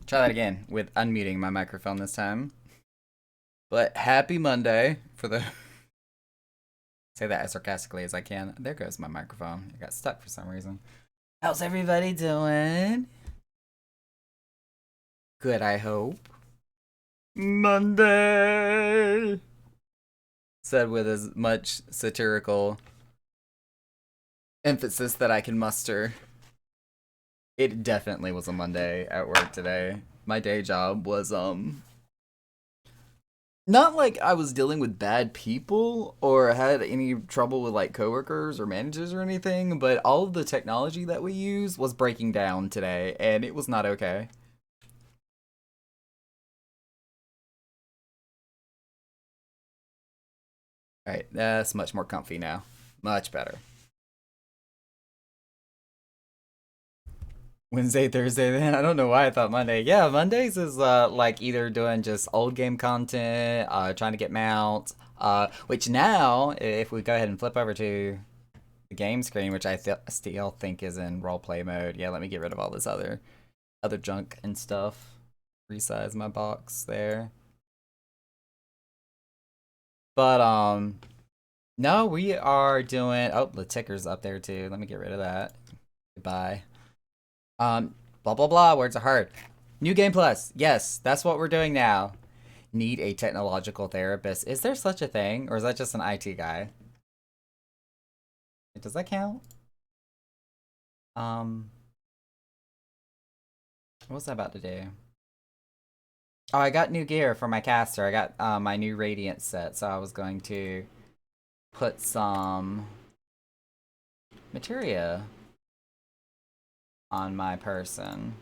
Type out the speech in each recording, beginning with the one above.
Try that again with unmuting my microphone this time. But happy Monday for the. Say that as sarcastically as I can. There goes my microphone. It got stuck for some reason. How's everybody doing? Good, I hope. Monday! Said with as much satirical emphasis that I can muster. It definitely was a Monday at work today. My day job was not like I was dealing with bad people or had any trouble with like coworkers or managers or anything, but all of the technology that we use was breaking down today and it was not okay. All right, that's much more comfy now. Much better. Wednesday, Thursday, then I don't know why I thought Monday. Yeah, Mondays is like either doing just old game content, trying to get mounts, which now if we go ahead and flip over to the game screen, which still think is in roleplay mode. Yeah, let me get rid of all this other junk and stuff. Resize my box there. But no, we are doing. Oh, the ticker's up there too. Let me get rid of that. Goodbye. Blah blah blah. Words are hard. New Game Plus. Yes, that's what we're doing now. Need a technological therapist. Is there such a thing, or is that just an IT guy? Does that count? Um, what was I about to do? Oh, I got new gear for my caster. I got my new Radiant set, so I was going to put some materia on my person.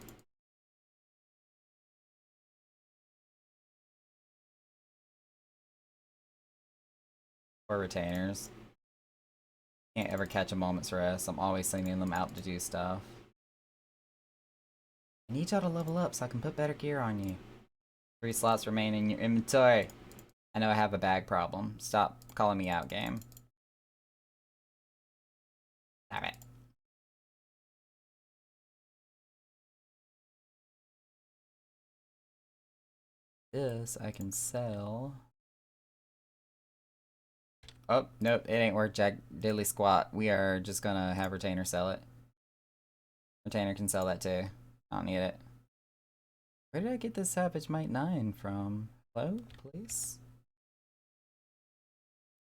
Or retainers. Can't ever catch a moment's rest. I'm always sending them out to do stuff. I need y'all to level up so I can put better gear on you. 3 slots remain in your inventory. I know I have a bag problem. Stop calling me out, game. Stop it. This I can sell. Oh, nope, it ain't worth jack diddly squat. We are just gonna have retainer sell it. Retainer can sell that too. I don't need it. Where did I get this Savage Might 9 from? Hello, please?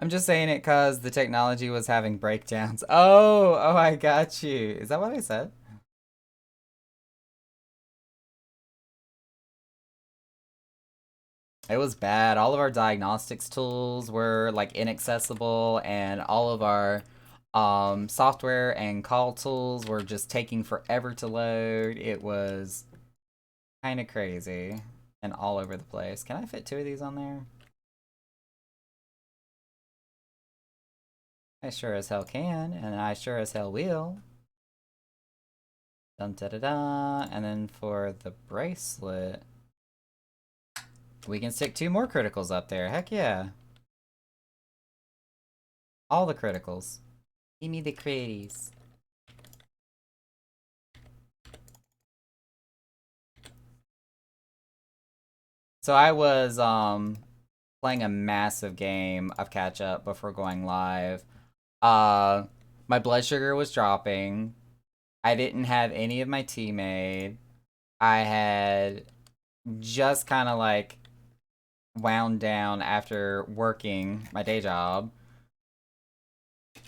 I'm just saying it because the technology was having breakdowns. Oh, I got you. Is that what I said? It was bad. All of our diagnostics tools were like inaccessible, and all of our software and call tools were just taking forever to load. It was kind of crazy and all over the place. Can I fit 2 of these on there? I sure as hell can, and I sure as hell will. Dun da da da. And then for the bracelet, we can stick 2 more criticals up there. Heck yeah. All the criticals. Give me the critties. So I was playing a massive game of catch up before going live. Uh my blood sugar was dropping. I didn't have any of my tea made. I had just kind of like wound down after working my day job.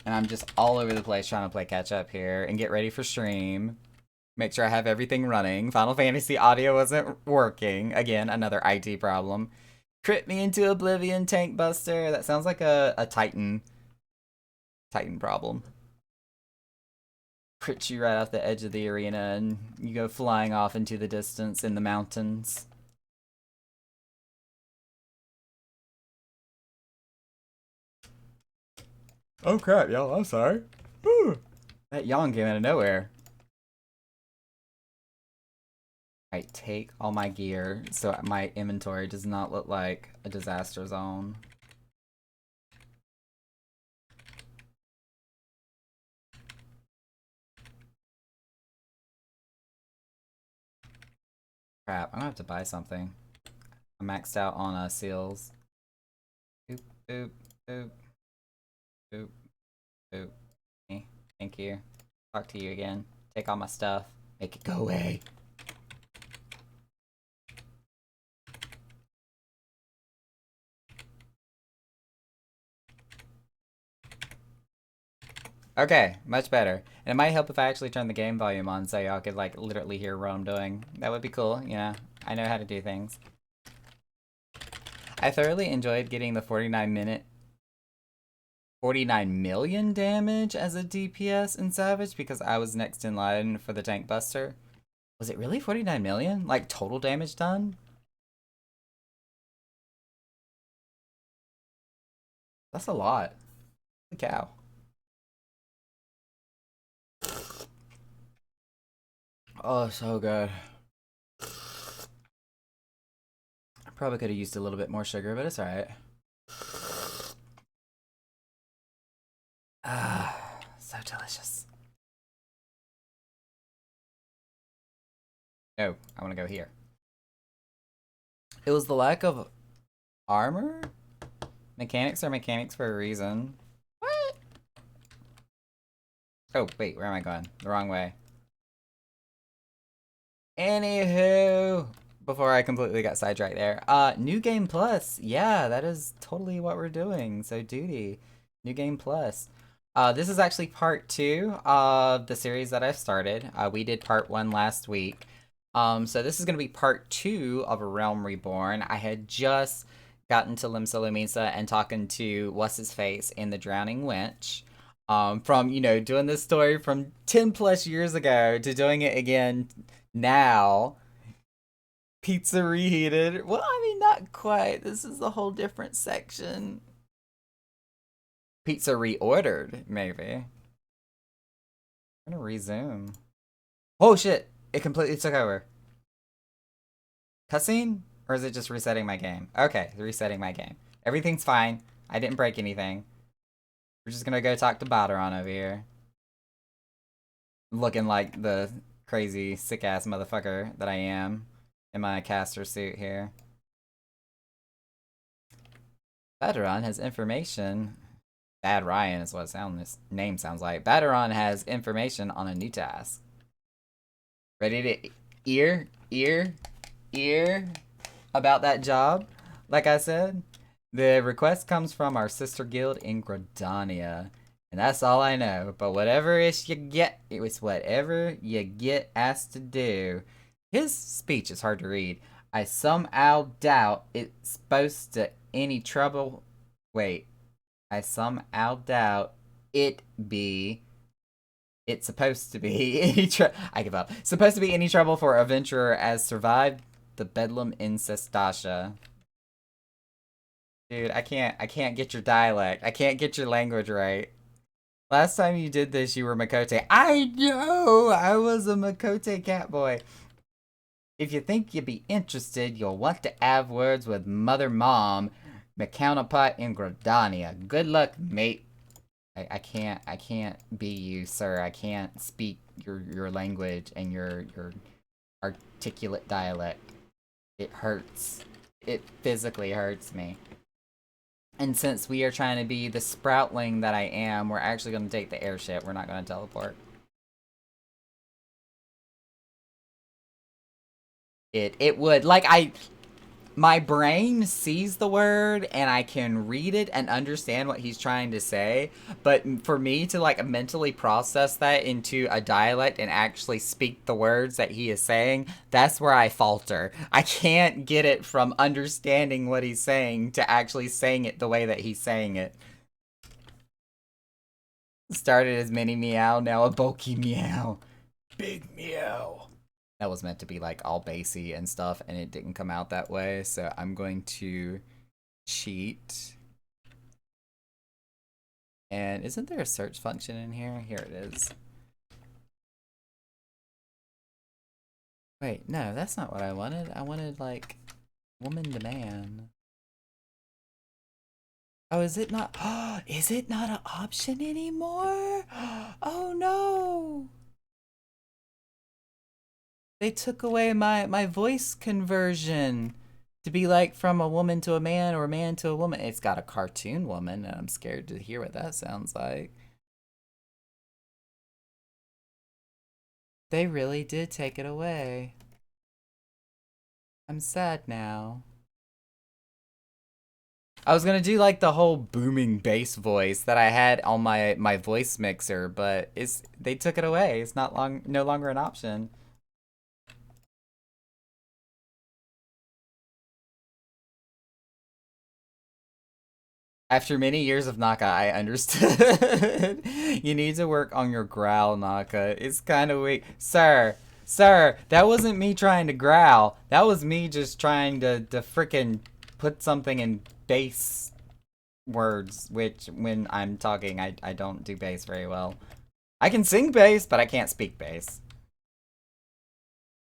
And I'm just all over the place trying to play catch up here and get ready for stream. Make sure I have everything running. Final Fantasy audio wasn't working. Again, another IT problem. Crit me into oblivion, tank buster. That sounds like a Titan problem. Crit you right off the edge of the arena and you go flying off into the distance in the mountains. Oh crap, y'all, I'm sorry. Whew. That yawn came out of nowhere. Alright, take all my gear so my inventory does not look like a disaster zone. Crap, I'm gonna have to buy something. I'm maxed out on seals. Boop, boop, boop, boop, boop. Thank you. Talk to you again. Take all my stuff. Make it go away. Okay, much better. And it might help if I actually turn the game volume on so y'all could like literally hear what I'm doing. That would be cool, you know. I know how to do things. I thoroughly enjoyed getting the 49 million damage as a DPS in Savage because I was next in line for the Tank Buster. Was it really 49 million? Like total damage done? That's a lot. Holy cow. Oh, so good. I probably could have used a little bit more sugar, but it's alright. Ah, so delicious. No, I want to go here. It was the lack of armor? Mechanics are mechanics for a reason. What? Oh, wait, where am I going? The wrong way. Anywho, before I completely got sidetracked there. New Game Plus. Yeah, that is totally what we're doing. So duty. New Game Plus. This is actually part 2 of the series that I've started. We did part 1 last week. So this is going to be part 2 of A Realm Reborn. I had just gotten to Limsa Lominsa and talking to What's-His-Face in The Drowning Wench. From, you know, doing this story from 10 plus years ago to doing it again now. Pizza reheated. Well, I mean, not quite. This is a whole different section. Pizza reordered, maybe. I'm gonna resume. Oh shit! It completely took over. Cutscene? Or is it just resetting my game? Okay, resetting my game. Everything's fine. I didn't break anything. We're just gonna go talk to Baderon over here. Looking like the crazy, sick-ass motherfucker that I am in my caster suit here. Baderon has information. Bad Ryan is what his name sounds like. Baderon has information on a new task. Ready to ear about that job? Like I said, the request comes from our sister guild in Gridania. And that's all I know. But whatever it was whatever you get asked to do. His speech is hard to read. I somehow doubt it's supposed to any trouble. Wait. I somehow doubt it's supposed to be I give up. Supposed to be any trouble for a adventurer as survived the Bedlam Incestasha. Dude, I can't get your dialect. I can't get your language right. Last time you did this, you were Makote. I know! I was a Makote catboy. If you think you'd be interested, you'll want to have words with Mother Mom, my counterpart in Gridania. Good luck, mate. I can't be you, sir. I can't speak your language and your articulate dialect. It hurts. It physically hurts me. And since we are trying to be the sproutling that I am, we're actually going to take the airship. We're not going to teleport. It would. Like, my brain sees the word and I can read it and understand what he's trying to say, but for me to like mentally process that into a dialect and actually speak the words that he is saying, that's where I falter. I can't get it from understanding what he's saying to actually saying it the way that he's saying it. Started as mini meow, now a bulky meow. Big meow. That was meant to be like all bassy and stuff, and it didn't come out that way, so I'm going to cheat. And isn't there a search function in here? Here it is. Wait, no, that's not what I wanted. I wanted like woman to man. Oh, is it not? Is it not an option anymore? Oh no! They took away my voice conversion to be like from a woman to a man or a man to a woman. It's got a cartoon woman, and I'm scared to hear what that sounds like. They really did take it away. I'm sad now. I was gonna do like the whole booming bass voice that I had on my voice mixer, but it's they took it away. It's not long no longer an option. After many years of Naka, I understood. You need to work on your growl, Naka. It's kind of weak. Sir, that wasn't me trying to growl. That was me just trying to frickin' put something in bass words, which when I'm talking, I don't do bass very well. I can sing bass, but I can't speak bass.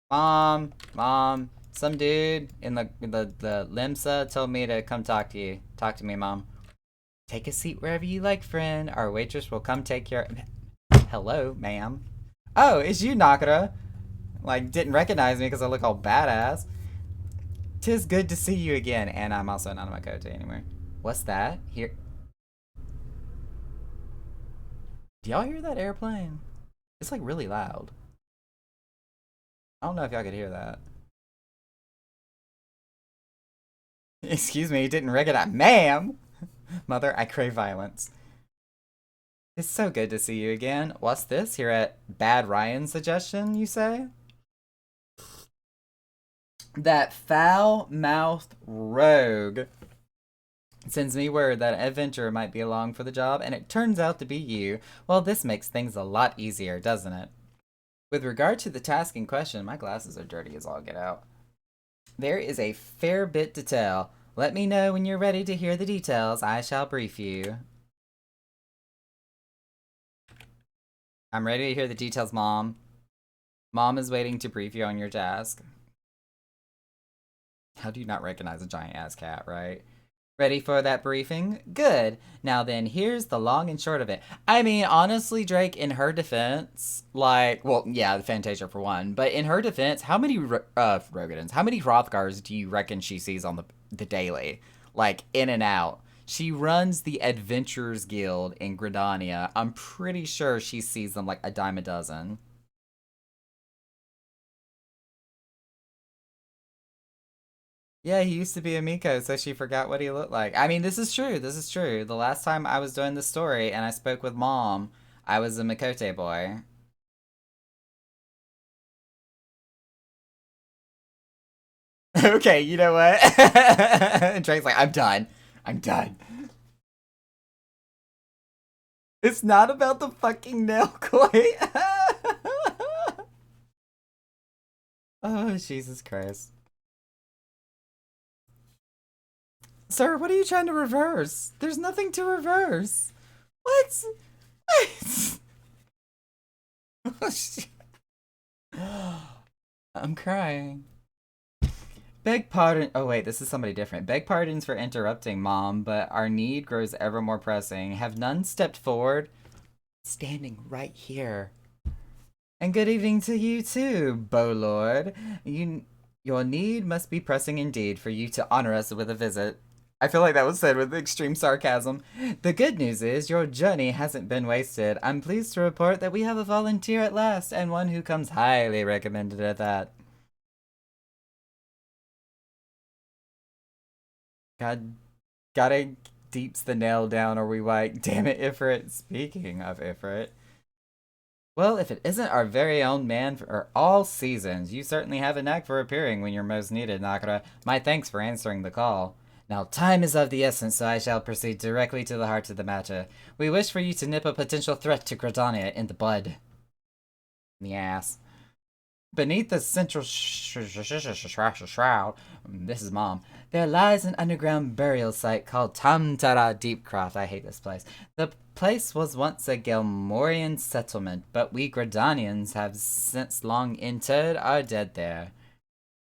Mom, some dude in the Limsa told me to come talk to you. Talk to me, Mom. Take a seat wherever you like, friend. Our waitress will come take care. Hello, ma'am. Oh, it's you, Nakara. Like, didn't recognize me because I look all badass. Tis good to see you again, and I'm also not on my coat anymore. What's that? Here. Do y'all hear that airplane? It's like really loud. I don't know if y'all could hear that. Excuse me, didn't recognize. Ma'am! Mother, I crave violence. It's so good to see you again. What's this? Here at Bad Ryan's suggestion, you say? That foul-mouthed rogue sends me word that an adventurer might be along for the job, and it turns out to be you. Well, this makes things a lot easier, doesn't it? With regard to the task in question, my glasses are dirty as all get out. There is a fair bit to tell. Let me know when you're ready to hear the details. I shall brief you. I'm ready to hear the details, Mom. Mom is waiting to brief you on your task. How do you not recognize a giant ass cat, right? Ready for that briefing? Good. Now then, here's the long and short of it. I mean, honestly, Drake, in her defense, like, well, yeah, the Fantasia for one, but in her defense, how many Rogadins, how many Hrothgars do you reckon she sees on the daily? Like, in and out. She runs the Adventurers Guild in Gridania. I'm pretty sure she sees them like a dime a dozen. Yeah, he used to be a Miko, so she forgot what he looked like. I mean, this is true. This is true. The last time I was doing the story and I spoke with Mom, I was a Mikote boy. Okay, you know what? Drake's like, I'm done. I'm done. It's not about the fucking nail koi. Oh, Jesus Christ. Sir, what are you trying to reverse? There's nothing to reverse. What? What? I'm crying. Beg pardon. Oh, wait, this is somebody different. Beg pardons for interrupting, Mom, but our need grows ever more pressing. Have none stepped forward? Standing right here. And good evening to you, too, Bow Lord. Your need must be pressing indeed for you to honor us with a visit. I feel like that was said with extreme sarcasm. The good news is your journey hasn't been wasted. I'm pleased to report that we have a volunteer at last, and one who comes highly recommended at that. God, gotta deeps the nail down or we white. Damn it, Ifrit. Speaking of Ifrit. Well, if it isn't our very own man for all seasons, you certainly have a knack for appearing when you're most needed, Nakara. My thanks for answering the call. Now, time is of the essence, so I shall proceed directly to the heart of the matter. We wish for you to nip a potential threat to Gridania in the bud. In the ass. Beneath the central shroud, this is Mom, there lies an underground burial site called Tamtara Deepcroft. I hate this place. The place was once a Gelmorian settlement, but we Gridanians have since long interred our dead there.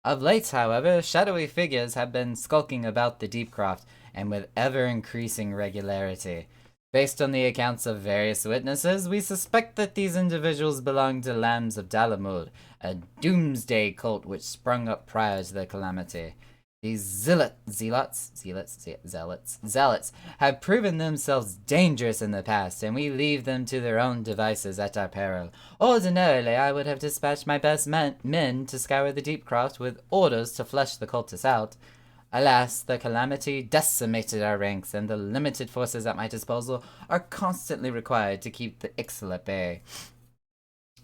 Of late, however, shadowy figures have been skulking about the Deepcroft, and with ever increasing regularity. Based on the accounts of various witnesses, we suspect that these individuals belong to Lambs of Dalamud, a doomsday cult which sprung up prior to the calamity. These zealots have proven themselves dangerous in the past, and we leave them to their own devices at our peril. Ordinarily, I would have dispatched my best men to scour the Deepcroft with orders to flush the cultists out. Alas, the calamity decimated our ranks, and the limited forces at my disposal are constantly required to keep the Ixal at bay.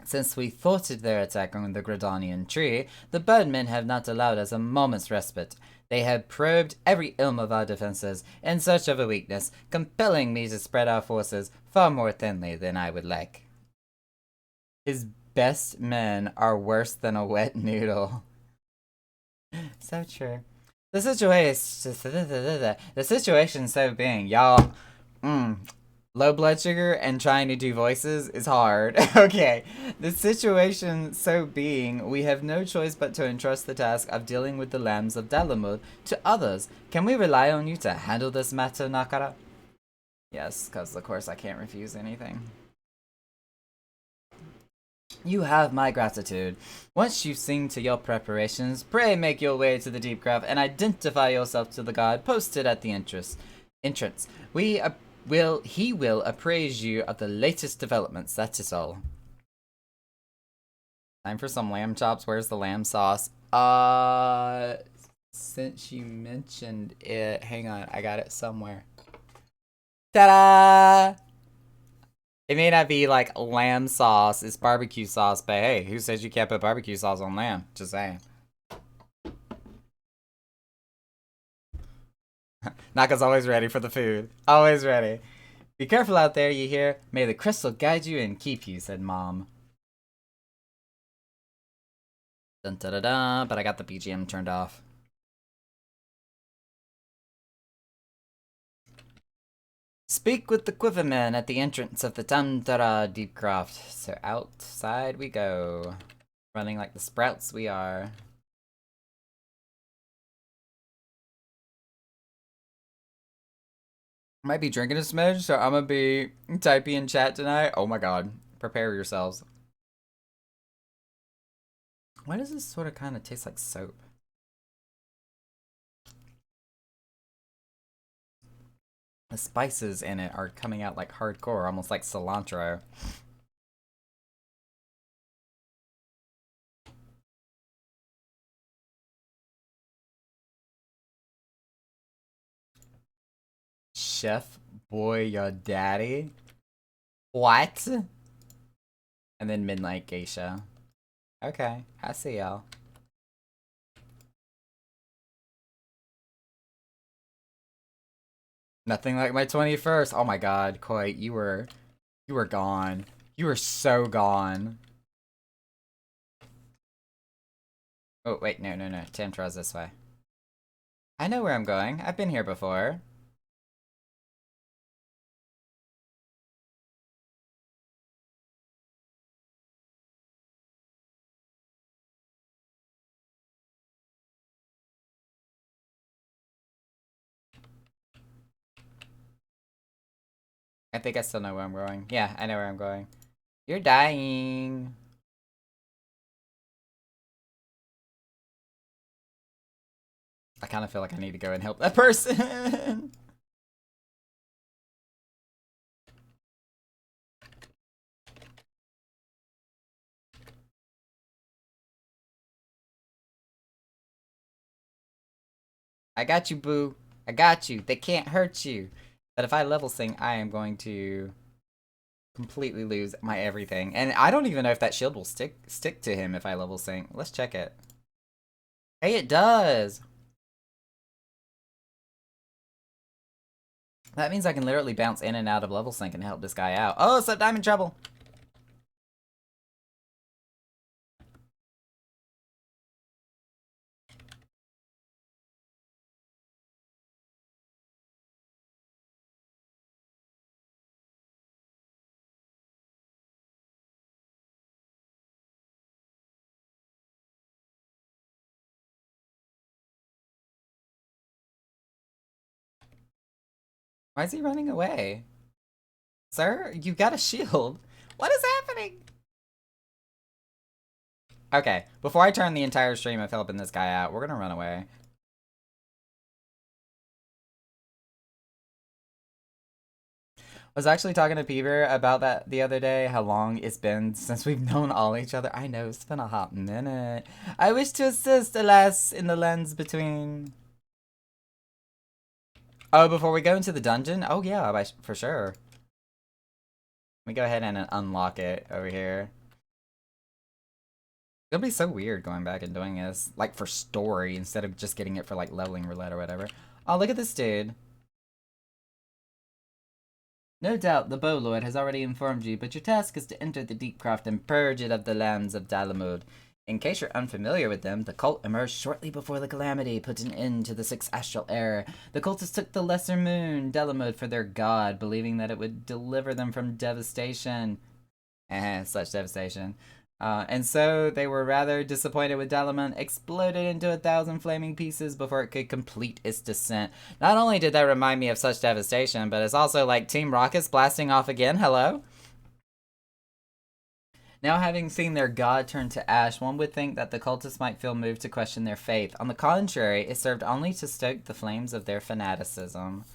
Since we thwarted their attack on the Gradanian tree, the Birdmen have not allowed us a moment's respite. They have probed every ilm of our defenses in search of a weakness, compelling me to spread our forces far more thinly than I would like. His best men are worse than a wet noodle. So true. The situation so being, y'all, low blood sugar and trying to do voices is hard. Okay, the situation so being, we have no choice but to entrust the task of dealing with the Lambs of Dalamud to others. Can we rely on you to handle this matter, Nakara? Yes, because of course I can't refuse anything. You have my gratitude. Once you've seen to your preparations, pray make your way to the Deepcroft and identify yourself to the guard posted at the entrance. He will appraise you of the latest developments, that is all. Time for some lamb chops. Where's the lamb sauce? Since you mentioned it, hang on, I got it somewhere. Ta-da! It may not be like lamb sauce, it's barbecue sauce, but hey, who says you can't put barbecue sauce on lamb? Just saying. Naka's always ready for the food. Always ready. Be careful out there, you hear? May the crystal guide you and keep you, said Mom. Dun da da da, but I got the BGM turned off. Speak with the Quiverman at the entrance of the Tantara Deepcroft. So outside we go. Running like the sprouts we are. Might be drinking a smidge, so I'm gonna be typing in chat tonight. Oh my god. Prepare yourselves. Why does this sort of kind of taste like soap? The spices in it are coming out like hardcore, almost like cilantro. Chef boy, your daddy? What? And then Midnight Geisha. Okay, I see y'all. Nothing like my 21st. Oh my god, Koi, you were gone. You were so gone. Oh, wait, no. Tamtra's this way. I know where I'm going. I've been here before. I think I still know where I'm going. Yeah, I know where I'm going. You're dying. I kind of feel like I need to go and help that person. I got you, boo. I got you. They can't hurt you. But if I level sing, I am going to completely lose my everything. And I don't even know if that shield will stick to him if I level sing. Let's check it. Hey, it does. That means I can literally bounce in and out of level sync and help this guy out. Oh, so I'm in trouble. Why is he running away? Sir, you got a shield. What is happening? Okay, before I turn the entire stream of helping this guy out, we're gonna run away. I was actually talking to Peever about that the other day, how long it's been since we've known all each other. I know, it's been a hot minute. I wish to assist, alas, in the lands between. Oh, before we go into the dungeon? Oh yeah, for sure. Let me go ahead and unlock it over here. It'll be so weird going back and doing this, like for story, instead of just getting it for like leveling roulette or whatever. Oh, look at this dude. No doubt the Bow Lord has already informed you, but your task is to enter the Deepcroft and purge it of the lands of Dalamud. In case you're unfamiliar with them, the cult emerged shortly before the calamity put an end to the Sixth Astral Era. The cultists took the Lesser Moon, Dalamud, for their god, believing that it would deliver them from devastation. Such devastation. And so they were rather disappointed when Dalamud exploded into 1,000 flaming pieces before it could complete its descent. Not only did that remind me of such devastation, but it's also like Team Rocket's blasting off again. Hello? Now, having seen their god turn to ash, one would think that the cultists might feel moved to question their faith. On the contrary, it served only to stoke the flames of their fanaticism.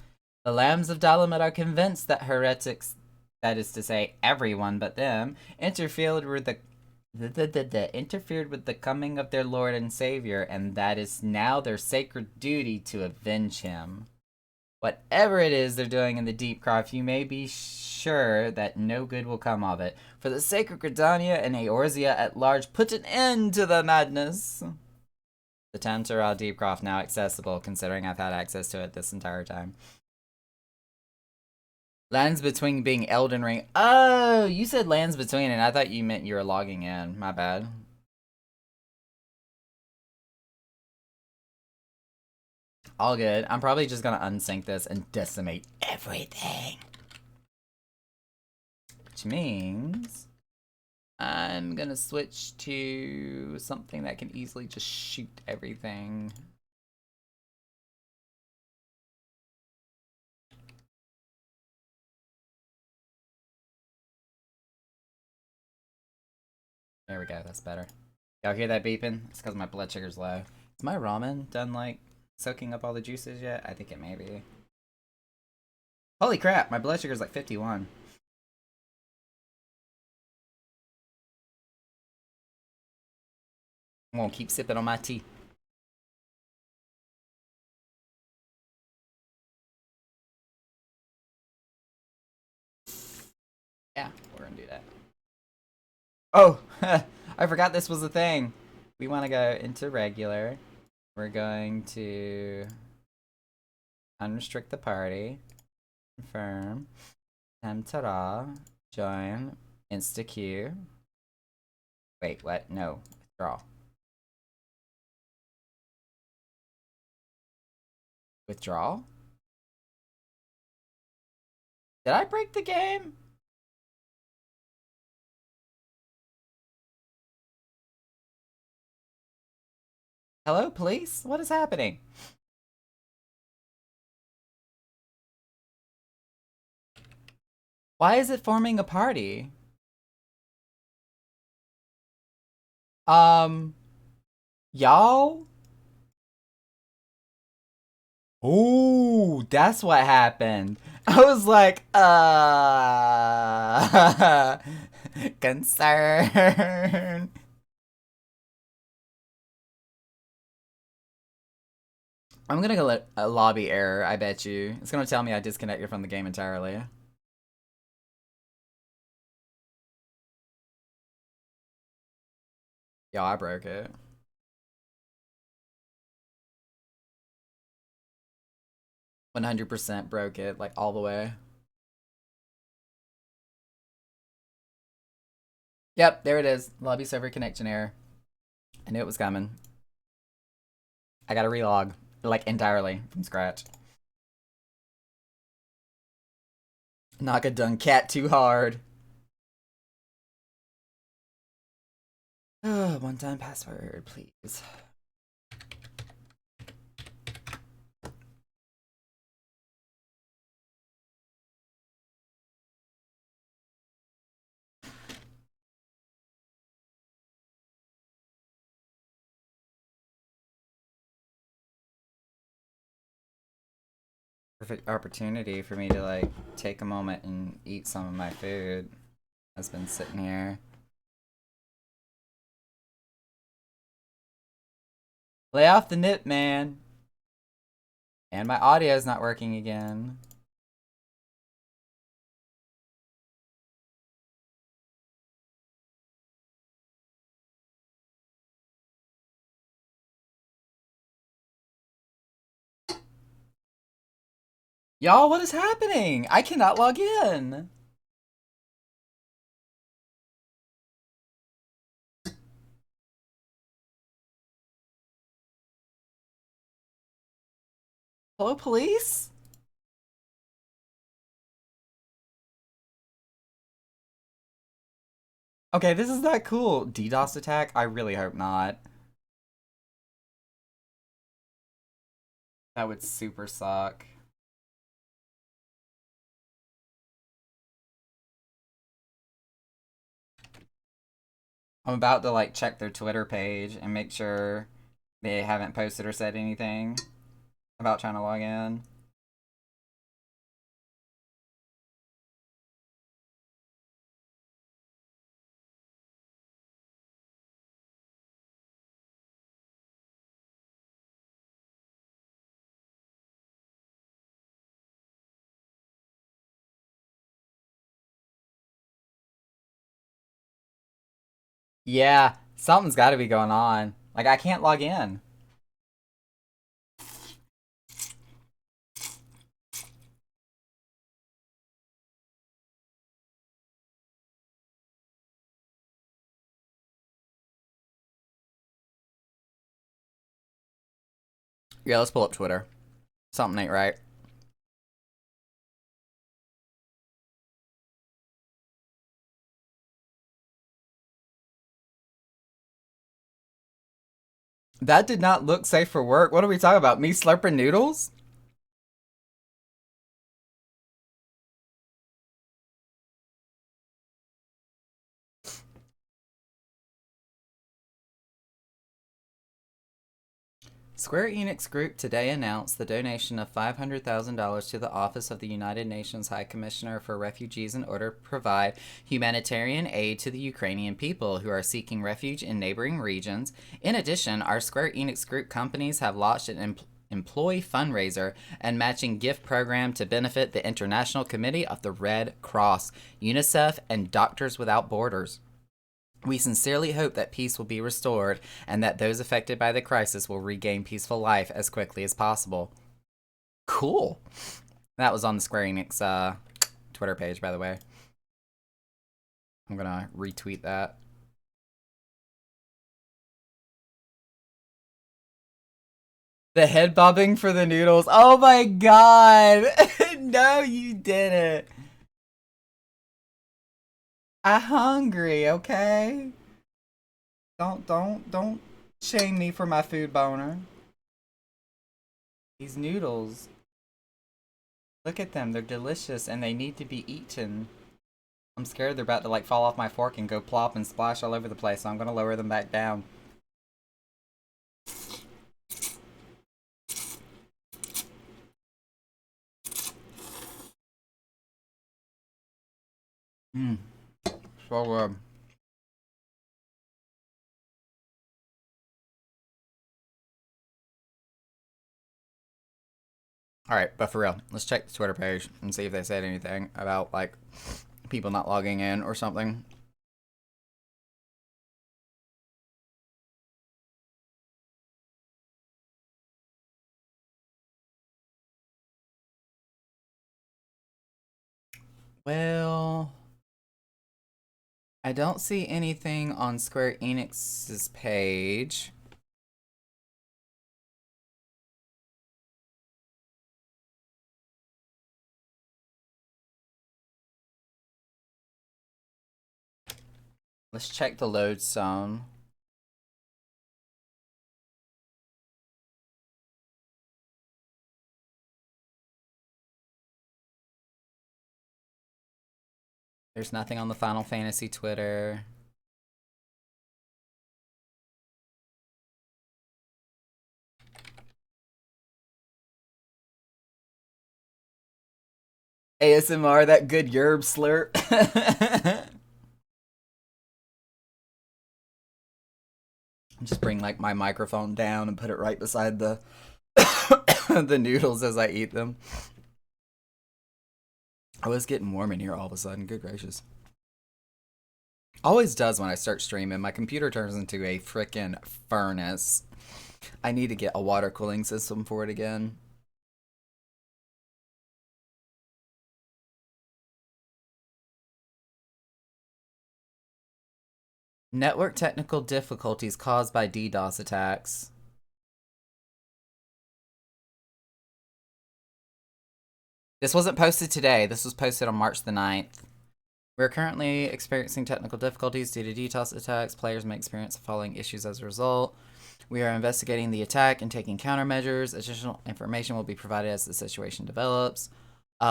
The Lambs of Dalamud are convinced that heretics, that is to say, everyone but them, interfered with the coming of their Lord and Savior, and that is now their sacred duty to avenge him. Whatever it is they're doing in the Deepcroft, you may be sure that no good will come of it. For the sake of Gridania and Eorzea at large, put an end to the madness. The Tantarah Deepcroft now accessible, considering I've had access to it this entire time. Lands Between being Elden Ring. Oh, you said Lands Between, and I thought you meant you were logging in. My bad. All good. I'm probably just gonna unsync this and decimate everything. Which means I'm gonna switch to something that can easily just shoot everything. There we go, that's better. Y'all hear that beeping? It's because my blood sugar's low. Is my ramen done, like, soaking up all the juices yet? I think it may be. Holy crap, my blood sugar's like 51. I'm gonna keep sipping on my tea. Yeah, we're gonna do that. Oh, I forgot this was a thing. We want to go into regular. We're going to unrestrict the party. Confirm. Tantarah. Join. Insta-queue. Wait, what? No. Withdraw. Withdraw? Did I break the game? Hello, police? What is happening? Why is it forming a party? Y'all? Oh, that's what happened. I was like, concern. I'm gonna go let a lobby error, I bet you. It's gonna tell me I disconnected from the game entirely. Yo, I broke it. %100 broke it, like all the way. Yep, there it is. Lobby server connection error. I knew it was coming. I gotta relog, like entirely from scratch. Knock a done cat too hard. One-time password, please. perfect opportunity for me to like take a moment and eat some of my food that's been sitting here. Lay off the nip, man. And my audio is not working again. Y'all, what is happening? I cannot log in. Hello, police? Okay, this is not cool. DDoS attack? I really hope not. That would super suck. I'm about to like check their Twitter page and make sure they haven't posted or said anything about trying to log in. Yeah, something's got to be going on. Like, I can't log in. Yeah, let's pull up Twitter. Something ain't right. That did not look safe for work. What are we talking about? Me slurping noodles? Square Enix Group today announced the donation of $500,000 to the Office of the United Nations High Commissioner for Refugees in order to provide humanitarian aid to the Ukrainian people who are seeking refuge in neighboring regions. In addition, our Square Enix Group companies have launched an employee fundraiser and matching gift program to benefit the International Committee of the Red Cross, UNICEF, and Doctors Without Borders. We sincerely hope that peace will be restored and that those affected by the crisis will regain peaceful life as quickly as possible. Cool. That was on the Square Enix Twitter page, by the way. I'm gonna retweet that. The head bobbing for the noodles. Oh my god! No, you didn't. I'm hungry, okay? Don't shame me for my food boner. These noodles. Look at them, they're delicious and they need to be eaten. I'm scared they're about to like fall off my fork and go plop and splash all over the place, so I'm gonna lower them back down. Mmm. So good. Alright, but for real, let's check the Twitter page and see if they said anything about like people not logging in or something. Well, I don't see anything on Square Enix's page. Let's check the load zone. There's nothing on the Final Fantasy Twitter. ASMR, that good yerb slurp. Just bring like my microphone down and put it right beside the the noodles as I eat them. Oh, it's getting warm in here all of a sudden. Good gracious. Always does when I start streaming. My computer turns into a freaking furnace. I need to get a water cooling system for it again. Network technical difficulties caused by DDoS attacks. This wasn't posted today. This was posted on March the 9th. We're currently experiencing technical difficulties due to DDoS attacks. Players may experience the following issues as a result. We are investigating the attack and taking countermeasures. Additional information will be provided as the situation develops.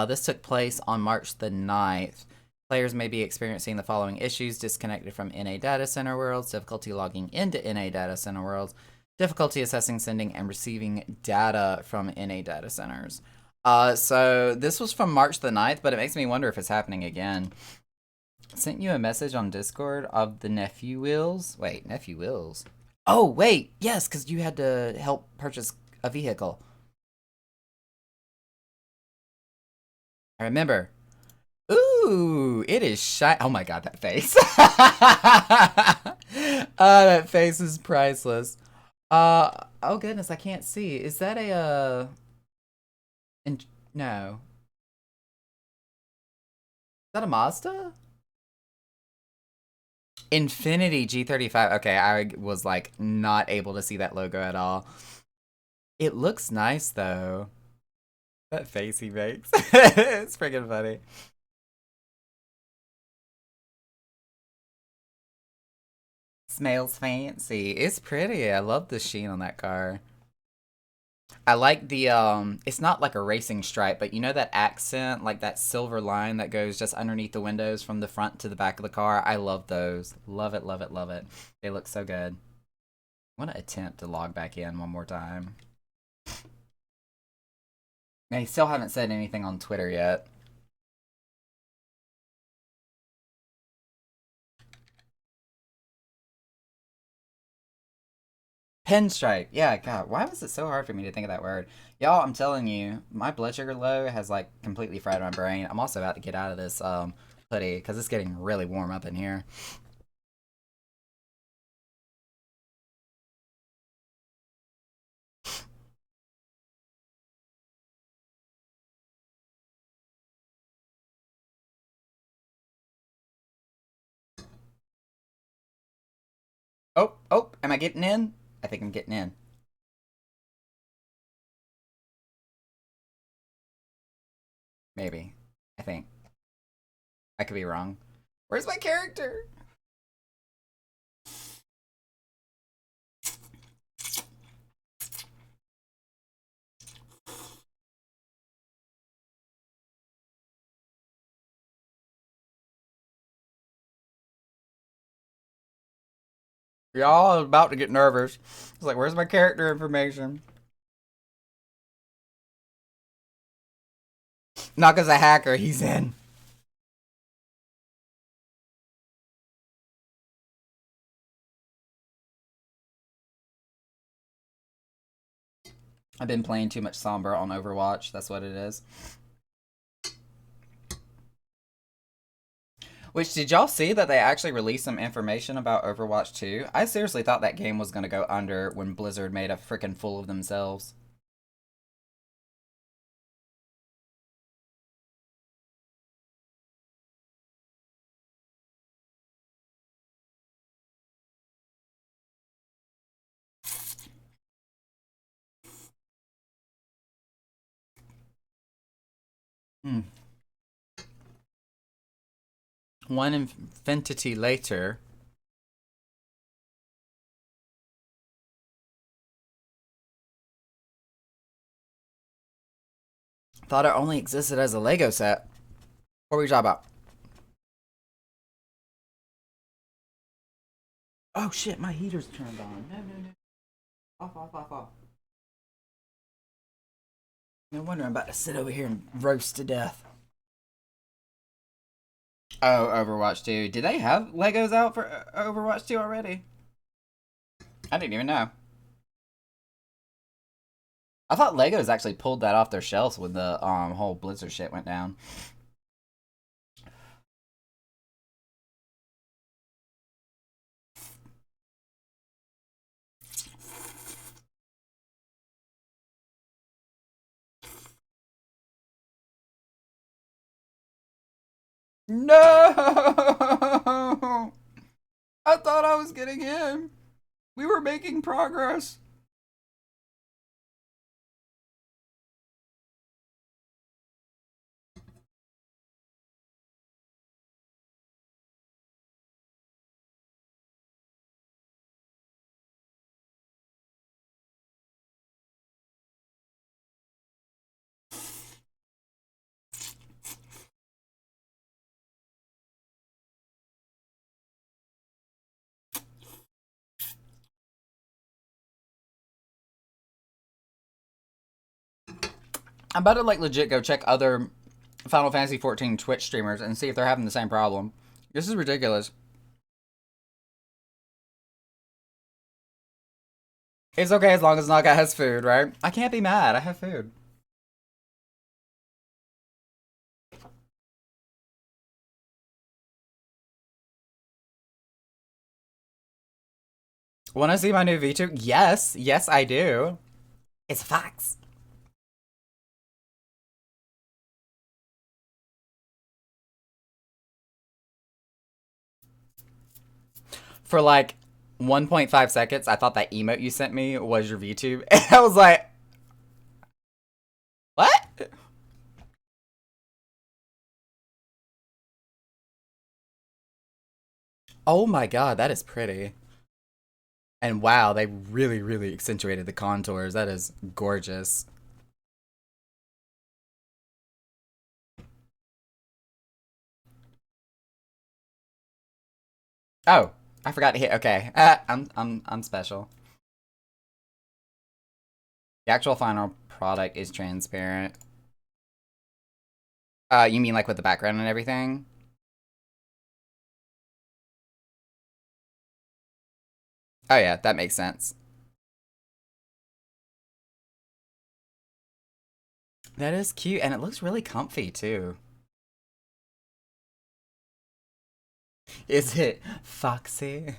This took place on March the 9th. Players may be experiencing the following issues: disconnected from NA data center worlds, difficulty logging into NA data center worlds, difficulty assessing, sending, and receiving data from NA data centers. So this was from March the 9th, but it makes me wonder if it's happening again. Sent you a message on Discord of the Nephew Wheels. Wait, Nephew Wheels. Oh, wait. Yes, because you had to help purchase a vehicle. I remember. Ooh, it is shy. Oh my god, that face. That face is priceless. Oh goodness, I can't see. Is that a, no. Is that a Mazda? Infiniti G35. Okay, I was like not able to see that logo at all. It looks nice though. That face he makes. It's freaking funny. Smells fancy. It's pretty. I love the sheen on that car. I like the it's not like a racing stripe, but you know that accent, like that silver line that goes just underneath the windows from the front to the back of the car. I love those. Love it, love it, love it. They look so good. I want to attempt to log back in one more time. They still haven't said anything on Twitter yet. Pinstripe. Yeah, God, why was it so hard for me to think of that word? Y'all, I'm telling you, my blood sugar low has like completely fried my brain. I'm also about to get out of this hoodie because it's getting really warm up in here. Oh, oh, am I getting in? I think I'm getting in. Maybe. I think. I could be wrong. Where's my character? Y'all about to get nervous. It's like, where's my character information? Not because a hacker, he's in. I've been playing too much Sombra on Overwatch. That's what it is. Which, did y'all see that they actually released some information about Overwatch 2? I seriously thought that game was going to go under when Blizzard made a freaking fool of themselves. Hmm. One infinity later. Thought it only existed as a Lego set. What were we talking about? Oh shit, my heater's turned on. No, no, no. Off, off, off, off. No wonder I'm about to sit over here and roast to death. Oh, Overwatch 2. Did they have Legos out for Overwatch 2 already? I didn't even know. I thought Legos actually pulled that off their shelves when the whole Blizzard shit went down. No! I thought I was getting in. We were making progress. I'm about to like legit go check other Final Fantasy 14 Twitch streamers and see if they're having the same problem. This is ridiculous. It's okay as long as Naga has food, right? I can't be mad. I have food. Want to see my new VTuber? Yes, yes, I do. It's a fox. For like 1.5 seconds, I thought that emote you sent me was your VTube. And I was like, what? Oh my god, that is pretty. And wow, they really, really accentuated the contours. That is gorgeous. Oh, I forgot to hit. Okay, I'm special. The actual final product is transparent. You mean like with the background and everything? Oh yeah, that makes sense. That is cute, and it looks really comfy too. Is it foxy?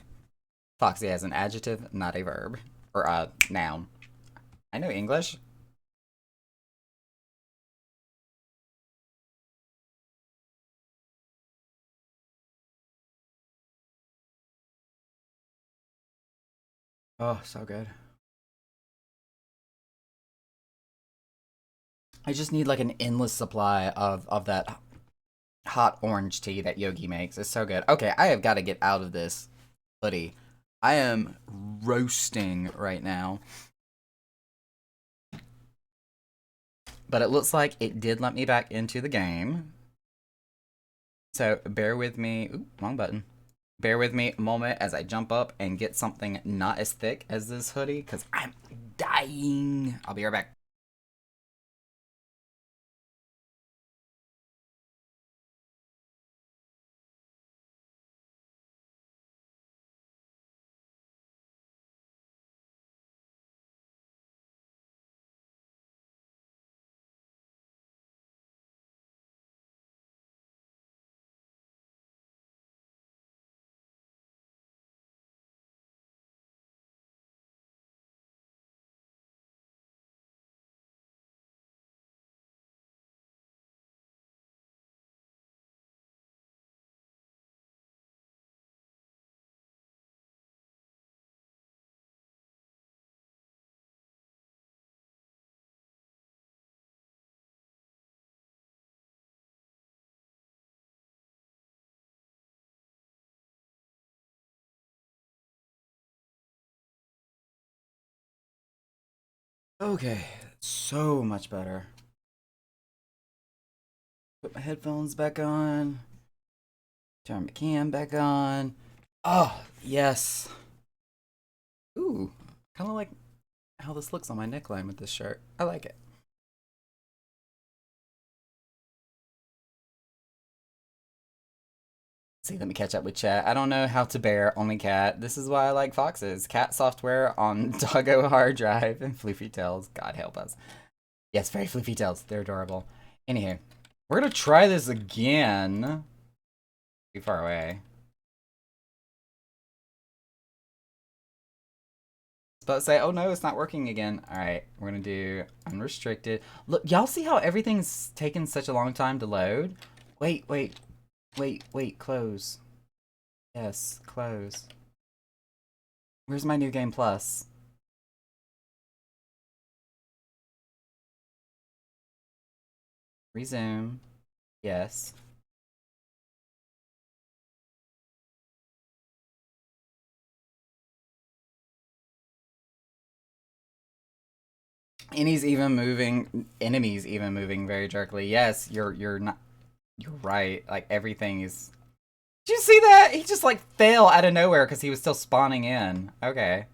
Foxy as an adjective, not a verb. Or a noun. I know English. Oh, so good. I just need like an endless supply of that hot orange tea that Yogi makes. It's so good. Okay, I have got to get out of this hoodie. I am roasting right now. But it looks like it did let me back into the game. So bear with me. Ooh, wrong button. Bear with me a moment as I jump up and get something not as thick as this hoodie because I'm dying. I'll be right back. Okay, so much better. Put my headphones back on. Turn my cam back on. Oh, yes. Ooh, kind of like how this looks on my neckline with this shirt. I like it. See, let me catch up with chat. I don't know how to bear only cat. This is why I like foxes. Cat software on Doggo hard drive and Floofy Tails. God help us. Yes, very Floofy Tails. They're adorable. Anywho, we're gonna try this again. Too far away. But say, oh no, it's not working again. Alright, we're gonna do unrestricted. Look, y'all see how everything's taken such a long time to load? Wait, close. Yes, close. Where's my new game plus? Resume. Yes. Enemies even moving very jerkily. Yes, you're not you're right. Like everything is. Did you see that? He just like fell out of nowhere because he was still spawning in. Okay.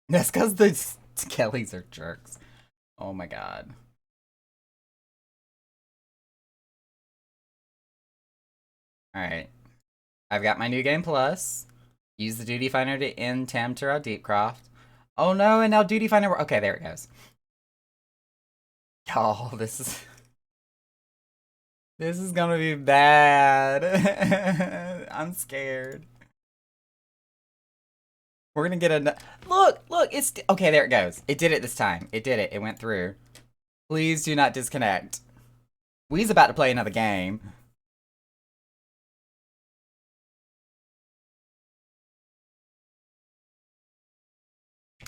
That's because the Kellys are jerks. Oh my god. Alright. I've got my new game plus. Use the duty finder to end Tamtura Deepcroft. Oh no, and now duty finder. Okay, there it goes. Oh, this is. This is gonna be bad. I'm scared. We're gonna get a. Look, it's. Okay, there it goes. It did it this time. It did it. It went through. Please do not disconnect. We's about to play another game.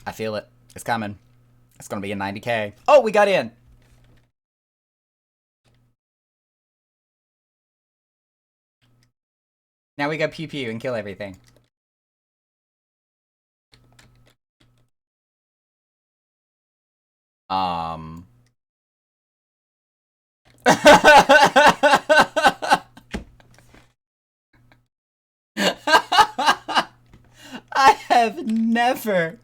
I feel it. It's coming. It's gonna be a 90K. Oh, we got in. Now we go pew pew and kill everything. I have never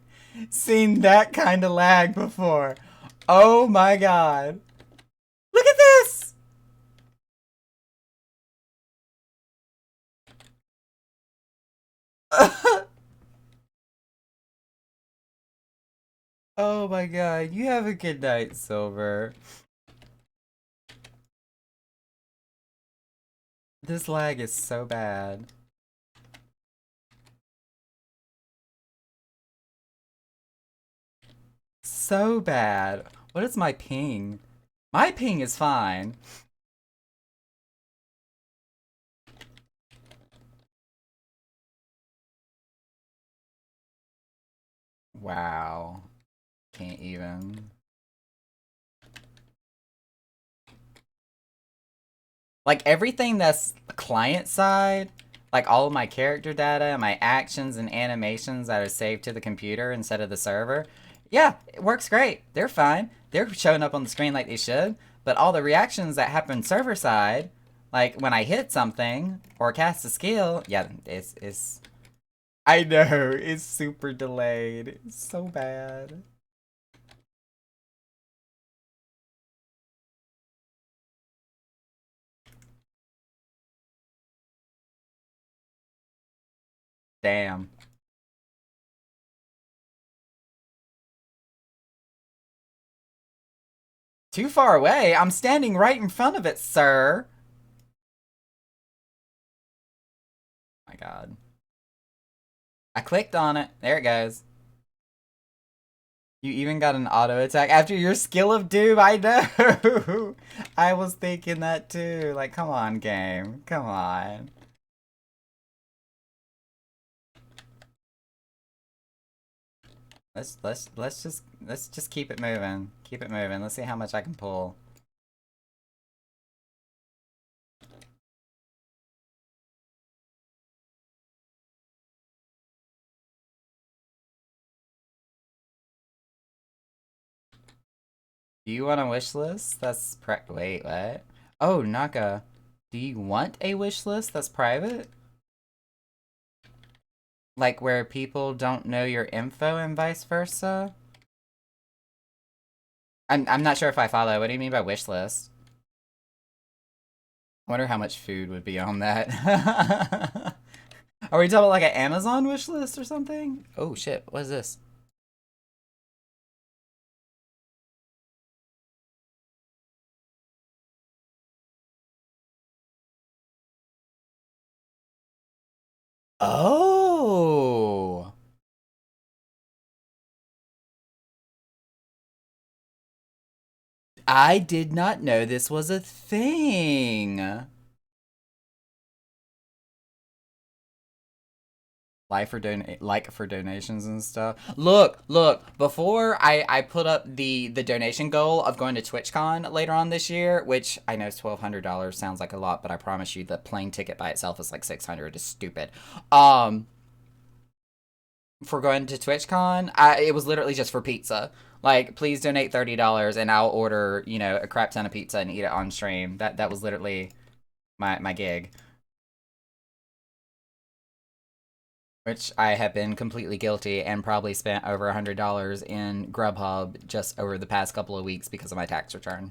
seen that kind of lag before. Oh my god. Look at this! Oh my god. You have a good night, Silver. This lag is so bad. So bad. What is my ping? My ping is fine. Wow. Can't even. Like everything that's client side, like all of my character data, my actions and animations that are saved to the computer instead of the server, yeah, it works great. They're fine. They're showing up on the screen like they should. But all the reactions that happen server side, like when I hit something or cast a skill, yeah, it's I know, it's super delayed. It's so bad. Damn. Too far away? I'm standing right in front of it, sir. My god. I clicked on it. There it goes. You even got an auto attack after your skill of doom. I know. I was thinking that too. Like, come on, game. Come on. Let's just keep it moving. Keep it moving. Let's see how much I can pull. Do you want a wish list? That's wait, what? Oh, Naka. Do you want a wish list that's private? Like where people don't know your info and vice versa? I'm not sure if I follow. What do you mean by wish list? I wonder how much food would be on that. Are we talking about like an Amazon wish list or something? Oh shit, what is this? Oh, I did not know this was a thing. Like for donations and stuff. Look. Before I put up the donation goal of going to TwitchCon later on this year, which I know $1,200 sounds like a lot, but I promise you the plane ticket by itself is like 600. It's stupid. Um, for going to TwitchCon, it was literally just for pizza. Like, please donate $30 and I'll order, a crap ton of pizza and eat it on stream. That was literally my gig. Which I have been completely guilty and probably spent over $100 in Grubhub just over the past couple of weeks because of my tax return.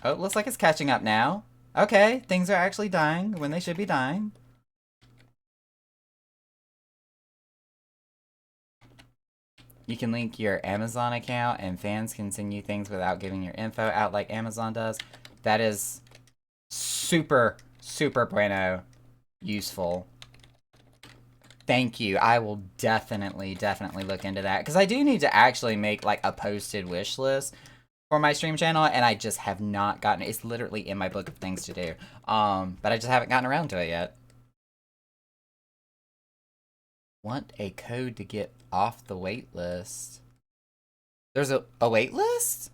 Oh, it looks like it's catching up now. Okay, things are actually dying when they should be dying. You can link your Amazon account and fans can send you things without giving your info out like Amazon does. That is super, super bueno useful. Thank you. I will definitely look into that because I do need to actually make like a posted wish list for my stream channel, and I just have not gotten it. It's literally in my book of things to do. But I just haven't gotten around to it yet. Want a code to get off the wait list? There's a wait list?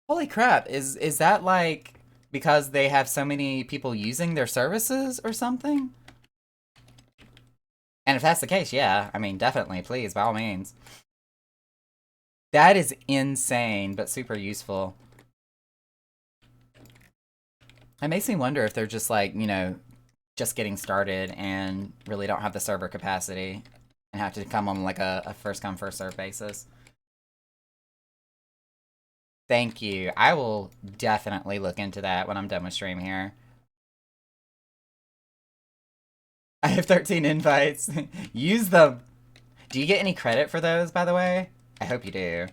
Holy crap! Is that like because they have so many people using their services or something? And if that's the case, yeah, I mean, definitely, please, by all means. That is insane, but super useful. It makes me wonder if they're just like, just getting started and really don't have the server capacity and have to come on like a first come, first serve basis. Thank you. I will definitely look into that when I'm done with stream here. I have 13 invites. Use them. Do you get any credit for those, by the way? I hope you do.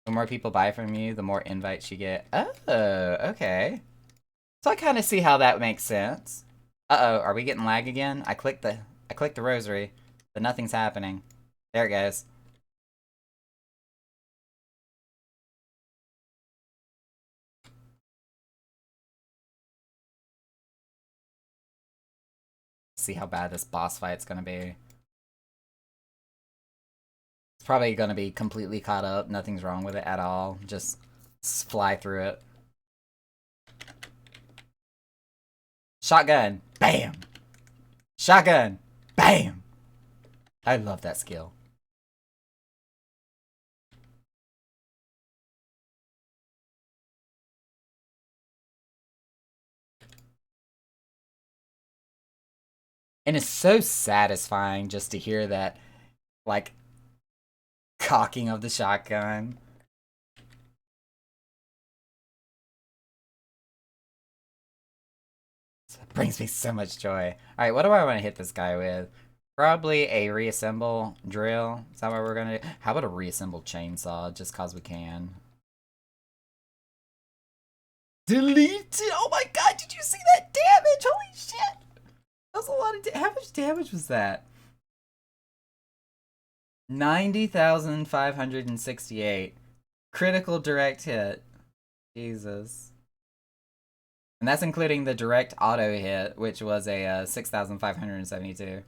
The more people buy from you, the more invites you get. Oh, okay. So I kind of see how that makes sense. Uh-oh, are we getting lag again? I clicked the rosary, but nothing's happening. There it goes. See how bad this boss fight's gonna be. It's probably gonna be completely caught up. Nothing's wrong with it at all. Just fly through it. Shotgun. Bam. Shotgun. Bam. I love that skill. And it's so satisfying just to hear that, like, cocking of the shotgun. It brings me so much joy. Alright, what do I want to hit this guy with? Probably a reassemble drill. Is that what we're gonna do? How about a reassemble chainsaw, just cause we can? Delete it! Oh my god, did you see that damage? Holy shit! That was a lot of how much damage was that? 90,568. Critical direct hit. Jesus. And that's including the direct auto hit, which was a 6,572.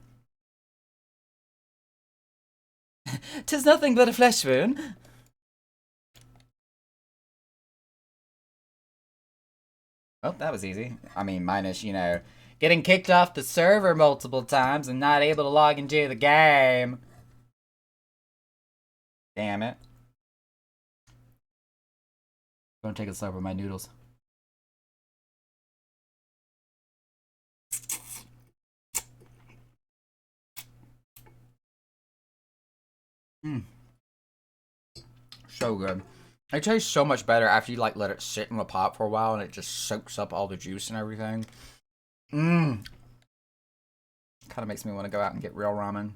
'Tis nothing but a flesh wound. Oh, that was easy. I mean, minus, getting kicked off the server multiple times and not able to log into the game. Damn it. Gonna take a slurp of my noodles. Mm, so good. It tastes so much better after you like let it sit in the pot for a while and it just soaks up all the juice and everything. Mmm. Kind of makes me want to go out and get real ramen.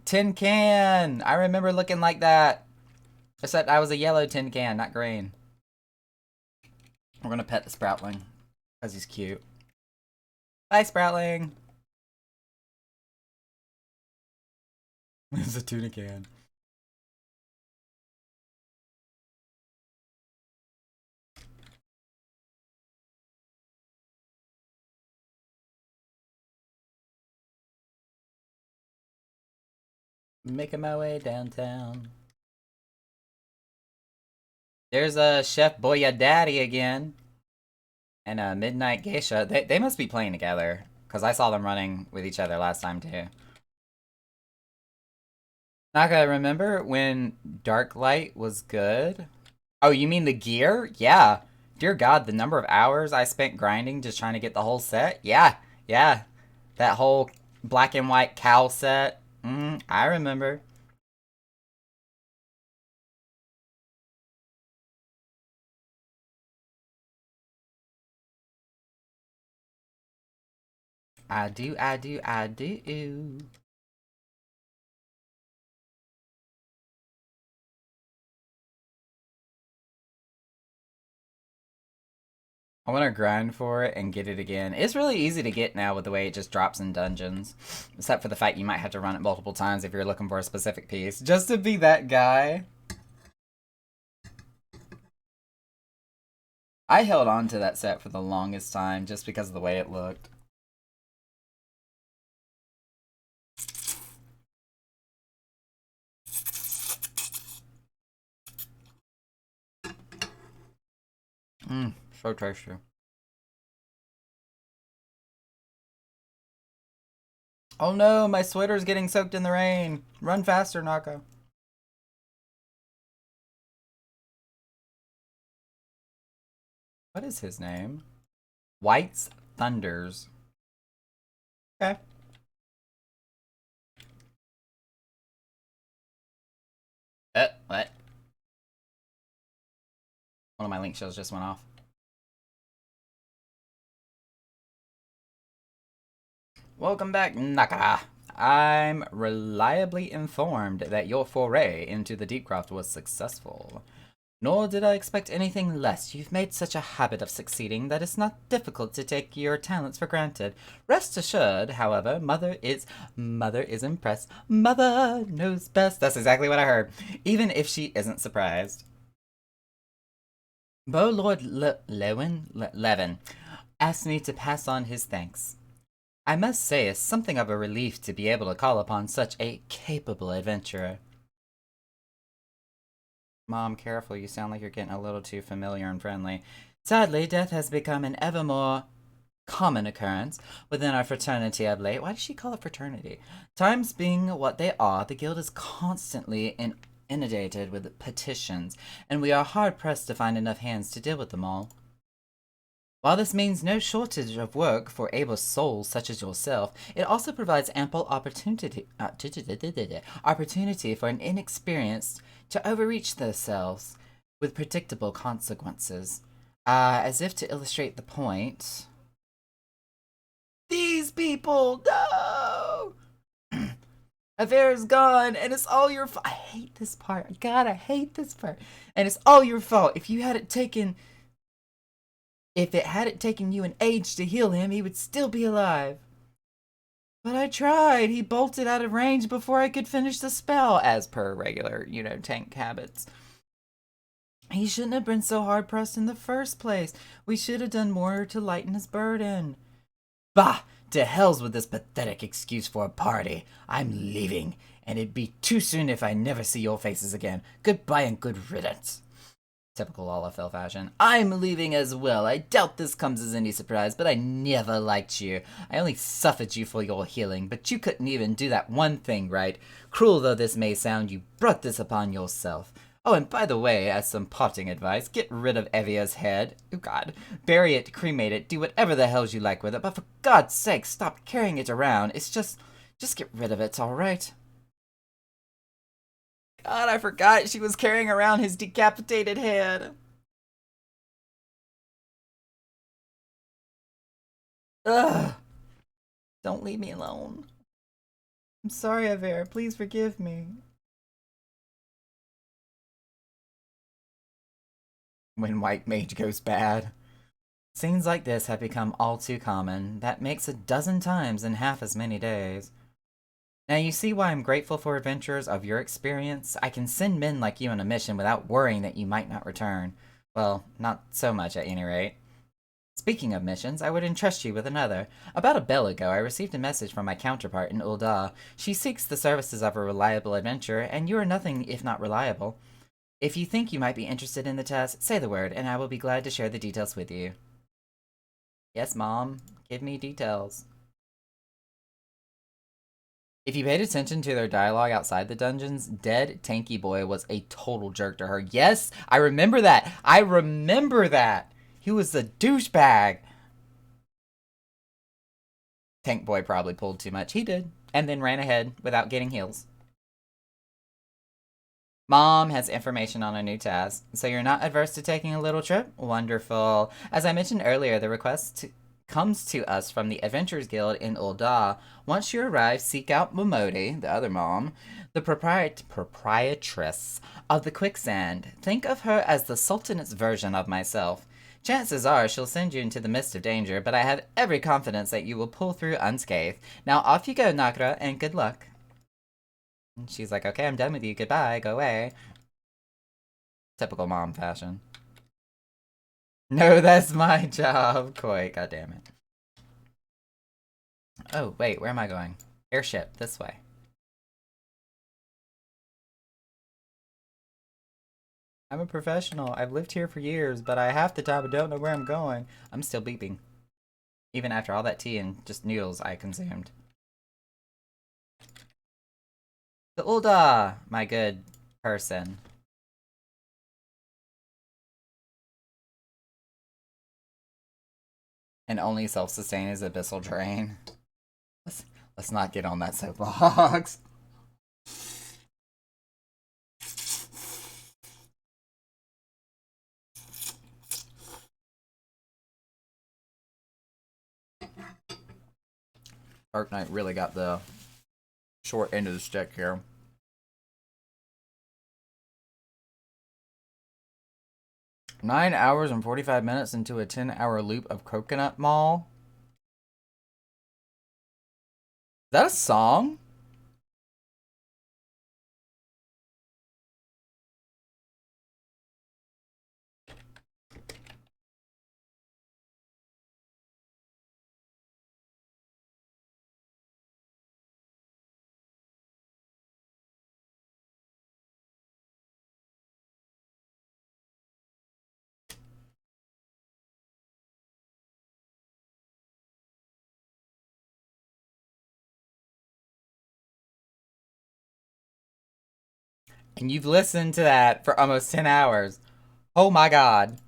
Tin can! I remember looking like that. Except I was a yellow tin can, not green. We're gonna pet the Sproutling. Because he's cute. Bye, Sproutling! It's a tuna can. Making my way downtown. There's a Chef Boyardee again. And a Midnight Geisha. They must be playing together. Because I saw them running with each other last time, too. Naka, remember when Dark Light was good? Oh, you mean the gear? Yeah. Dear God, the number of hours I spent grinding just trying to get the whole set? Yeah, yeah. That whole black and white cow set. I remember. I do, I do, I do. I want to grind for it and get it again. It's really easy to get now with the way it just drops in dungeons. Except for the fact you might have to run it multiple times if you're looking for a specific piece. Just to be that guy. I held on to that set for the longest time just because of the way it looked. So tasty. Oh no, my sweater's getting soaked in the rain. Run faster, Naka. What is his name? White's Thunders. Okay. What? One of my link shows just went off. Welcome back, Naka. I'm reliably informed that your foray into the Deepcraft was successful. Nor did I expect anything less. You've made such a habit of succeeding that it's not difficult to take your talents for granted. Rest assured, however, Mother is impressed. Mother knows best. That's exactly what I heard. Even if she isn't surprised. Lord Levin asked me to pass on his thanks. I must say it's something of a relief to be able to call upon such a capable adventurer. Mom, careful, you sound like you're getting a little too familiar and friendly. Sadly, death has become an ever more common occurrence within our fraternity of late. Why does she call it fraternity? Times being what they are, the guild is constantly inundated with petitions, and we are hard pressed to find enough hands to deal with them all. While this means no shortage of work for able souls such as yourself, it also provides ample opportunity for an inexperienced to overreach themselves with predictable consequences. As if to illustrate the point. These people, no! Affair's gone, and it's all your fault. I hate this part. God, I hate this part. And it's all your fault. If it hadn't taken you an age to heal him, he would still be alive. But I tried. He bolted out of range before I could finish the spell, as per regular, tank habits. He shouldn't have been so hard pressed in the first place. We should have done more to lighten his burden. Bah! To hells with this pathetic excuse for a party. I'm leaving, and it'd be too soon if I never see your faces again. Goodbye and good riddance. Typical LFL fashion. I'm leaving as well. I doubt this comes as any surprise, but I never liked you. I only suffered you for your healing, but you couldn't even do that one thing right. Cruel though this may sound, you brought this upon yourself. Oh, and by the way, as some parting advice, get rid of Evia's head. Oh god. Bury it, cremate it, do whatever the hells you like with it, but for God's sake, stop carrying it around. It's just get rid of it, alright? God, I forgot she was carrying around his decapitated head. Ugh. Don't leave me alone. I'm sorry, Avera. Please forgive me. When White Mage goes bad. Scenes like this have become all too common. That makes a dozen times in half as many days. Now you see why I'm grateful for adventurers of your experience. I can send men like you on a mission without worrying that you might not return. Well, not so much at any rate. Speaking of missions, I would entrust you with another. About a bell ago, I received a message from my counterpart in Ul'dah. She seeks the services of a reliable adventurer, and you are nothing if not reliable. If you think you might be interested in the task, say the word, and I will be glad to share the details with you. Yes, Mom. Give me details. If you paid attention to their dialogue outside the dungeons, Dead Tanky Boy was a total jerk to her. Yes, I remember that. I remember that. He was a douchebag. Tank Boy probably pulled too much. He did. And then ran ahead without getting heals. Mom has information on a new task. So you're not adverse to taking a little trip? Wonderful. As I mentioned earlier, the request comes to us from the Adventurers Guild in Ul'dah. Once you arrive, seek out Momodi, the other mom, the proprietress of the Quicksand. Think of her as the Sultan's version of myself. Chances are she'll send you into the midst of danger, but I have every confidence that you will pull through unscathed. Now off you go, Nakra, and good luck. And she's like, okay, I'm done with you. Goodbye. Go away. Typical mom fashion. No, that's my job. Koi, God damn it. Oh, wait, where am I going? Airship, this way. I'm a professional. I've lived here for years, but I half the time don't know where I'm going. I'm still beeping. Even after all that tea and just noodles I consumed. The Ul'dah, my good person. And only self-sustain is abyssal drain. Let's not get on that soapbox. Dark Knight really got the short end of the stick here. Nine hours and 45 minutes into a 10-hour loop of Coconut Mall. Is that a song? And you've listened to that for almost 10 hours. Oh my god.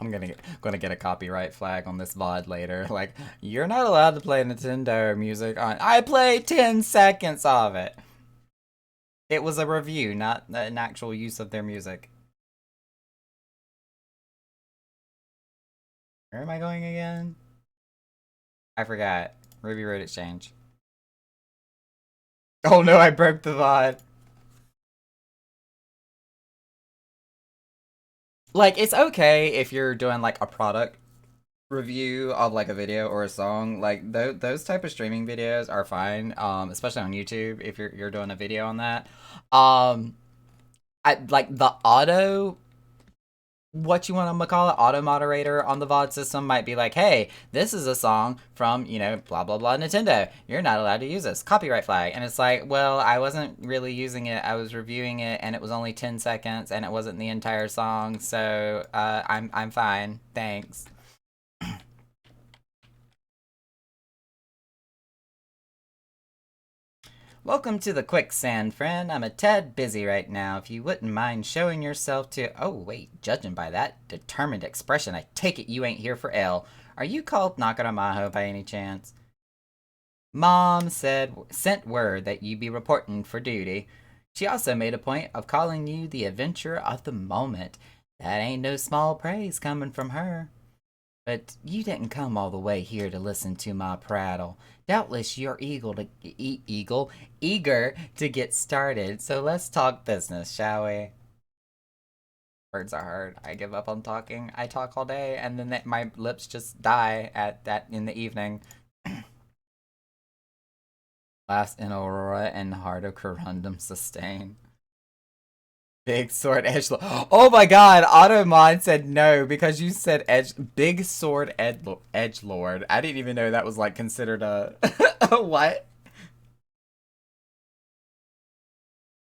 I'm gonna get a copyright flag on this VOD later. Like, you're not allowed to play Nintendo music on. I played 10 seconds of it. It was a review, not an actual use of their music. Where am I going again? I forgot. Ruby Road Exchange. Oh no, I broke the VOD. Like, it's okay if you're doing like a product review of like a video or a song. Like those type of streaming videos are fine, especially on YouTube if you're doing a video on that. I like the auto, what you want to call it, auto moderator on the VOD system might be like, hey, this is a song from, you know, blah blah blah Nintendo, you're not allowed to use this, copyright flag. And it's like, well, I wasn't really using it, I was reviewing it, and it was only 10 seconds and it wasn't the entire song, so I'm fine, thanks. Welcome to the quicksand, friend. I'm a tad busy right now. If you wouldn't mind showing yourself to. Oh, wait, judging by that determined expression, I take it you ain't here for L. Are you called Nakaramaho by any chance? Mom sent word that you be reporting for duty. She also made a point of calling you the adventurer of the moment. That ain't no small praise coming from her. But you didn't come all the way here to listen to my prattle. Doubtless you're eager to get started. So let's talk business, shall we? Words are hard. I give up on talking. I talk all day, and then my lips just die at that in the evening. Last in Aurora and Heart of Corundum sustain. Big sword edge. Oh my god, Automon said no because you said big sword edge lord. I didn't even know that was like considered a a what?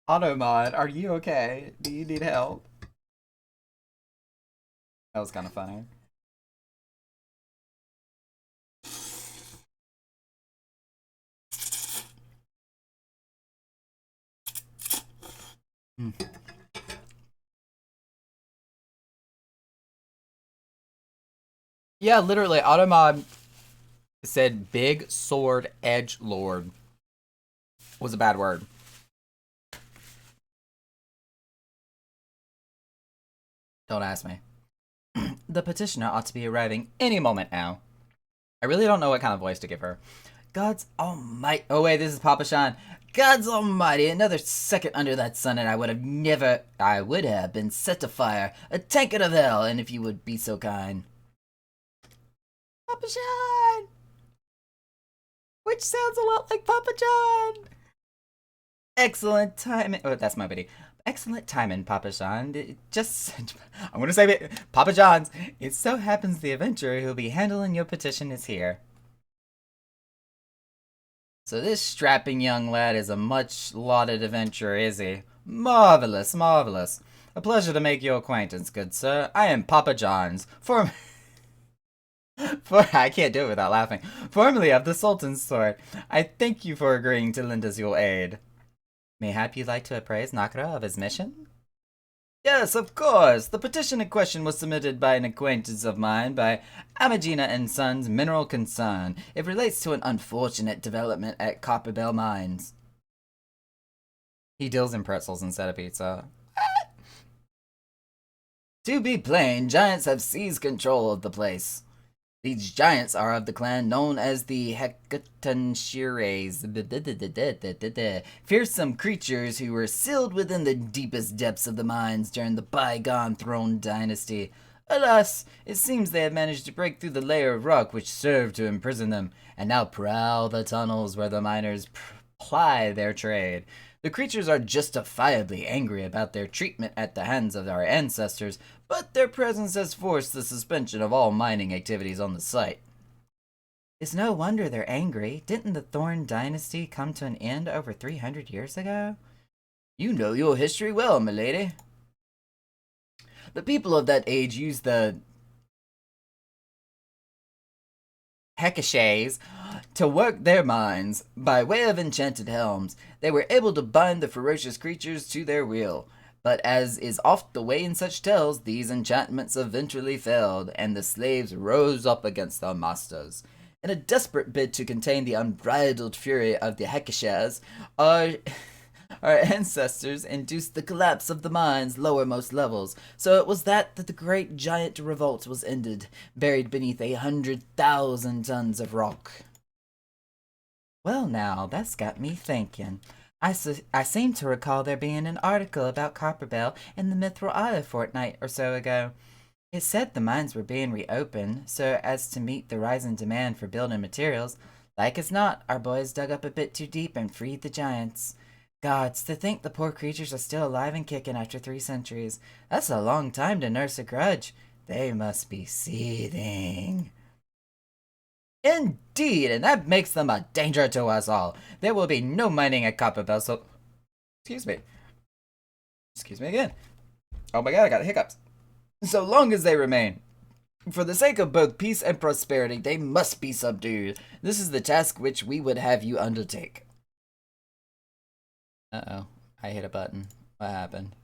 Automon, are you okay? Do you need help? That was kind of funny. Hmm. Yeah, literally, Automon said big sword edge lord was a bad word. Don't ask me. The petitioner ought to be arriving any moment now. I really don't know what kind of voice to give her. God's almighty. Oh, wait, this is Papa Sean. God's almighty, another second under that sun, and I would have been set to fire, a tankard of hell, and if you would be so kind. Papa Sean! Which sounds a lot like Papa John! Excellent timing. Oh, that's my buddy. Excellent timing, Papa John. I'm gonna say it. Papa John's. It so happens the adventurer who'll be handling your petition is here. So this strapping young lad is a much lauded adventurer, is he? Marvelous, marvelous. A pleasure to make your acquaintance, good sir. I am Papa John's, I can't do it without laughing. Formerly of the Sultan's sword. I thank you for agreeing to lend us your aid. Mayhap you'd like to appraise Nakara of his mission? Yes, of course. The petition in question was submitted by an acquaintance of mine by Amagina and Sons Mineral Concern. It relates to an unfortunate development at Copperbell Mines. He deals in pretzels instead of pizza. To be plain, giants have seized control of the place. These giants are of the clan known as the Hekatonshires, fearsome creatures who were sealed within the deepest depths of the mines during the bygone Throne Dynasty. Alas, it seems they have managed to break through the layer of rock which served to imprison them, and now prowl the tunnels where the miners ply their trade. The creatures are justifiably angry about their treatment at the hands of our ancestors, but their presence has forced the suspension of all mining activities on the site. It's no wonder they're angry. Didn't the Thorn Dynasty come to an end over 300 years ago? You know your history well, milady. The people of that age used the Hekashays to work their mines. By way of enchanted helms, they were able to bind the ferocious creatures to their will. But as is oft the way in such tales, these enchantments eventually failed, and the slaves rose up against their masters. In a desperate bid to contain the unbridled fury of the Hekashas, our ancestors induced the collapse of the mine's lowermost levels, so it was that the great giant revolt was ended, buried beneath 100,000 tons of rock. Well now, that's got me thinking. I seem to recall there being an article about Copperbell in the Mithril Eye a fortnight or so ago. It said the mines were being reopened so as to meet the rising demand for building materials. Like as not, our boys dug up a bit too deep and freed the giants. Gods, to think the poor creatures are still alive and kicking after 3 centuries. That's a long time to nurse a grudge. They must be seething. Indeed, and that makes them a danger to us all. There will be no mining at Copperbell, so... Excuse me. Excuse me again. Oh my god, I got hiccups. So long as they remain. For the sake of both peace and prosperity, they must be subdued. This is the task which we would have you undertake. Uh-oh. I hit a button. What happened?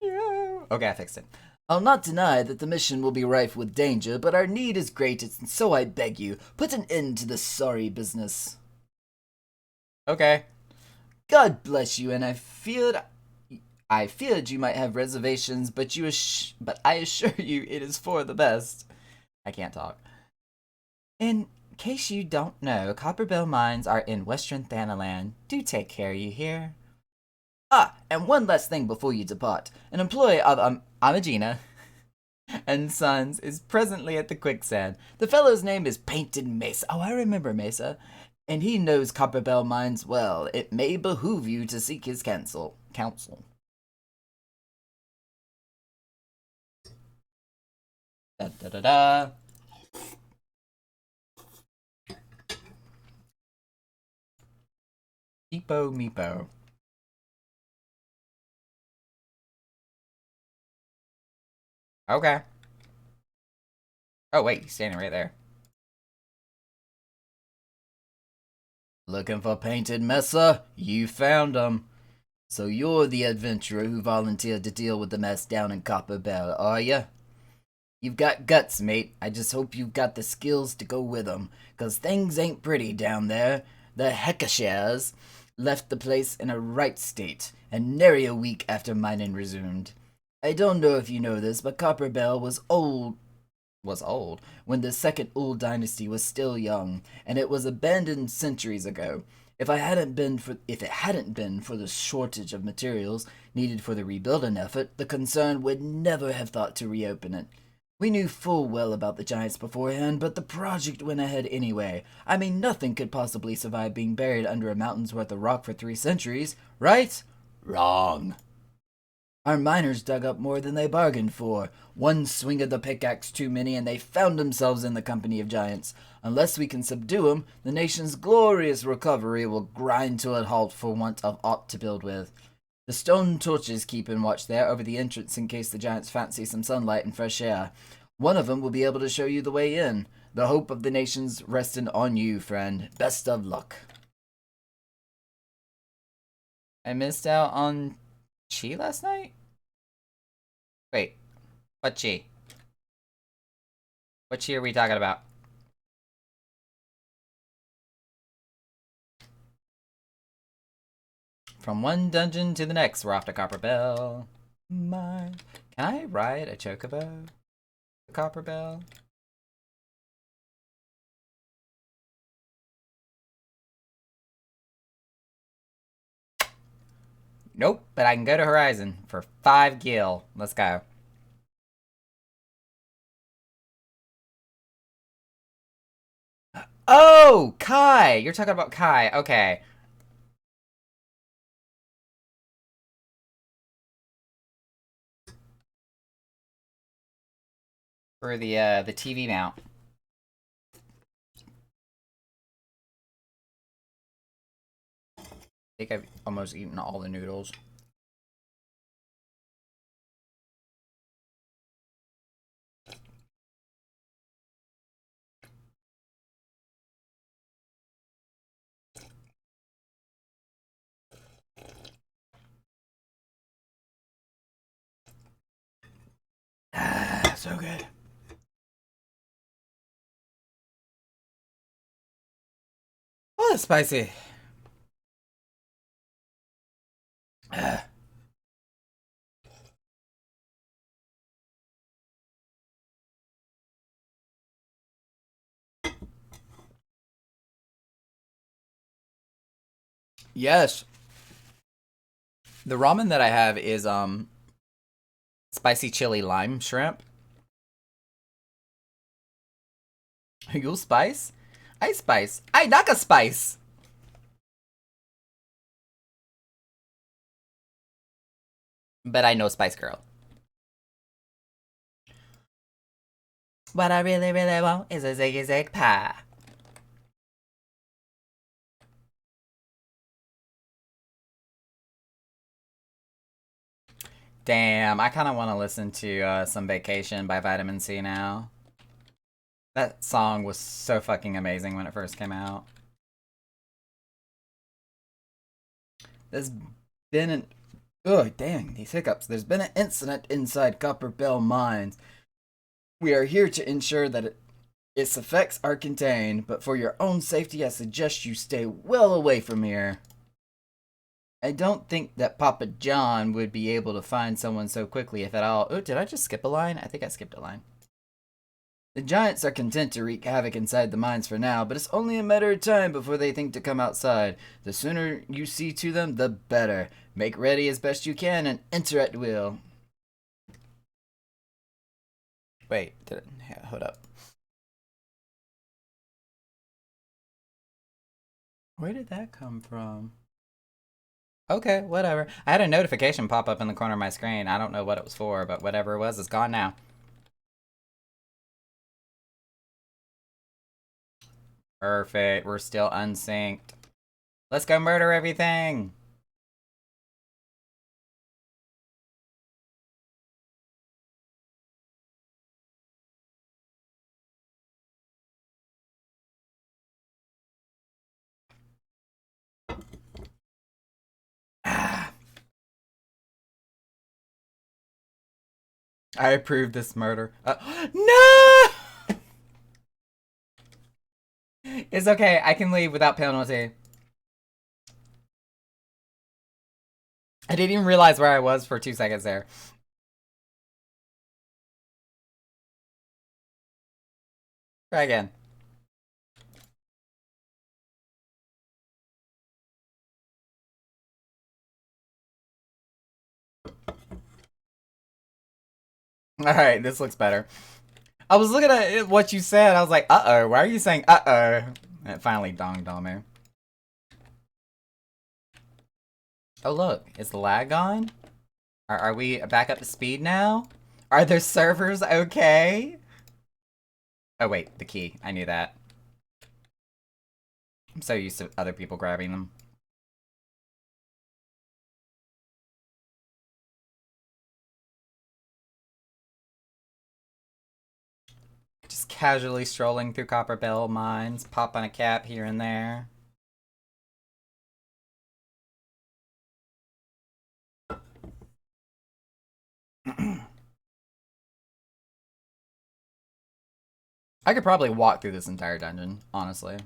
Yeah. Okay, I fixed it. I'll not deny that the mission will be rife with danger, but our need is great, and so I beg you, put an end to this sorry business. Okay. God bless you, and I feared you might have reservations, but I assure you it is for the best. I can't talk. In case you don't know, Copperbell Mines are in Western Thanaland. Do take care, you hear? Ah, and one last thing before you depart. An employee of Amagina and Sons is presently at the quicksand. The fellow's name is Painted Mesa. Oh, I remember Mesa. And he knows Copperbell Mines well. It may behoove you to seek his counsel. Da da da da. Meepo Meepo. Okay. Oh, wait, he's standing right there. Looking for Painted Mesa? You found him. So you're the adventurer who volunteered to deal with the mess down in Copperbell, are ya? You've got guts, mate. I just hope you've got the skills to go with 'em, 'cause things ain't pretty down there. The Heckashers left the place in a right state, and nary a week after mining resumed. I don't know if you know this, but Copperbell was old when the second Old Dynasty was still young, and it was abandoned centuries ago. If it hadn't been for the shortage of materials needed for the rebuilding effort, the concern would never have thought to reopen it. We knew full well about the giants beforehand, but the project went ahead anyway. I mean, nothing could possibly survive being buried under a mountain's worth of rock for 3 centuries, right? Wrong. Our miners dug up more than they bargained for. One swing of the pickaxe too many, and they found themselves in the company of giants. Unless we can subdue 'em, the nation's glorious recovery will grind to a halt for want of aught to build with. The stone torches keep in watch there over the entrance in case the giants fancy some sunlight and fresh air. One of 'em will be able to show you the way in. The hope of the nation's resting on you, friend. Best of luck. I missed out on Chi last night? Wait, what Chi? What Chi are we talking about? From one dungeon to the next, we're off to Copperbell. Can I ride a chocobo? Copperbell? Nope, but I can go to Horizon for 5 gil. Let's go. Oh, Kai! You're talking about Kai. Okay. For the TV mount. I think I've almost eaten all the noodles. Ah, so good. Oh, that's spicy. Yes. The ramen that I have is spicy chili lime shrimp. You spice? I spice. I not a spice. But I know Spice Girl. What I really, really want is a ziggy zig pie. Damn, I kind of want to listen to some Vacation by Vitamin C now. That song was so fucking amazing when it first came out. This been an oh dang these hiccups. There's been an incident inside Copper Bell Mines. We are here to ensure that its effects are contained, but for your own safety, I suggest you stay well away from here. I don't think that Papa John would be able to find someone so quickly, if at all. Oh, did I just skip a line? I think I skipped a line. The giants are content to wreak havoc inside the mines for now, but it's only a matter of time before they think to come outside. The sooner you see to them, the better. Make ready as best you can and enter at will. Wait, hold up. Where did that come from? Okay, whatever. I had a notification pop up in the corner of my screen. I don't know what it was for, but whatever it was, it's gone now. Perfect. We're still unsynced. Let's go murder everything. Ah. I approve this murder. No! It's okay. I can leave without penalty. I didn't even realize where I was for 2 seconds there. Try again. Alright, this looks better. I was looking at what you said. I was like, uh-oh. Why are you saying uh-oh? And it finally dawned on me. Oh, look. Is the lag gone? Are we back up to speed now? Are their servers okay? Oh, wait. The key. I knew that. I'm so used to other people grabbing them. Just casually strolling through Copper Bell Mines, popping a cap here and there. I could probably walk through this entire dungeon, honestly.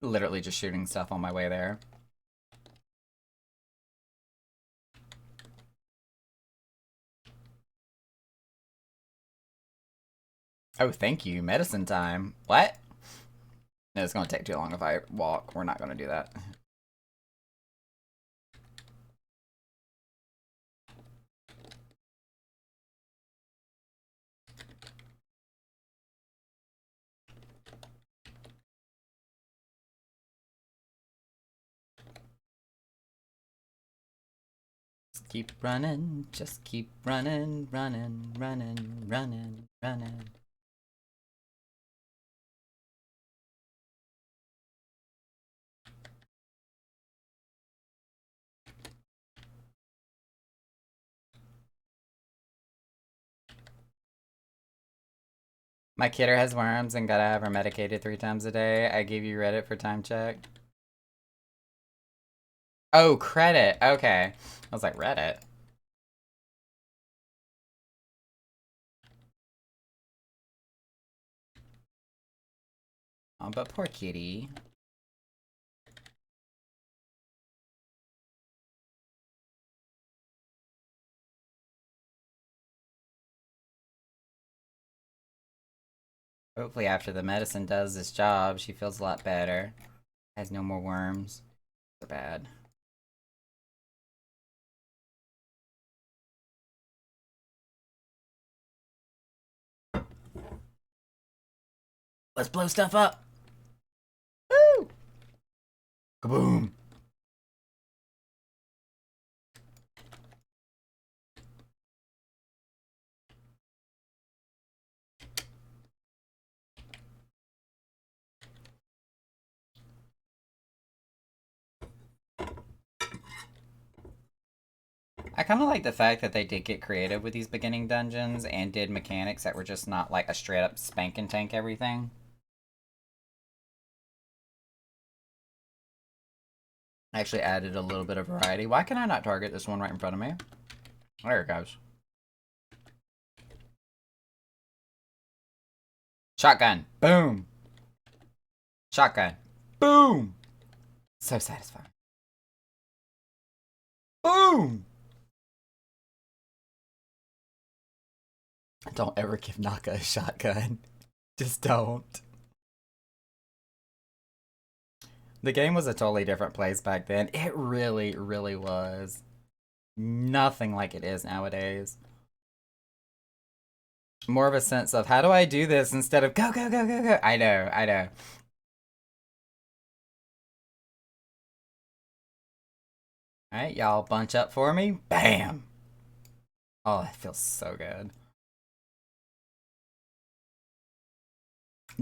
Literally just shooting stuff on my way there. Oh, thank you. Medicine time. What? No, it's gonna take too long if I walk. We're not gonna do that. Just keep running. Just keep running, running, running, running, running. My kidder has worms and gotta have her medicated 3 times a day. I gave you Reddit for time check. Oh, credit. Okay. I was like, Reddit? Oh, but poor kitty. Hopefully after the medicine does this job, she feels a lot better. Has no more worms. So bad. Let's blow stuff up! Woo! Kaboom! I kind of like the fact that they did get creative with these beginning dungeons and did mechanics that were just not like a straight up spank and tank everything. I actually added a little bit of variety. Why can I not target this one right in front of me? There it goes. Shotgun. Boom. Shotgun. Boom. So satisfying. Boom. Don't ever give Naka a shotgun. Just don't. The game was a totally different place back then. It really, really was. Nothing like it is nowadays. More of a sense of, how do I do this instead of go, go, go, go, go. I know, I know. Alright, y'all bunch up for me. Bam! Oh, that feels so good.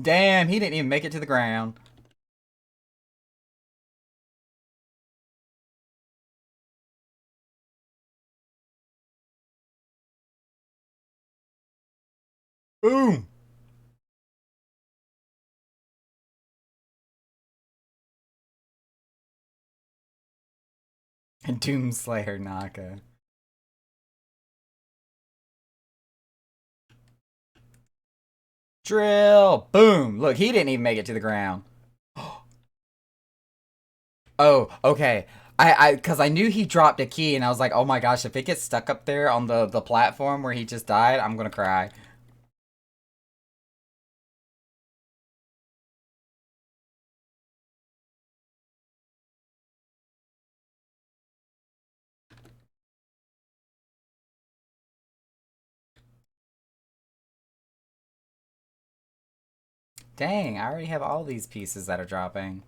Damn, he didn't even make it to the ground. Boom! Doomslayer Naka. Drill! Boom! Look, he didn't even make it to the ground. Oh, okay. Cause I knew he dropped a key, and I was like, oh my gosh, if it gets stuck up there on the platform where he just died, I'm gonna cry. Dang, I already have all these pieces that are dropping.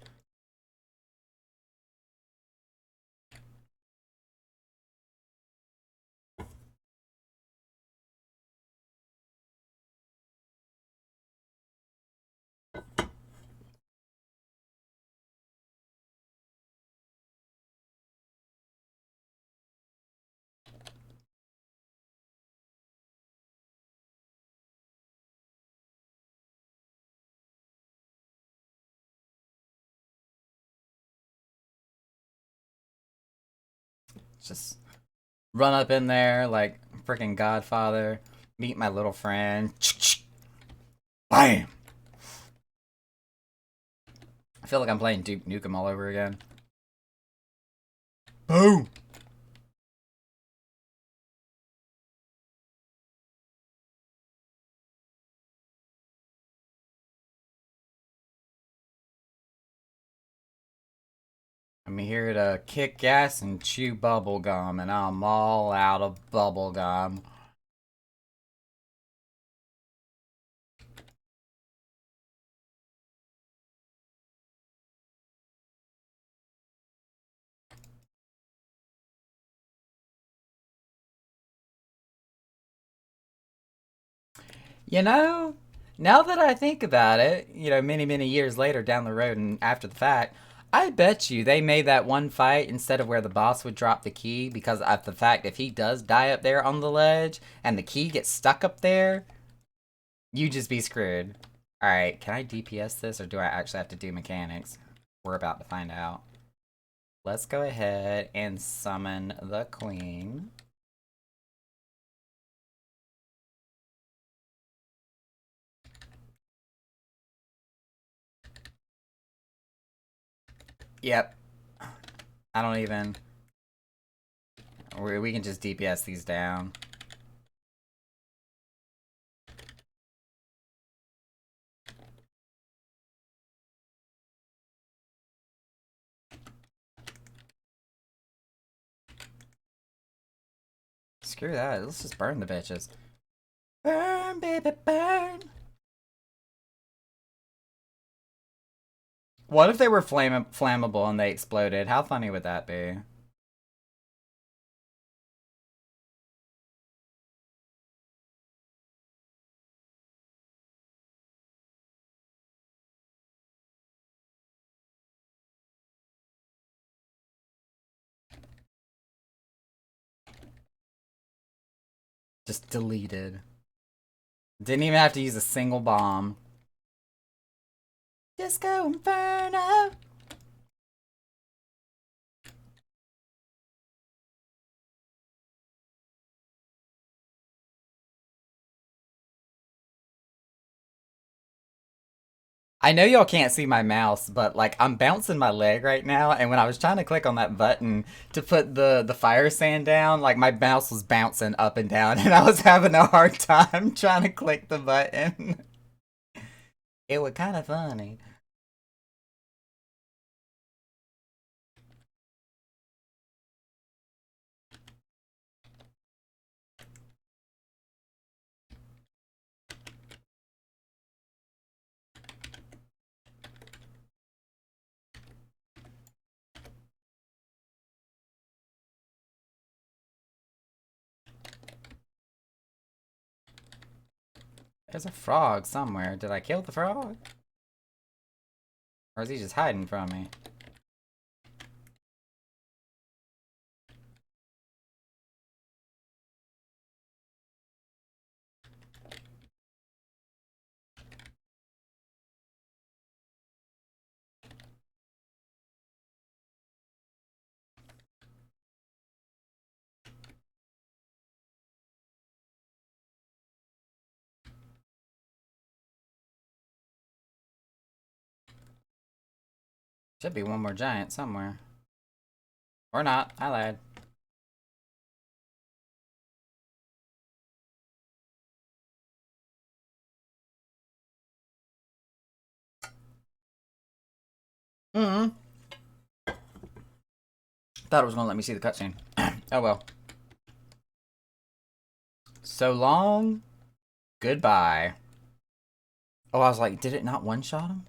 Just run up in there like freaking Godfather, meet my little friend. Bam! I feel like I'm playing Duke Nukem all over again. Boom! I'm here to kick gas and chew bubble gum, and I'm all out of bubble gum. You know, now that I think about it, many, many years later down the road and after the fact, I bet you they made that one fight instead of where the boss would drop the key because of the fact if he does die up there on the ledge and the key gets stuck up there, you just be screwed. Alright, can I DPS this or do I actually have to do mechanics? We're about to find out. Let's go ahead and summon the queen. Yep. I don't even... We can just DPS these down. Screw that. Let's just burn the bitches. Burn, baby, burn. What if they were flammable and they exploded? How funny would that be? Just deleted. Didn't even have to use a single bomb. Disco Inferno! I know y'all can't see my mouse, but like I'm bouncing my leg right now, and when I was trying to click on that button to put the fire sand down, like my mouse was bouncing up and down, and I was having a hard time trying to click the button. It was kind of funny. There's a frog somewhere. Did I kill the frog? Or is he just hiding from me? Should be one more giant somewhere. Or not. I lied. Mm-hmm. Thought it was gonna let me see the cutscene. Oh well. So long. Goodbye. Oh, I was like, did it not one-shot him?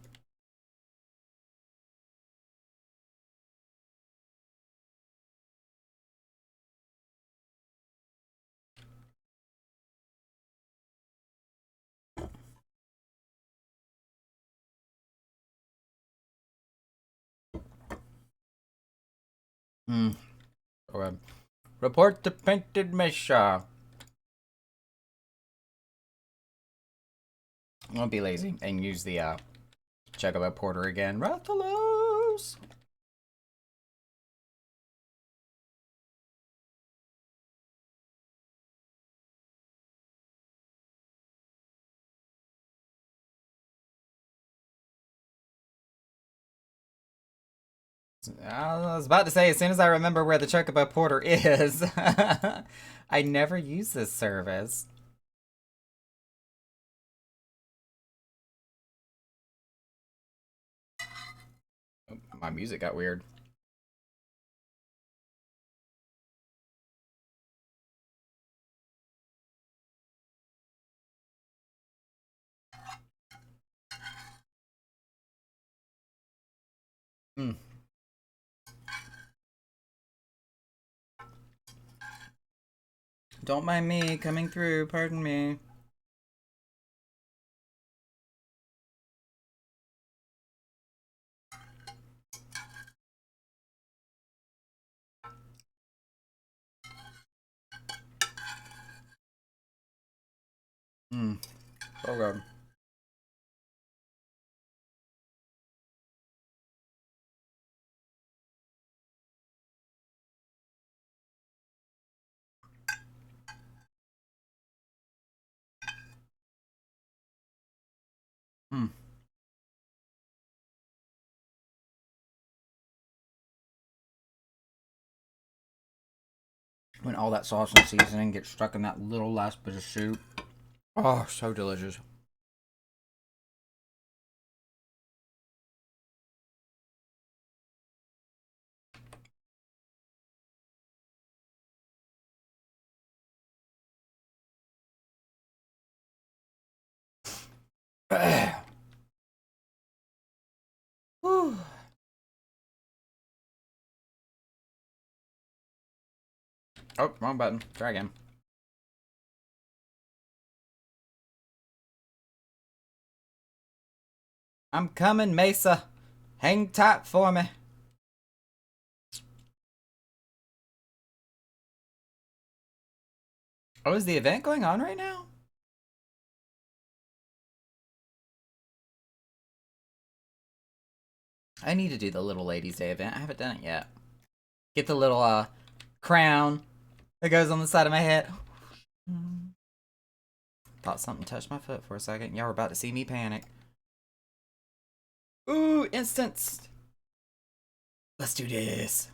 Hmm. Okay. Report to Painted Mesa. I'm gonna be lazy and use the Chocobo Porter again. Rathalos! I was about to say, as soon as I remember where the Chocobo Porter is, I never use this service. Oh, my music got weird. Hmm. Don't mind me coming through, pardon me. Hmm. Oh god. Hmm. When all that sauce and seasoning gets stuck in that little last bit of soup. Oh, so delicious. Whew. Oh, wrong button. Try again. I'm coming, Mesa. Hang tight for me. Oh, is the event going on right now? I need to do the Little Ladies Day event. I haven't done it yet. Get the little crown that goes on the side of my head. Thought something touched my foot for a second. Y'all were about to see me panic. Ooh, instance. Let's do this.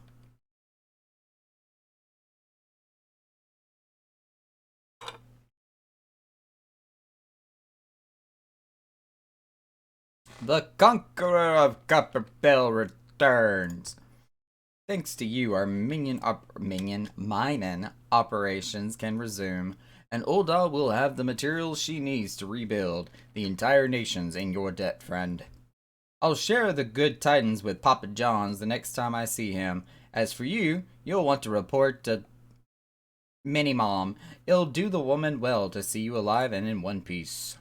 The Conqueror of Copperbell returns. Thanks to you, our mining operations can resume, and Ulda will have the materials she needs to rebuild. The entire nation's in your debt, friend. I'll share the good tidings with Papa John's the next time I see him. As for you, you'll want to report to Minnie Mom. It'll do the woman well to see you alive and in one piece.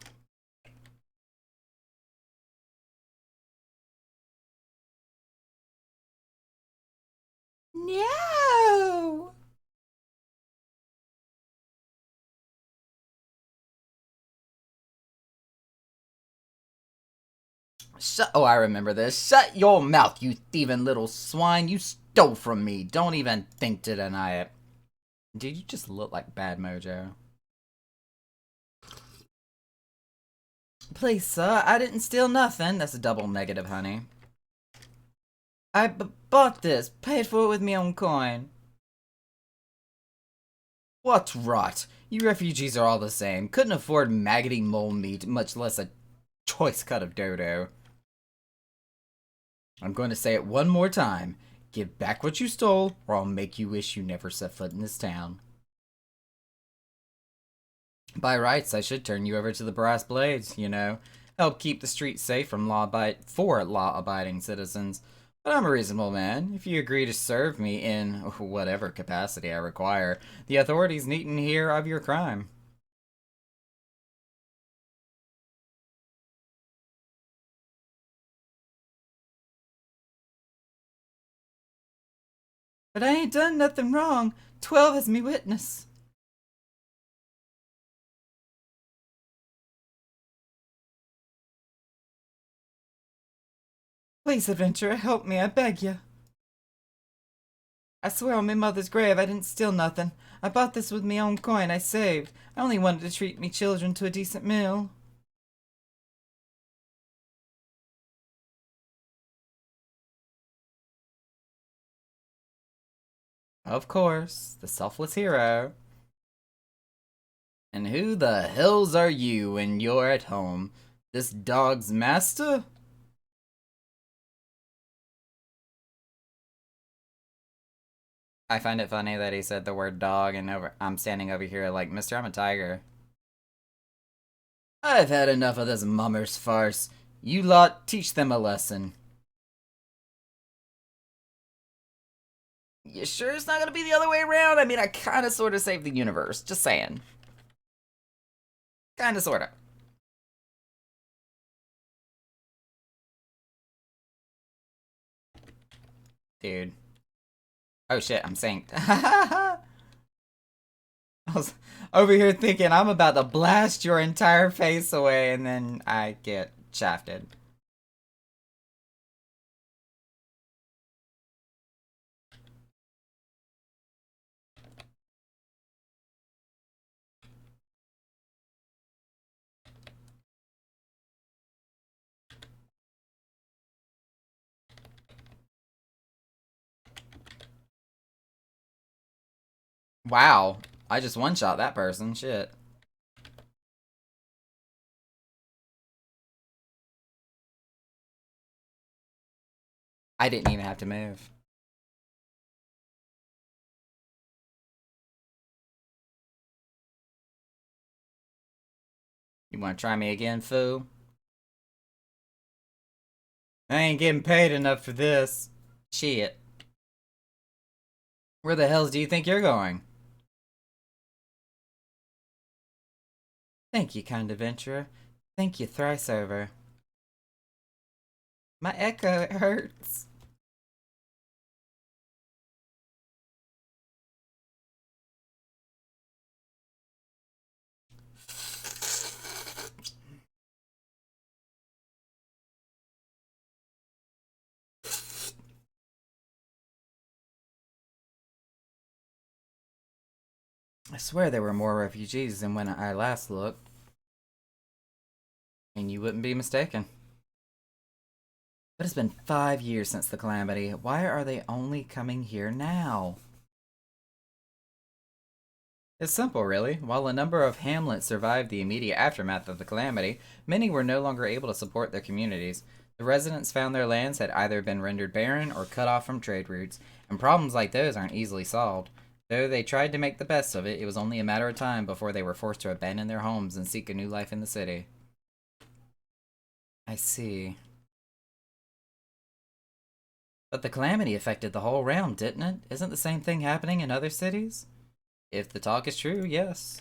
No! Oh, I remember this. Shut your mouth, you thieving little swine. You stole from me. Don't even think to deny it. Dude, you just look like Bad Mojo. Please, sir, I didn't steal nothing. That's a double negative, honey. I bought this, paid for it with me own coin. What rot? You refugees are all the same. Couldn't afford maggoty mole meat, much less a choice cut of dodo. I'm going to say it one more time. Give back what you stole, or I'll make you wish you never set foot in this town. By rights, I should turn you over to the Brass Blades, you know. Help keep the streets safe from for law-abiding citizens. But I'm a reasonable man. If you agree to serve me in whatever capacity I require, the authorities needn't hear of your crime. But I ain't done nothing wrong. 12 is me witness. Please, adventurer, help me, I beg you. I swear on me mother's grave I didn't steal nothing. I bought this with me own coin I saved. I only wanted to treat me children to a decent meal. Of course, the selfless hero. And who the hells are you when you're at home? This dog's master? I find it funny that he said the word dog and I'm standing over here like, Mister, I'm a tiger. I've had enough of this mummer's farce. You lot, teach them a lesson. You sure it's not gonna be the other way around? I mean, I kinda sorta saved the universe. Just saying. Kinda sorta. Dude. Oh shit, I'm synced. I was over here thinking I'm about to blast your entire face away and then I get shafted. Wow. I just one-shot that person. Shit. I didn't even have to move. You wanna try me again, fool? I ain't getting paid enough for this. Shit. Where the hells do you think you're going? Thank you, kind adventurer. Thank you thrice over. My echo hurts. I swear there were more refugees than when I last looked. And you wouldn't be mistaken. But it's been 5 years since the calamity. Why are they only coming here now? It's simple, really. While a number of hamlets survived the immediate aftermath of the calamity, many were no longer able to support their communities. The residents found their lands had either been rendered barren or cut off from trade routes, and problems like those aren't easily solved. Though they tried to make the best of it, it was only a matter of time before they were forced to abandon their homes and seek a new life in the city. I see. But the calamity affected the whole realm, didn't it? Isn't the same thing happening in other cities? If the talk is true, yes.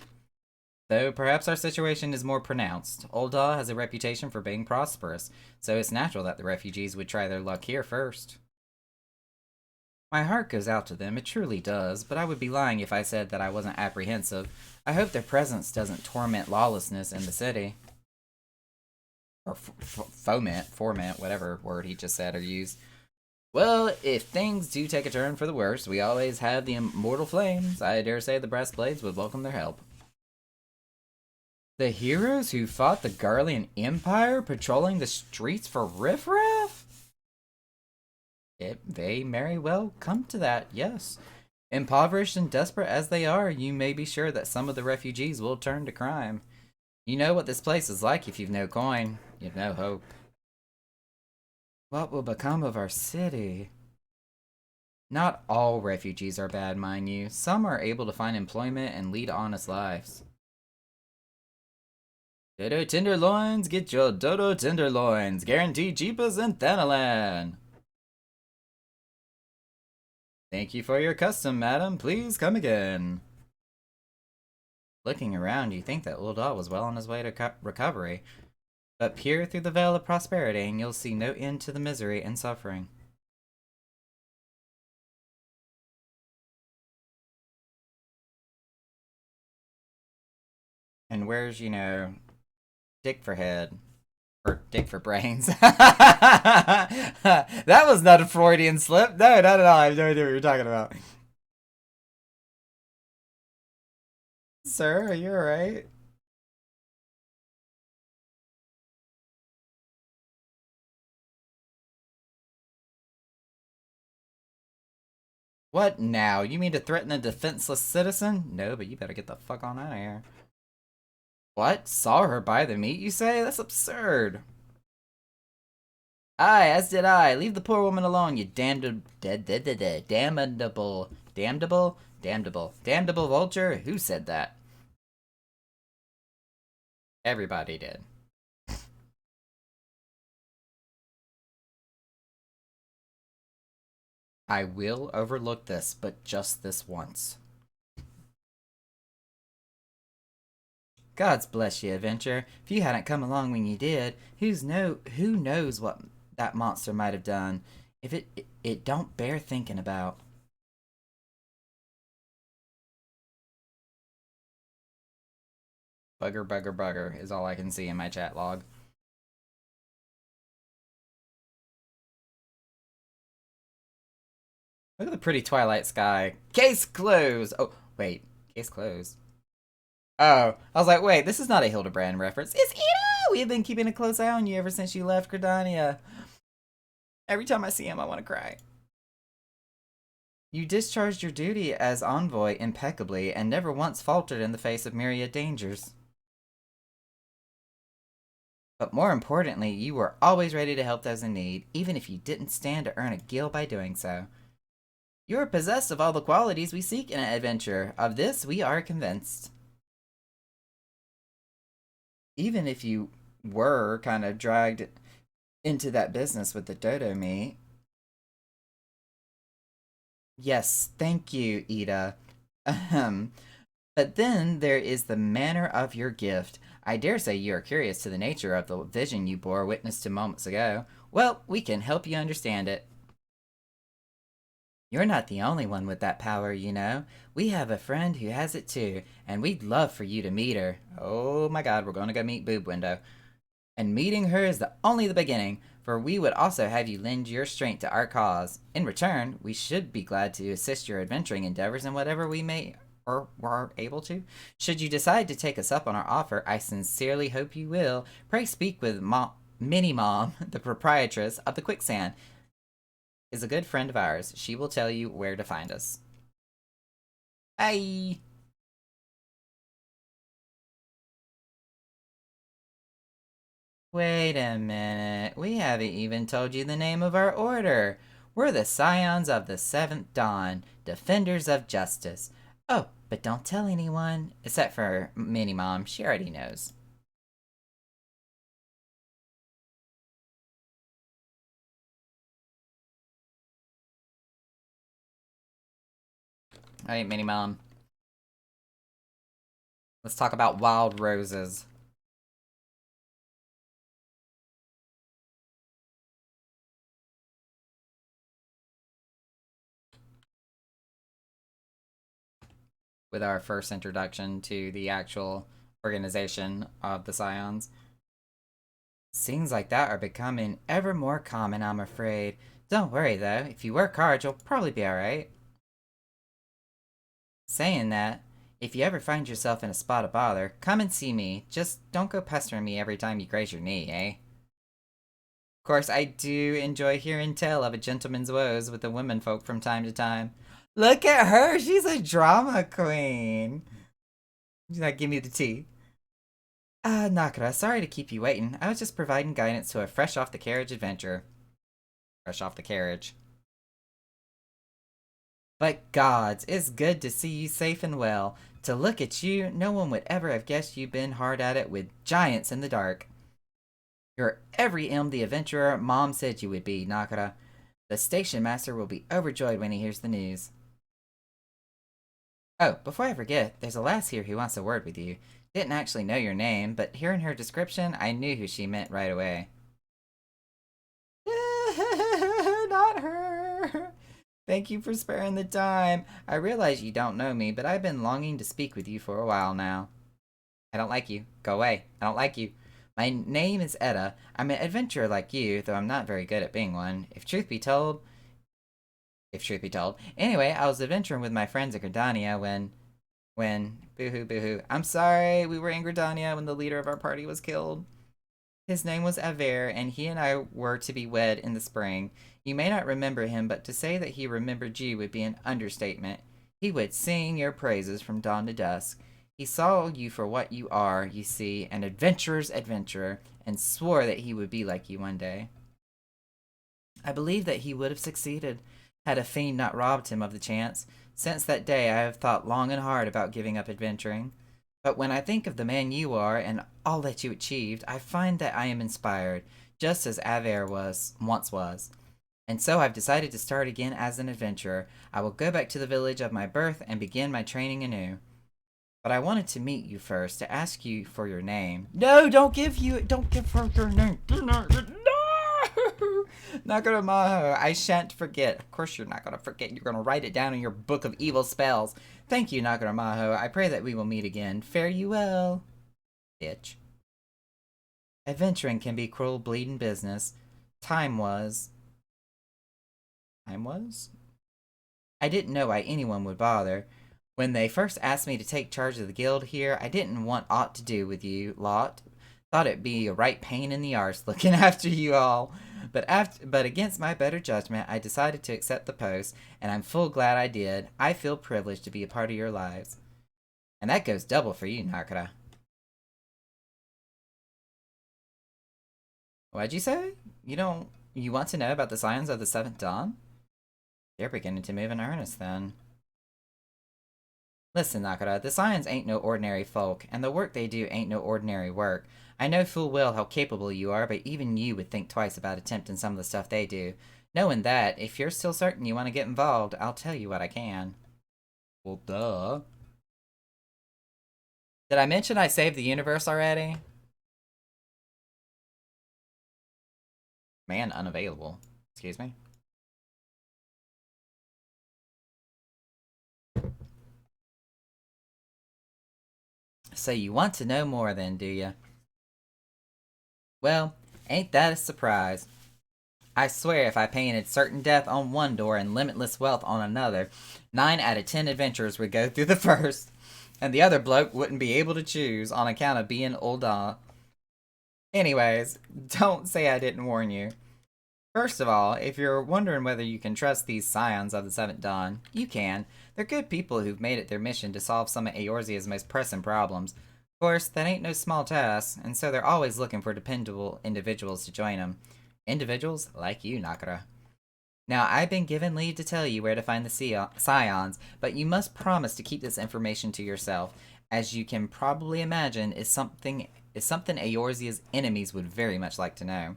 Though perhaps our situation is more pronounced. Ul'dah has a reputation for being prosperous, so it's natural that the refugees would try their luck here first. My heart goes out to them, it truly does, but I would be lying if I said that I wasn't apprehensive. I hope their presence doesn't torment lawlessness in the city. Or foment, whatever word he just said or used. Well, if things do take a turn for the worse, we always have the immortal flames. I dare say the brass blades would welcome their help. The heroes who fought the Garlean Empire patrolling the streets for riffraff? They may well come to that, yes. Impoverished and desperate as they are, you may be sure that some of the refugees will turn to crime. You know what this place is like if you've no coin. You've no hope. What will become of our city? Not all refugees are bad, mind you. Some are able to find employment and lead honest lives. Dodo Tenderloins, get your Dodo Tenderloins. Guaranteed cheapest in Thanalan. Thank you for your custom, madam. Please come again. Looking around, you think that Ul'dah was well on his way to recovery. But peer through the veil of prosperity and you'll see no end to the misery and suffering. And where's, dick for head? Or dick for brains? That was not a Freudian slip. No, not at all. I have no idea what you're talking about. Sir, are you alright? What now? You mean to threaten a defenseless citizen? No, but you better get the fuck on out of here. What? Saw her buy the meat, you say? That's absurd. Aye, as did I. Leave the poor woman alone, you damnable vulture. Who said that? Everybody did. I will overlook this, but just this once. God's bless you, Adventure. If you hadn't come along when you did, who knows what that monster might have done. If it don't bear thinking about. Bugger is all I can see in my chat log. Look at the pretty twilight sky. Case closed! Oh, wait. Case closed. Oh, I was like, wait, this is not a Hildebrand reference. It's Ito! We have been keeping a close eye on you ever since you left Gridania. Every time I see him, I want to cry. You discharged your duty as envoy impeccably and never once faltered in the face of myriad dangers. But more importantly, you were always ready to help those in need, even if you didn't stand to earn a gil by doing so. You are possessed of all the qualities we seek in an adventurer. Of this, we are convinced. Even if you were kind of dragged into that business with the dodo meat. Yes, thank you, Ida. Ahem. But then there is the manner of your gift. I dare say you are curious to the nature of the vision you bore witness to moments ago. Well, we can help you understand it. You're not the only one with that power, you know. We have a friend who has it too, and we'd love for you to meet her. Oh my god, we're gonna go meet Boob Window. And meeting her is only the beginning, for we would also have you lend your strength to our cause. In return, we should be glad to assist your adventuring endeavors in whatever we may or are able to. Should you decide to take us up on our offer, I sincerely hope you will. Pray speak with Minnie Mom, the proprietress of the Quicksand, is a good friend of ours. She will tell you where to find us. Bye! Wait a minute. We haven't even told you the name of our order. We're the Scions of the Seventh Dawn, Defenders of Justice. Oh, but don't tell anyone. Except for Minnie Mom. She already knows. Alright, Minnie Mom. Let's talk about wild roses. With our first introduction to the actual organization of the Scions. Scenes like that are becoming ever more common, I'm afraid. Don't worry, though. If you work hard, you'll probably be alright. Saying that, if you ever find yourself in a spot of bother, come and see me. Just don't go pestering me every time you graze your knee, eh? Of course, I do enjoy hearing tell of a gentleman's woes with the womenfolk from time to time. Look at her! She's a drama queen! Give me the tea. Nakara, sorry to keep you waiting. I was just providing guidance to a fresh off the carriage adventure. Fresh off the carriage. But gods, it's good to see you safe and well. To look at you, no one would ever have guessed you'd been hard at it with giants in the dark. You're every imp the adventurer Mom said you would be, Nakara. The station master will be overjoyed when he hears the news. Oh, before I forget, there's a lass here who wants a word with you. Didn't actually know your name, but hearing her description, I knew who she meant right away. Not her! Thank you for sparing the time. I realize you don't know me, but I've been longing to speak with you for a while now. I don't like you. Go away. I don't like you. My name is Etta. I'm an adventurer like you, though I'm not very good at being one. If truth be told... Anyway, I was adventuring with my friends at Gridania when... Boo-hoo, boo-hoo. I'm sorry, we were in Gridania when the leader of our party was killed. His name was Aver, and he and I were to be wed in the spring. You may not remember him, but to say that he remembered you would be an understatement. He would sing your praises from dawn to dusk. He saw you for what you are, you see, an adventurer's adventurer, and swore that he would be like you one day. I believe that he would have succeeded, had a fiend not robbed him of the chance. Since that day I have thought long and hard about giving up adventuring. But when I think of the man you are and all that you achieved, I find that I am inspired, just as Aver once was. And so I've decided to start again as an adventurer. I will go back to the village of my birth and begin my training anew. But I wanted to meet you first, to ask you for your name. No, don't give her your name. No! Nakara Maho, I shan't forget. Of course you're not going to forget. You're going to write it down in your book of evil spells. Thank you, Nakara Maho. I pray that we will meet again. Fare you well. Bitch. Adventuring can be cruel bleeding business. Time was. I didn't know why anyone would bother. When they first asked me to take charge of the guild here, I didn't want aught to do with you lot. Thought it'd be a right pain in the arse looking after you all. But against my better judgment, I decided to accept the post, and I'm full glad I did. I feel privileged to be a part of your lives. And that goes double for you, Nakara. What'd you say? You want to know about the Scions of the Seventh Dawn? They're beginning to move in earnest, then. Listen, Nakara, the Scions ain't no ordinary folk, and the work they do ain't no ordinary work. I know full well how capable you are, but even you would think twice about attempting some of the stuff they do. Knowing that, if you're still certain you want to get involved, I'll tell you what I can. Well, duh. Did I mention I saved the universe already? Man, unavailable. Excuse me. So you want to know more then, do you? Well, ain't that a surprise? I swear if I painted certain death on one door and limitless wealth on another, 9 out of 10 adventurers would go through the first, and the other bloke wouldn't be able to choose on account of being old. Anyways, don't say I didn't warn you. First of all, if you're wondering whether you can trust these scions of the Seventh Dawn, you can. They're good people who've made it their mission to solve some of Eorzea's most pressing problems. Of course, that ain't no small task, and so they're always looking for dependable individuals to join them. Individuals like you, Nakara. Now, I've been given leave to tell you where to find the scions, but you must promise to keep this information to yourself, as you can probably imagine is something Eorzea's enemies would very much like to know.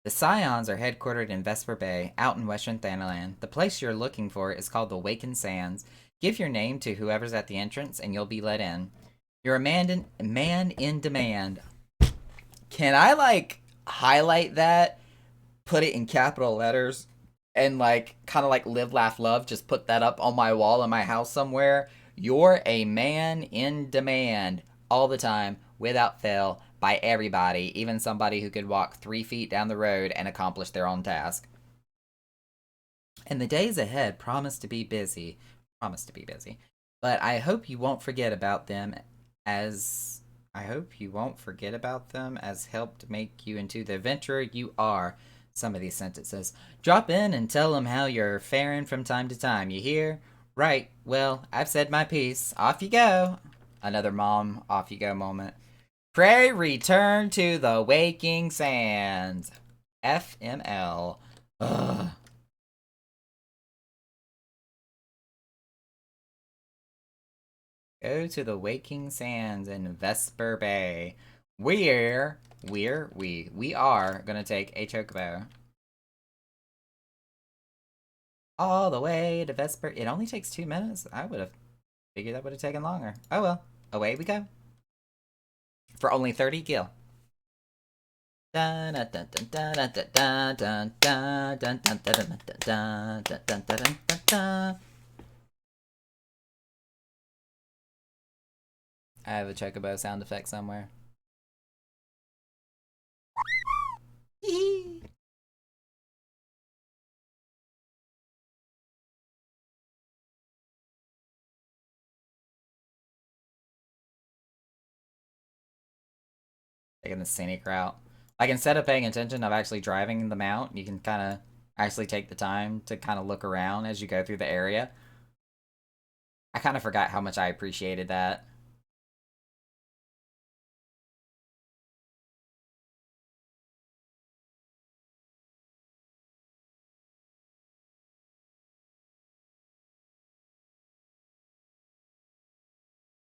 The Scions are headquartered in Vesper Bay, out in western Thanalan. The place you're looking for is called the Wakened Sands. Give your name to whoever's at the entrance, and you'll be let in. You're a man in demand. Can I like highlight that, put it in capital letters, and like kind of like live, laugh, love? Just put that up on my wall in my house somewhere. You're a man in demand all the time, without fail, by everybody, even somebody who could walk 3 feet down the road and accomplish their own task. And the days ahead promise to be busy. Promise to be busy. But I hope you won't forget about them as helped make you into the adventurer you are. Some of these sentences. Drop in and tell them how you're faring from time to time, you hear? Right, well, I've said my piece. Off you go. Another mom, off you go moment. Pray return to the waking sands. FML. Ugh. Go to the waking sands in Vesper Bay. We are gonna take a chocobo all the way to Vesper. It only takes 2 minutes. I would have figured that would have taken longer. Oh well. Away we go. For only 30 gil. I have a chocobo sound effect somewhere. Taking the scenic route. Like instead of paying attention of actually driving the mount, you can kind of actually take the time to kind of look around as you go through the area. I kind of forgot how much I appreciated that.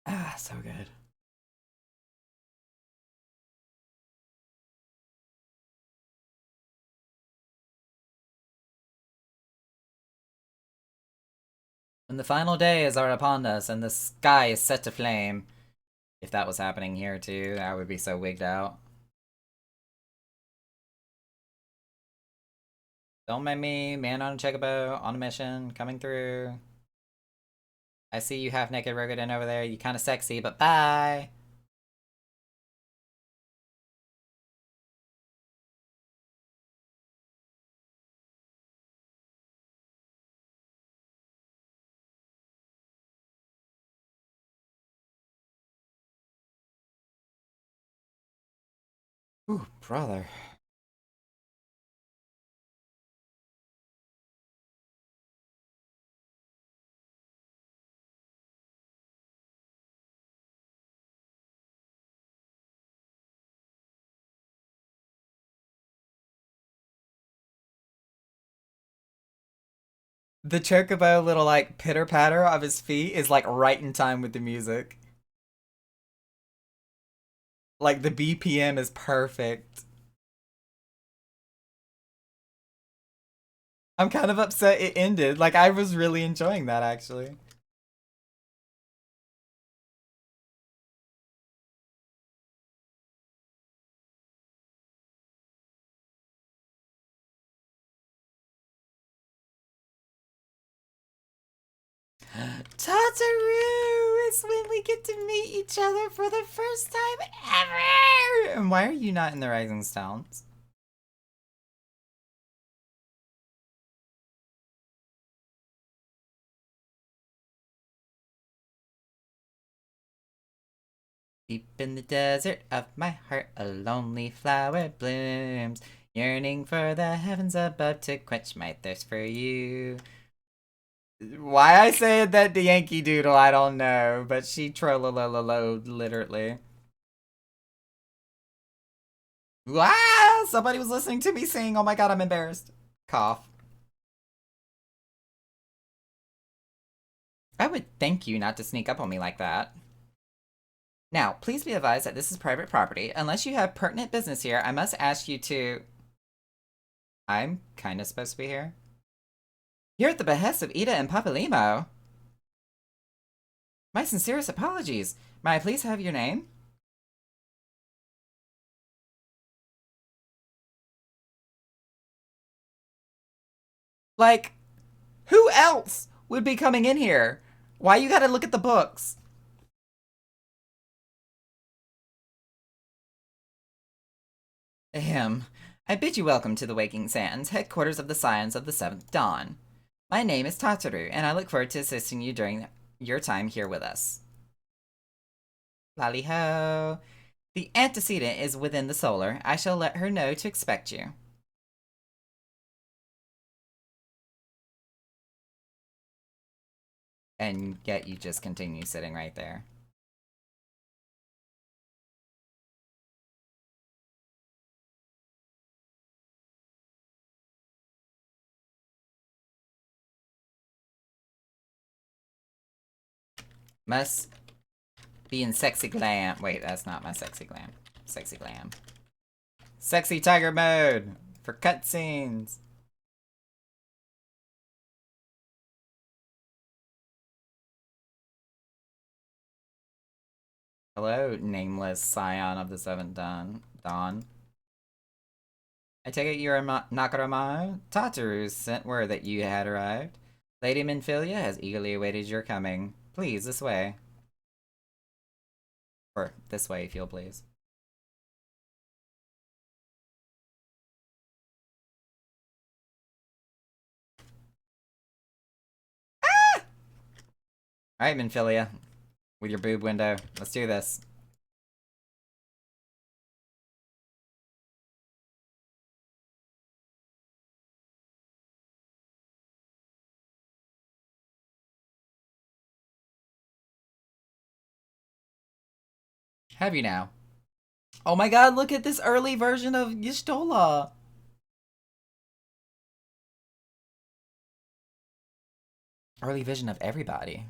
Ah, so good. When the final days are upon us and the sky is set to flame, if that was happening here too, I would be so wigged out. Don't mind me, man on a chocobo, on a mission, coming through. I see you half naked Rogodin over there. You kind of sexy, but bye. Ooh, brother. The chocobo little like pitter patter of his feet is like right in time with the music. Like the BPM is perfect. I'm kind of upset it ended. Like I was really enjoying that actually. Tataru! It's when we get to meet each other for the first time ever! And why are you not in the Rising Stones? Deep in the desert of my heart, a lonely flower blooms, yearning for the heavens above to quench my thirst for you. Why I say that the Yankee Doodle, I don't know, but she trollolololo literally. Ah! Somebody was listening to me sing. Oh my god, I'm embarrassed. Cough. I would thank you not to sneak up on me like that. Now, please be advised that this is private property. Unless you have pertinent business here, I must ask you to... I'm kinda supposed to be here? You're at the behest of Ida and Papalimo. My sincerest apologies. May I please have your name? Like, who else would be coming in here? Why you gotta look at the books? Ahem. I bid you welcome to the Waking Sands, headquarters of the Scions of the Seventh Dawn. My name is Tataru, and I look forward to assisting you during your time here with us. Lally ho. The antecedent is within the solar. I shall let her know to expect you. And yet you just continue sitting right there. Must be in sexy glam. Wait, that's not my sexy glam. Sexy glam. Sexy tiger mode for cutscenes. Hello, nameless scion of the Seventh Dawn. I take it you're Nakarama? Tataru sent word that you had arrived. Lady Minfilia has eagerly awaited your coming. Please, this way. Or this way, if you'll please. Ah! Alright, Minfilia. With your boob window. Let's do this. Have you now? Oh my god, look at this early version of Y'shtola! Early vision of everybody.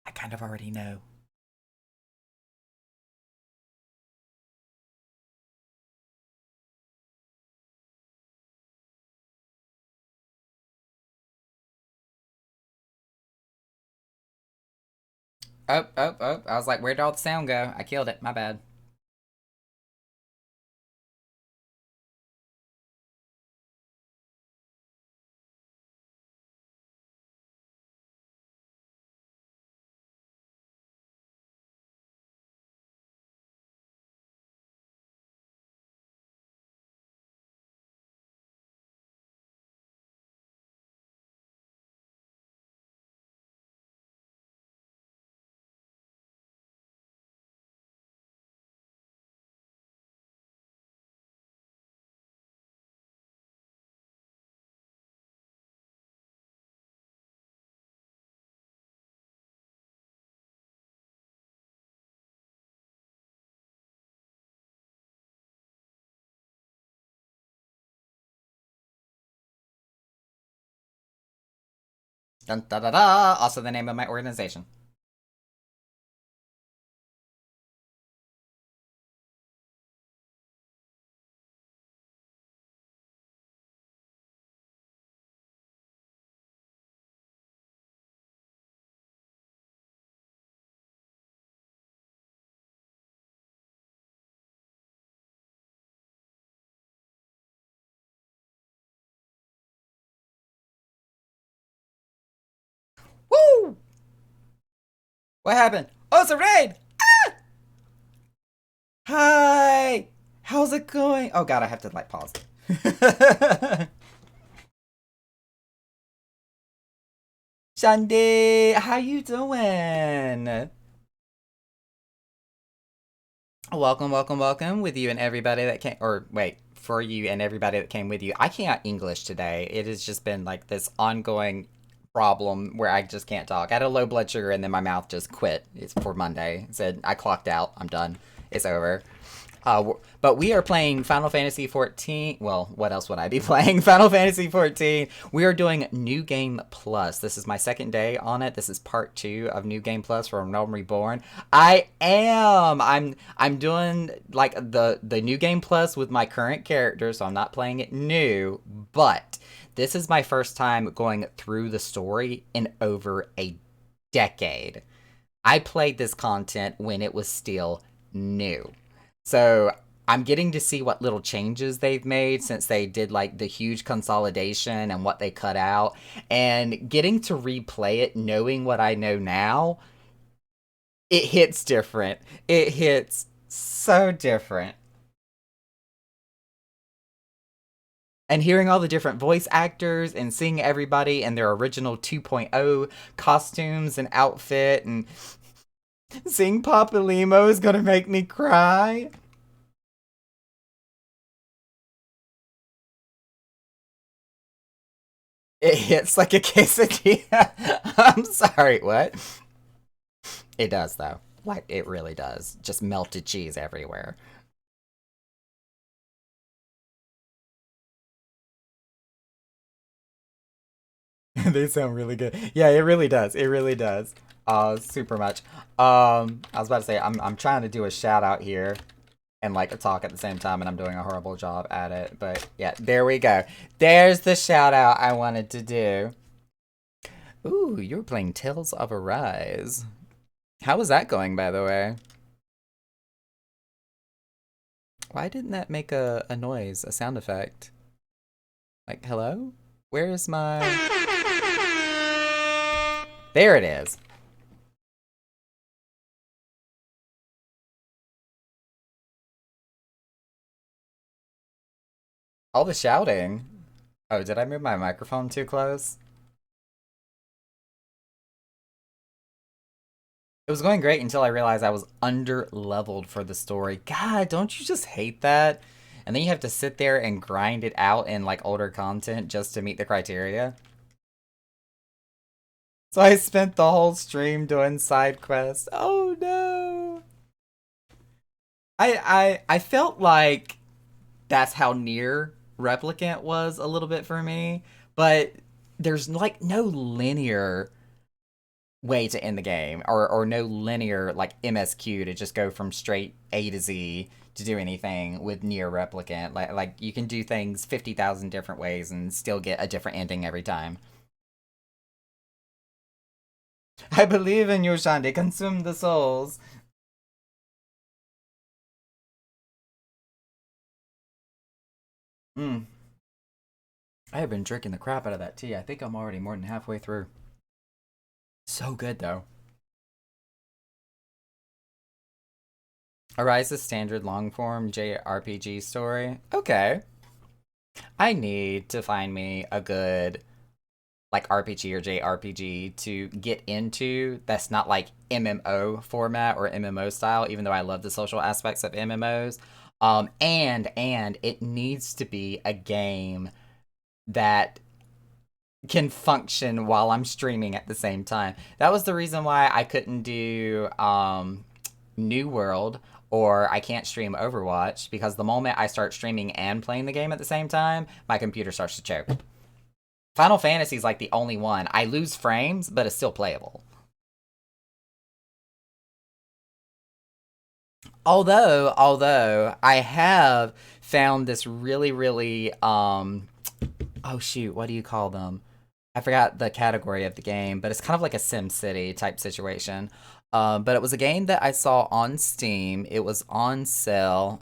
I kind of already know. Oh, oh, oh. I was like, where'd all the sound go? I killed it. My bad. Dun da da da! Also the name of my organization. Woo! What happened? Oh, it's a raid! Hi! How's it going? Oh god, I have to like pause. Shandy, how you doing? Welcome, welcome, welcome with you and everybody that came, or wait, for you and everybody that came with you. I can't English today. It has just been like this ongoing problem where I just can't talk. I had a low blood sugar and then my mouth just quit. It's for Monday. It said I clocked out. I'm done. It's over. But we are playing Final Fantasy 14. Well, what else would I be playing? Final Fantasy 14. We are doing New Game Plus. This is my second day on it. This is part 2 of New Game Plus from Realm Reborn. I am. I'm doing like the New Game Plus with my current character, so I'm not playing it new, but this is my first time going through the story in over a decade. I played this content when it was still new. So I'm getting to see what little changes they've made since they did like the huge consolidation and what they cut out, and getting to replay it knowing what I know now, it hits different. It hits so different. And hearing all the different voice actors and seeing everybody in their original 2.0 costumes and outfit, and seeing Papa Limo is gonna make me cry. It hits like a quesadilla. I'm sorry, what? It does, though. Like, it really does. Just melted cheese everywhere. They sound really good. Yeah, it really does. It really does. Super much. I was about to say, I'm trying to do a shout out here and like talk at the same time, and I'm doing a horrible job at it. But yeah, there we go. There's the shout out I wanted to do. Ooh, you're playing Tales of Arise. How was that going, by the way? Why didn't that make a noise, a sound effect? Like, hello? Where is my... There it is. All the shouting. Oh, did I move my microphone too close? It was going great until I realized I was under leveled for the story. God, don't you just hate that? And then you have to sit there and grind it out in like older content just to meet the criteria. So I spent the whole stream doing side quests. Oh no. I felt like that's how near Replicant was a little bit for me, but there's like no linear way to end the game, or no linear like MSQ to just go from straight A to Z to do anything with Near Replicant. Like you can do things 50,000 different ways and still get a different ending every time. I believe in you, Shandi. Consume the souls. Mm. I have been drinking the crap out of that tea. I think I'm already more than halfway through. So good though. Arise is standard long form JRPG story. Okay. I need to find me a good like RPG or JRPG to get into that's not like MMO format or MMO style, even though I love the social aspects of MMOs. And it needs to be a game that can function while I'm streaming at the same time. That was the reason why I couldn't do New World, or I can't stream Overwatch, because the moment I start streaming and playing the game at the same time, my computer starts to choke. Final Fantasy is like the only one. I lose frames, but it's still playable. Although I have found this really oh shoot, what do you call them? I forgot the category of the game, but it's kind of like a Sim City type situation. But it was a game that I saw on Steam. It was on sale.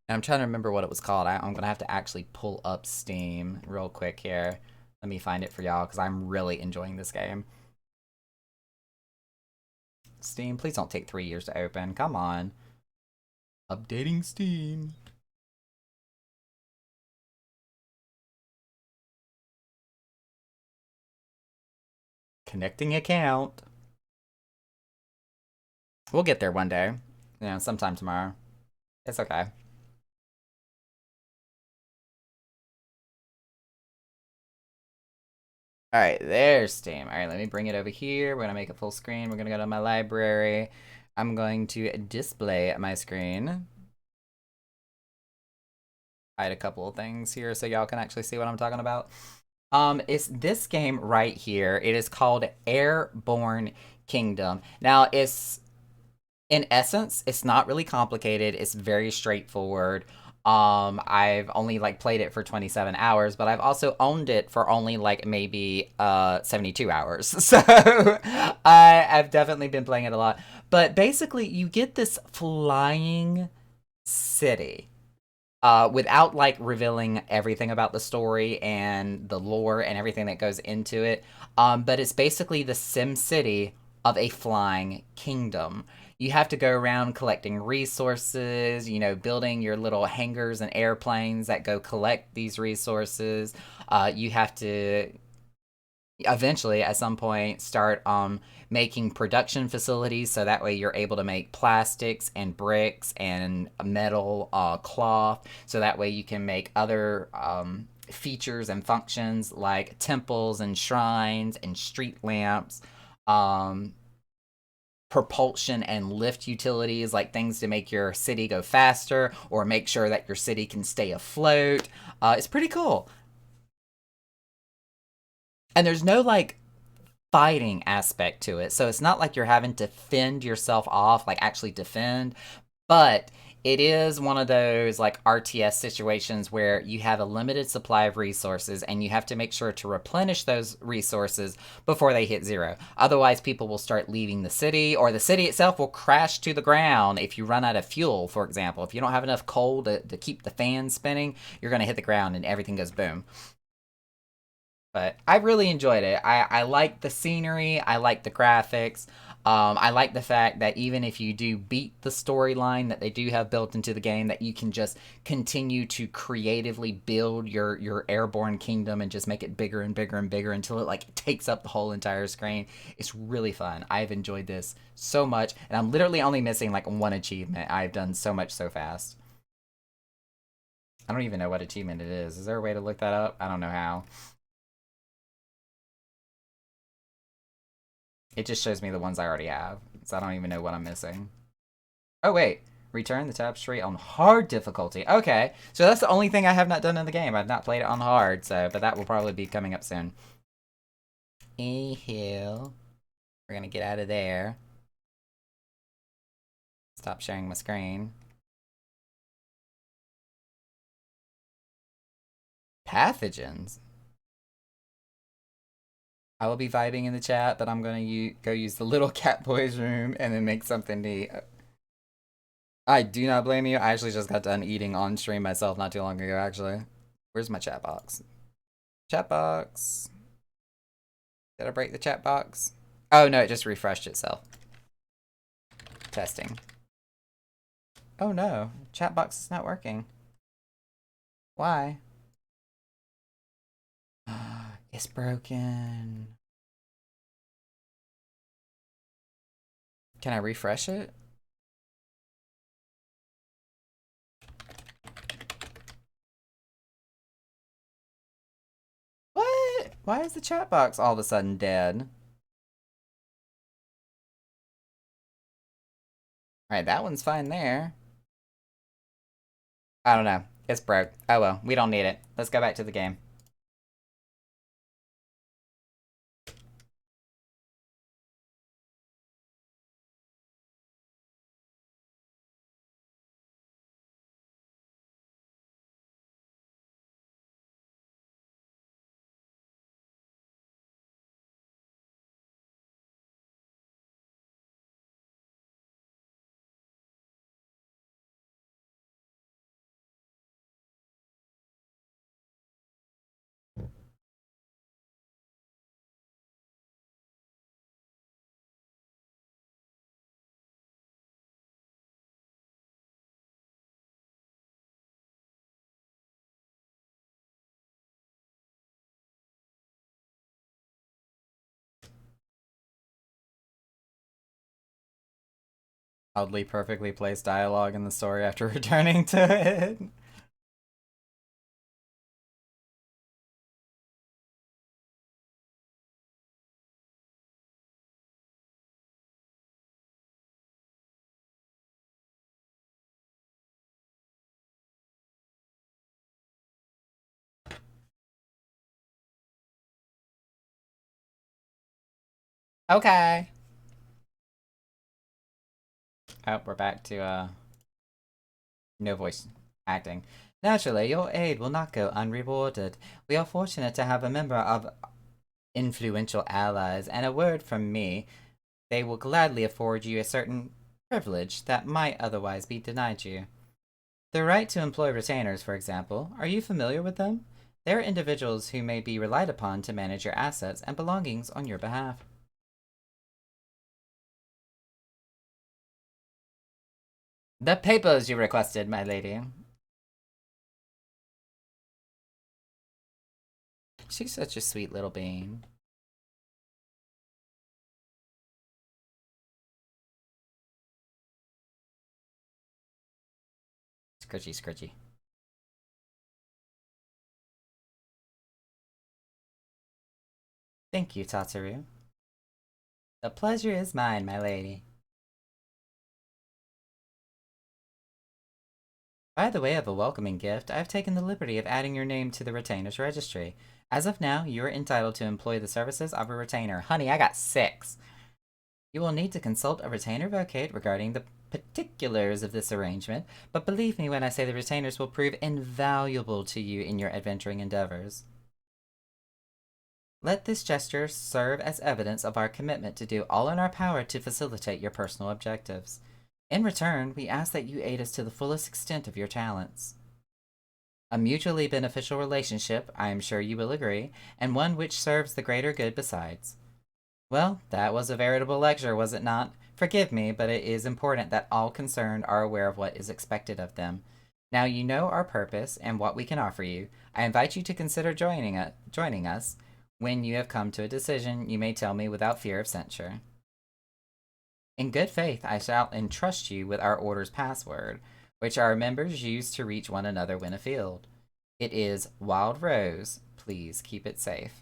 And I'm trying to remember what it was called. I'm gonna have to actually pull up Steam real quick here. Let me find it for y'all because I'm really enjoying this game. Steam, please don't take 3 years to open. Come on. Updating Steam. Connecting account. We'll get there one day. You know, sometime tomorrow. It's okay. Alright, there's Steam. Alright, let me bring it over here. We're gonna make it full screen. We're gonna go to my library. I'm going to display my screen. Hide a couple of things here so y'all can actually see what I'm talking about. It's this game right here. It is called Airborne Kingdom. Now, in essence, it's not really complicated. It's very straightforward. I've only like played it for 27 hours, but I've also owned it for only like maybe 72 hours. So I've definitely been playing it a lot. But basically, you get this flying city. Without like revealing everything about the story and the lore and everything that goes into it. But it's basically the Sim City of a flying kingdom. You have to go around collecting resources, you know, building your little hangars and airplanes that go collect these resources. You have to eventually at some point start making production facilities so that way you're able to make plastics and bricks and metal cloth so that way you can make other features and functions like temples and shrines and street lamps, propulsion and lift utilities like things to make your city go faster or make sure that your city can stay afloat. It's pretty cool. And there's no like fighting aspect to it. So it's not like you're having to fend yourself off, like actually defend, but it is one of those like RTS situations where you have a limited supply of resources and you have to make sure to replenish those resources before they hit zero. Otherwise, people will start leaving the city or the city itself will crash to the ground if you run out of fuel, for example. If you don't have enough coal to keep the fan spinning, you're going to hit the ground and everything goes boom. But I really enjoyed it. I like the scenery. I like the graphics. I like the fact that even if you do beat the storyline that they do have built into the game, that you can just continue to creatively build your airborne kingdom and just make it bigger and bigger and bigger until it like takes up the whole entire screen. It's really fun. I've enjoyed this so much, and I'm literally only missing like one achievement. I've done so much so fast. I don't even know what achievement it is. Is there a way to look that up? I don't know how. It just shows me the ones I already have, so I don't even know what I'm missing. Oh, wait. Return the tapestry on hard difficulty. Okay, so that's the only thing I have not done in the game. I've not played it on hard, so but that will probably be coming up soon. Anywho, we're gonna get out of there. Stop sharing my screen. Pathogens. I will be vibing in the chat, but I'm gonna go use the little cat boy's room and then make something to eat. I do not blame you. I actually just got done eating on stream myself not too long ago, actually. Where's my chat box? Chat box. Did I break the chat box? Oh no, it just refreshed itself. Testing. Oh no, chat box is not working. Why? It's broken. Can I refresh it? What? Why is the chat box all of a sudden dead? Alright, that one's fine there. I don't know. It's broke. Oh well, we don't need it. Let's go back to the game. oddly perfectly placed dialogue in the story after returning to it. Okay. Oh, we're back to no voice acting. Naturally, your aid will not go unrewarded. We are fortunate to have a member of influential allies, and a word from me, they will gladly afford you a certain privilege that might otherwise be denied you. The right to employ retainers, for example, are you familiar with them? They are individuals who may be relied upon to manage your assets and belongings on your behalf. The papers you requested, my lady. She's such a sweet little bean. Scritchy, scritchy. Thank you, Tataru. The pleasure is mine, my lady. By the way of a welcoming gift, I have taken the liberty of adding your name to the retainers registry. As of now, you are entitled to employ the services of a retainer. Honey, I got 6. You will need to consult a retainer vocate regarding the particulars of this arrangement, but believe me when I say the retainers will prove invaluable to you in your adventuring endeavors. Let this gesture serve as evidence of our commitment to do all in our power to facilitate your personal objectives. In return, we ask that you aid us to the fullest extent of your talents. A mutually beneficial relationship, I am sure you will agree, and one which serves the greater good besides. Well, that was a veritable lecture, was it not? Forgive me, but it is important that all concerned are aware of what is expected of them. Now you know our purpose and what we can offer you. I invite you to consider joining us. When you have come to a decision, you may tell me without fear of censure. In good faith, I shall entrust you with our order's password, which our members use to reach one another when afield. It is Wild Rose. Please keep it safe.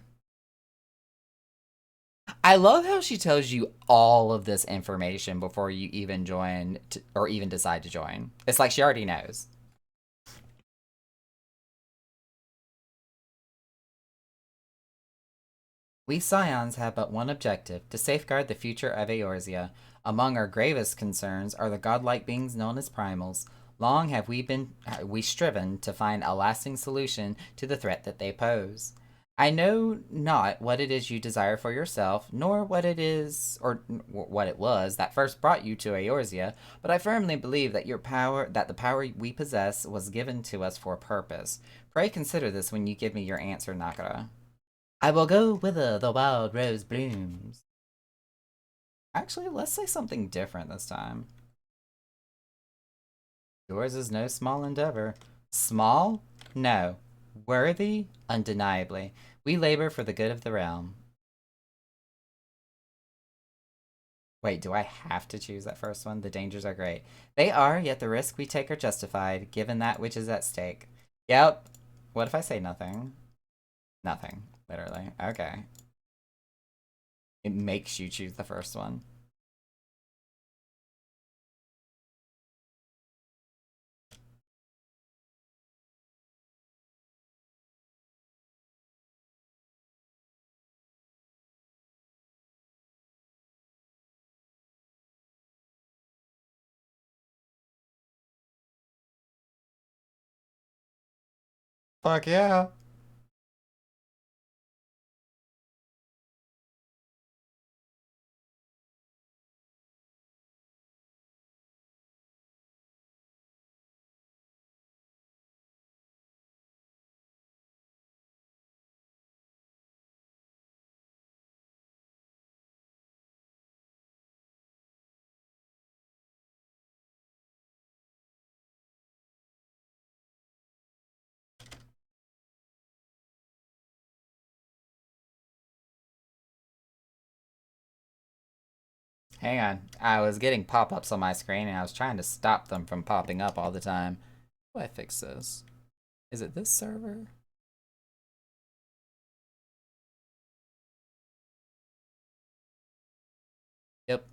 I love how she tells you all of this information before you even join or even decide to join. It's like she already knows. We Scions have but one objective, to safeguard the future of Eorzea. Among our gravest concerns are the godlike beings known as primals. Long have we striven to find a lasting solution to the threat that they pose. I know not what it is you desire for yourself, nor what it is, or what it was that first brought you to Eorzea, but I firmly believe that that the power we possess, was given to us for a purpose. Pray consider this when you give me your answer, Nakara. I will go whither the wild rose blooms. Actually, let's say something different this time. Yours is no small endeavor. Small? No. Worthy? Undeniably. We labor for the good of the realm. Wait, do I have to choose that first one? The dangers are great. They are, yet the risk we take are justified, given that which is at stake. Yep. What if I say nothing? Nothing. Literally. Okay. It makes you choose the first one. Fuck yeah. Hang on. I was getting pop-ups on my screen and I was trying to stop them from popping up all the time. How do I fix this? Is it this server? Yep.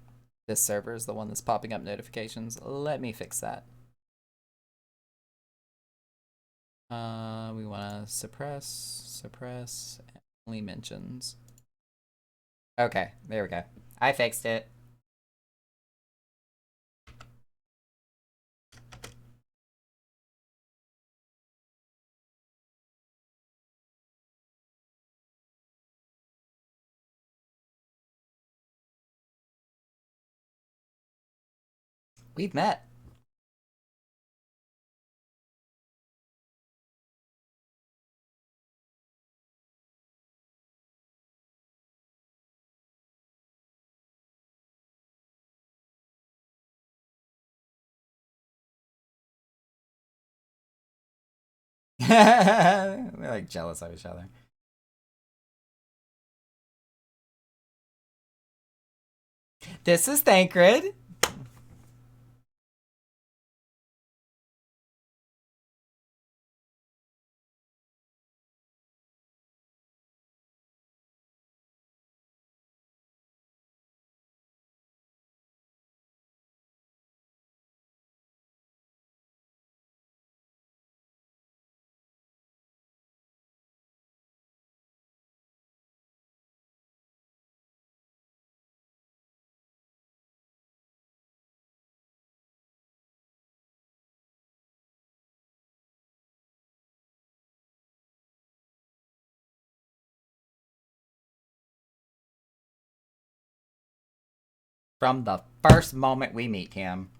This server is the one that's popping up notifications. Let me fix that. We want to suppress, only mentions. Okay, there we go. I fixed it. We've met. We're like jealous of each other. This is Thancred. From the first moment we meet him.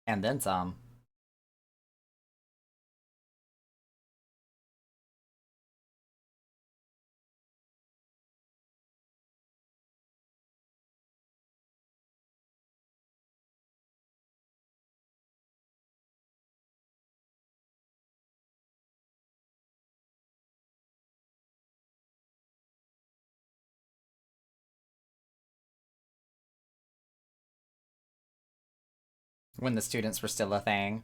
And then some. When the students were still a thing.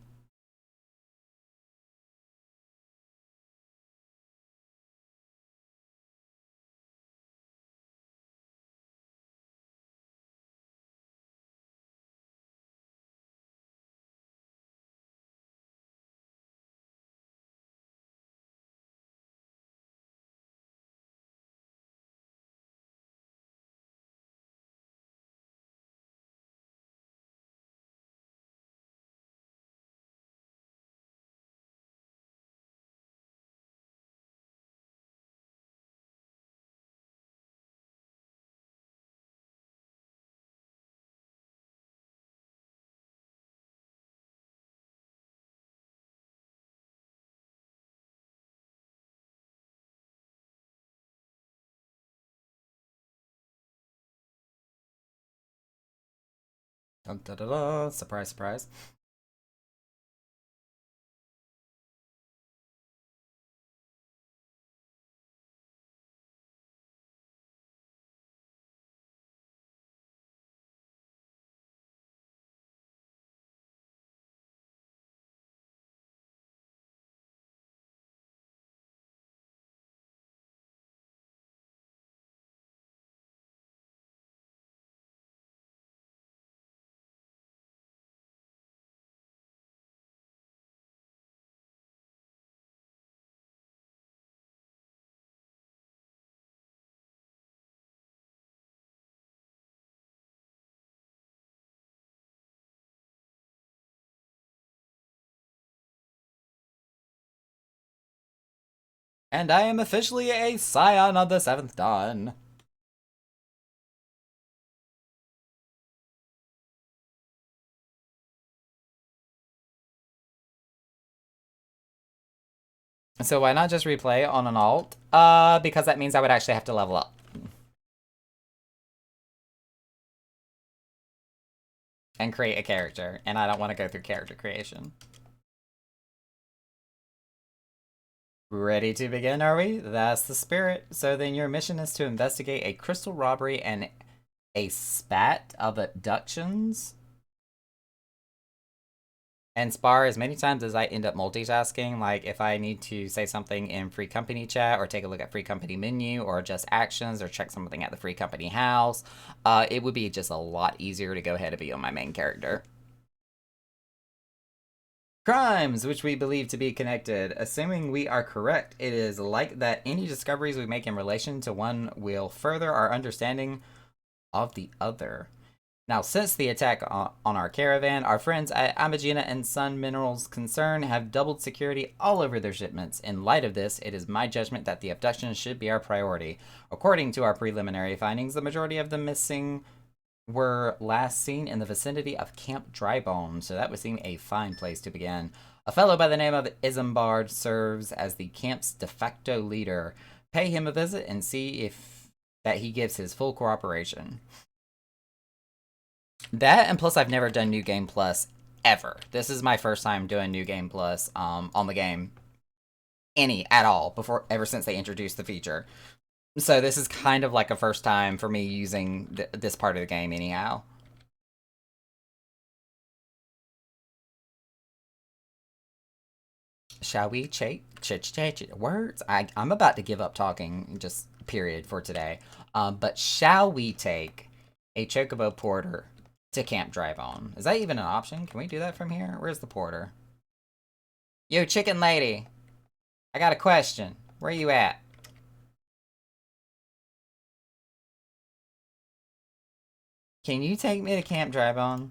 Dun, dun, dun, dun. Surprise, surprise. And I am officially a scion of the 7th Dawn. So why not just replay on an alt? Because that means I would actually have to level up. And create a character, and I don't want to go through character creation. Ready to begin, are we? That's the spirit. So then your mission is to investigate a crystal robbery and a spat of abductions. And spar as many times as I end up multitasking, like if I need to say something in free company chat or take a look at free company menu or adjust actions or check something at the free company house, it would be just a lot easier to go ahead and be on my main character. Crimes, which we believe to be connected. Assuming we are correct, it is like that any discoveries we make in relation to one will further our understanding of the other. Now, since the attack on our caravan, our friends at Amagina and Sun Minerals Concern have doubled security all over their shipments. In light of this, it is my judgment that the abduction should be our priority. According to our preliminary findings, the majority of the missing were last seen in the vicinity of Camp Drybone, so that would seem a fine place to begin. A fellow by the name of Isambard serves as the camp's de facto leader. Pay him a visit and see if that he gives his full cooperation. That, and plus I've never done New Game Plus ever. This is my first time doing New Game Plus on the game at all ever since they introduced the feature. So this is kind of like a first time for me using this part of the game anyhow. Shall we words? I'm about to give up talking, just period, for today. But shall we take a Chocobo Porter to Camp Drybone? Is that even an option? Can we do that from here? Where's the porter? Yo, chicken lady. I got a question. Where you at? Can you take me to Camp Drybone?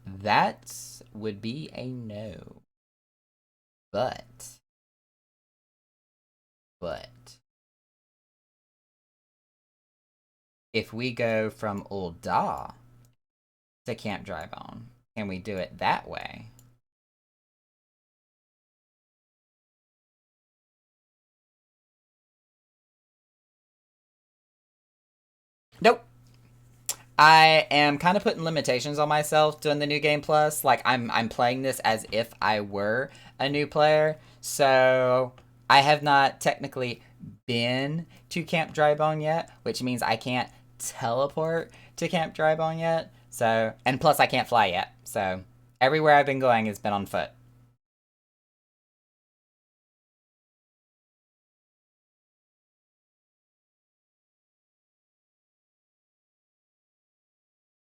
That would be a no. But if we go from Ul'dah to Camp Drybone, can we do it that way? Nope. I am kind of putting limitations on myself doing the New Game Plus. Like I'm playing this as if I were a new player. So I have not technically been to Camp Drybone yet, which means I can't teleport to Camp Drybone yet. So, and plus I can't fly yet. So everywhere I've been going has been on foot.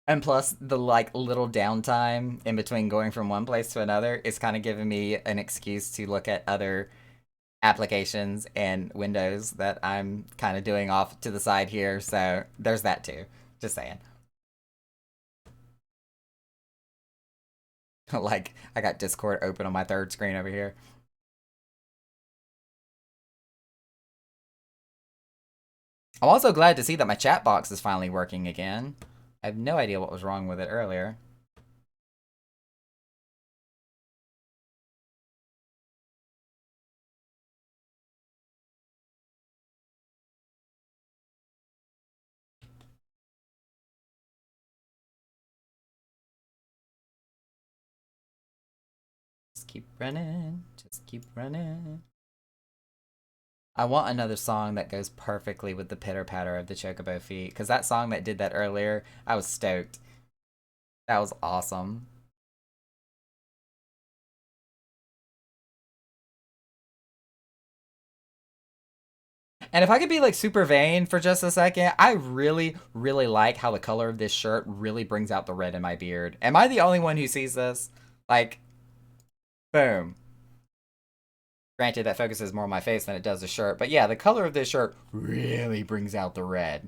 And plus, the like little downtime in between going from one place to another is kind of giving me an excuse to look at other applications and windows that I'm kind of doing off to the side here. So there's that too. Just saying. Like I got Discord open on my third screen over here. I'm also glad to see that my chat box is finally working again. I have no idea what was wrong with it earlier. Just keep running. Just keep running. I want another song that goes perfectly with the pitter patter of the Chocobo feet. Because that song that did that earlier, I was stoked. That was awesome. And if I could be like super vain for just a second, I really, really like how the color of this shirt really brings out the red in my beard. Am I the only one who sees this? Like, boom. Granted, that focuses more on my face than it does the shirt. But yeah, the color of this shirt really brings out the red.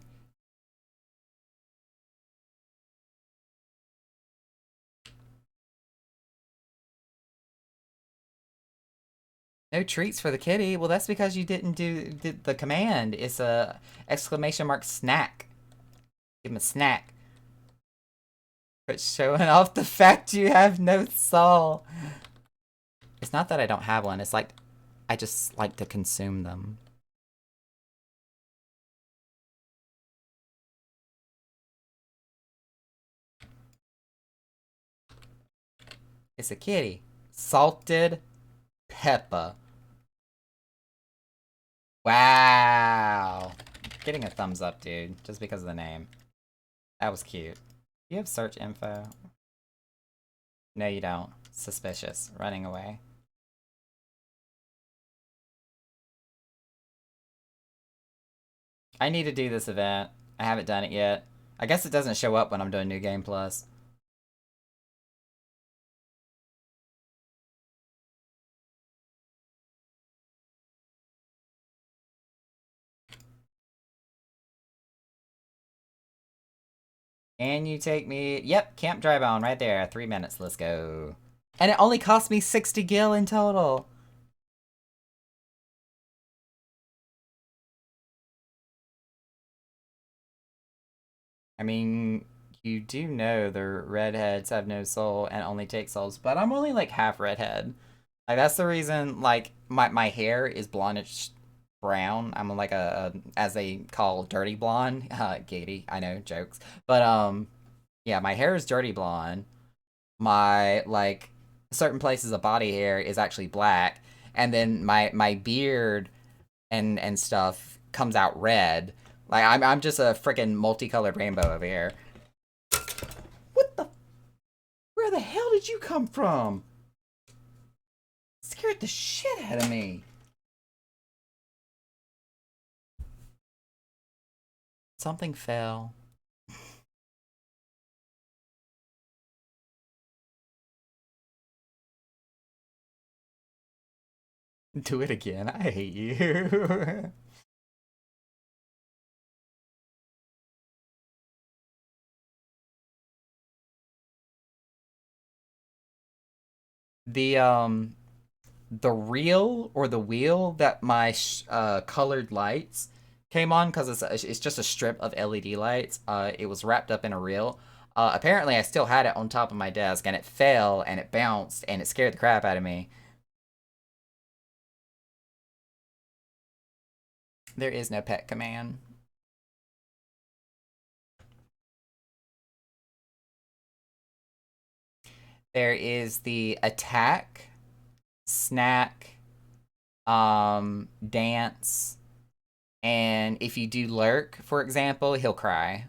No treats for the kitty. Well, that's because you didn't do the command. It's a exclamation mark snack. Give him a snack. But showing off the fact you have no soul. It's not that I don't have one. It's like I just like to consume them. It's a kitty. Salted pepper. Wow. Getting a thumbs up, dude, just because of the name. That was cute. You have search info? No, you don't. Suspicious. Running away. I need to do this event. I haven't done it yet. I guess it doesn't show up when I'm doing New Game Plus. And you take me... Yep, Camp Drybound right there. 3 minutes. Let's go. And it only cost me 60 gil in total. I mean, you do know the redheads have no soul and only take souls, but I'm only like half redhead. Like that's the reason like my hair is blondish brown. I'm like a as they call dirty blonde. Giggity, I know, jokes. But yeah, my hair is dirty blonde. My like certain places of body hair is actually black, and then my beard and stuff comes out red. Like I'm just a freaking multicolored rainbow over here. What the? Where the hell did you come from? Scared the shit out of me. Something fell. Do it again. I hate you. the the reel or the wheel that my colored lights came on, because it's just a strip of LED lights. It was wrapped up in a reel. Apparently I still had it on top of my desk, and it fell and it bounced and it scared the crap out of me. There is no pet command. There is the attack, snack, dance, and if you do lurk, for example, he'll cry.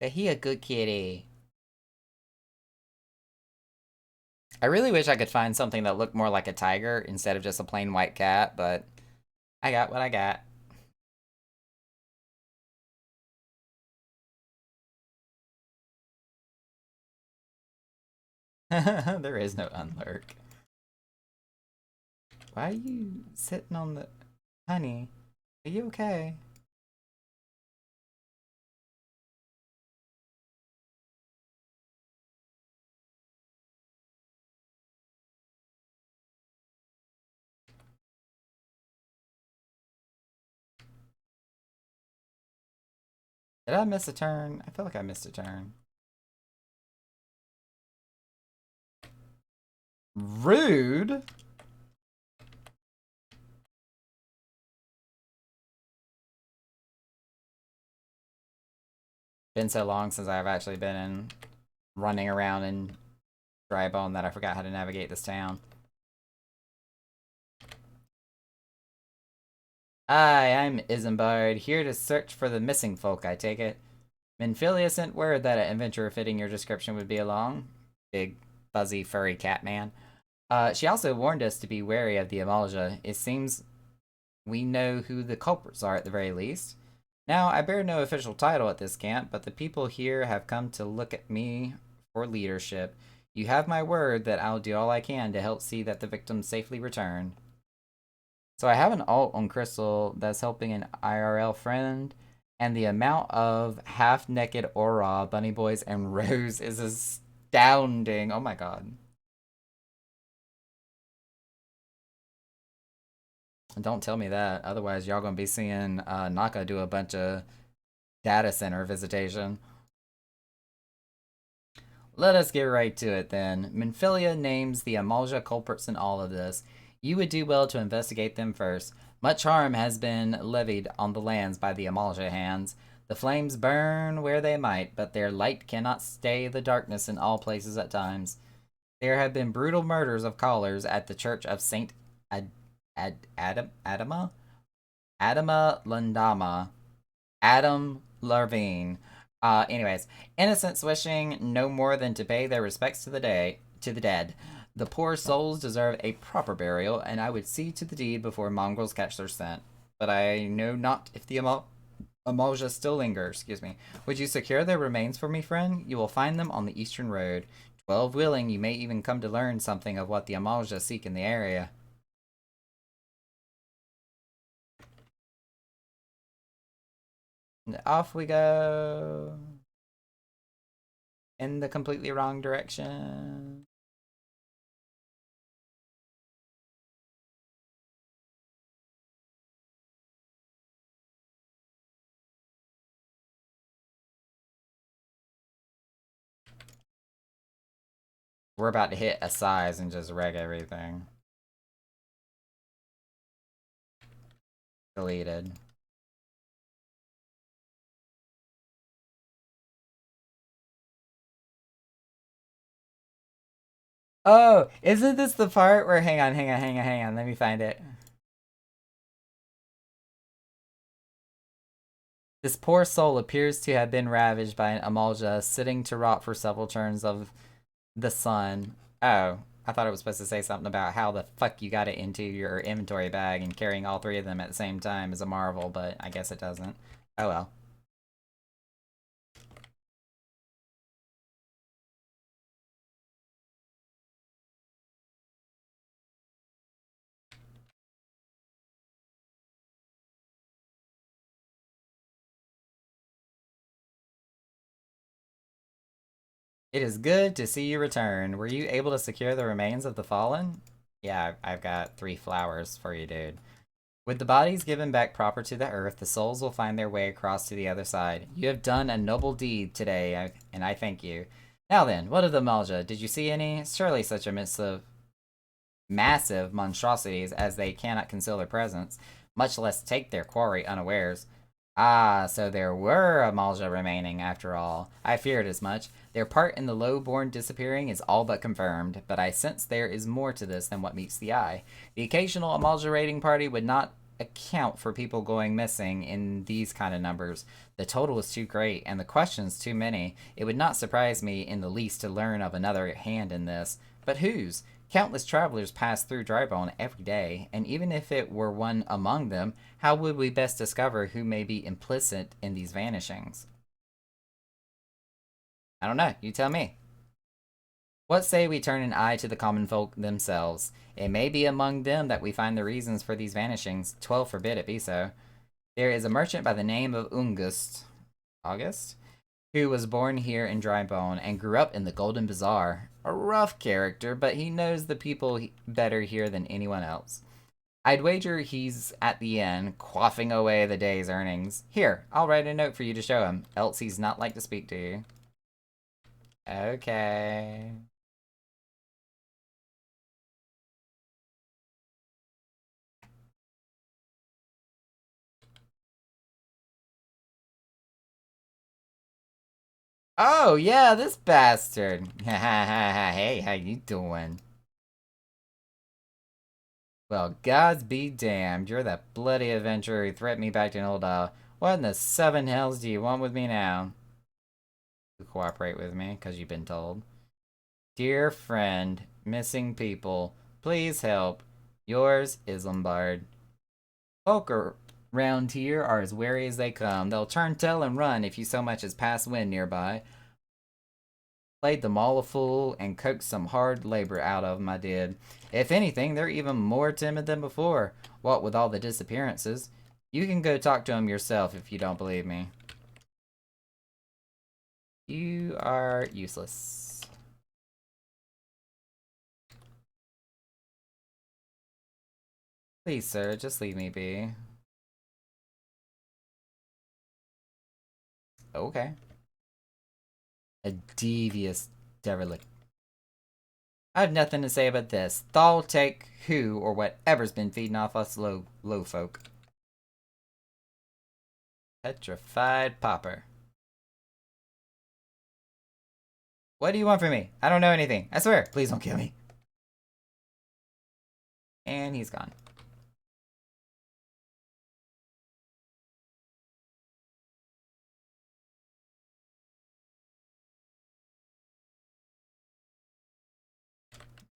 But he a good kitty. I really wish I could find something that looked more like a tiger instead of just a plain white cat, but I got what I got. There is no unlurk. Why are you sitting on the... Honey, are you okay? Did I miss a turn? I feel like I missed a turn. Rude? Been so long since I've actually been in running around in Drybone that I forgot how to navigate this town. Hi, I'm Isambard, here to search for the missing folk, I take it. Minfilia sent word that an adventurer fitting your description would be along. Big, fuzzy, furry cat man. She also warned us to be wary of the Amalja. It seems we know who the culprits are at the very least. Now, I bear no official title at this camp, but the people here have come to look at me for leadership. You have my word that I'll do all I can to help see that the victims safely return. So I have an alt on Crystal that's helping an IRL friend, and the amount of half-naked aura, bunny boys, and Rose is astounding. Oh my god. Don't tell me that. Otherwise, y'all gonna be seeing Naka do a bunch of data center visitation. Let us get right to it then. Minfilia names the Amalja culprits in all of this. You would do well to investigate them first. Much harm has been levied on the lands by the Amalja hands. The flames burn where they might, but their light cannot stay the darkness in all places at times. There have been brutal murders of callers at the church of Saint Adama? Adama Landama. Adam Larvine. Anyways, innocents wishing no more than to pay their respects to the dead. The poor souls deserve a proper burial, and I would see to the deed before mongrels catch their scent. But I know not if the Amalja still linger. Excuse me. Would you secure their remains for me, friend? You will find them on the eastern road. 12 willing, you may even come to learn something of what the Amalja seek in the area. And off we go. In the completely wrong direction. We're about to hit a size and just wreck everything. Deleted. Oh, isn't this the part where hang on, let me find it. This poor soul appears to have been ravaged by an Amalja, sitting to rot for several turns of the sun. Oh, I thought it was supposed to say something about how the fuck you got it into your inventory bag and carrying all three of them at the same time is a marvel, but I guess it doesn't. Oh well. It is good to see you return. Were you able to secure the remains of the fallen? Yeah, I've got 3 flowers for you, dude. With the bodies given back proper to the earth, the souls will find their way across to the other side. You have done a noble deed today, and I thank you. Now then, what of the Malja? Did you see any? Surely such a massive monstrosities as they cannot conceal their presence, much less take their quarry unawares. Ah, so there were Amalja remaining after all. I feared as much. Their part in the low-born disappearing is all but confirmed, but I sense there is more to this than what meets the eye. The occasional Amalja raiding party would not account for people going missing in these kind of numbers. The total is too great, and the questions too many. It would not surprise me in the least to learn of another hand in this. But whose? Countless travelers pass through Drybone every day, and even if it were one among them, how would we best discover who may be implicit in these vanishings? I don't know. You tell me. What say we turn an eye to the common folk themselves? It may be among them that we find the reasons for these vanishings. 12 forbid it be so. There is a merchant by the name of August, who was born here in Drybone and grew up in the Golden Bazaar. A rough character, but he knows the people better here than anyone else. I'd wager he's at the inn, quaffing away the day's earnings. Here, I'll write a note for you to show him, else he's not like to speak to you. Okay. Oh, yeah, this bastard. Hey, how you doing? Well, gods be damned. You're that bloody adventurer who threatened me back to an old What in the 7 hells do you want with me now? To cooperate with me, because you've been told. Dear friend, missing people, please help. Yours, Isambard. Folk around here are as wary as they come. They'll turn tail and run if you so much as pass wind nearby. Played them all a fool and coaxed some hard labor out of 'em, I did. If anything, they're even more timid than before, what with all the disappearances. You can go talk to 'em yourself if you don't believe me. You are useless. Please, sir, just leave me be. Okay. A devious derelict. I have nothing to say about this. Thou'll take who or whatever's been feeding off us low folk. Petrified pauper. What do you want from me? I don't know anything. I swear. Please don't kill me. And he's gone.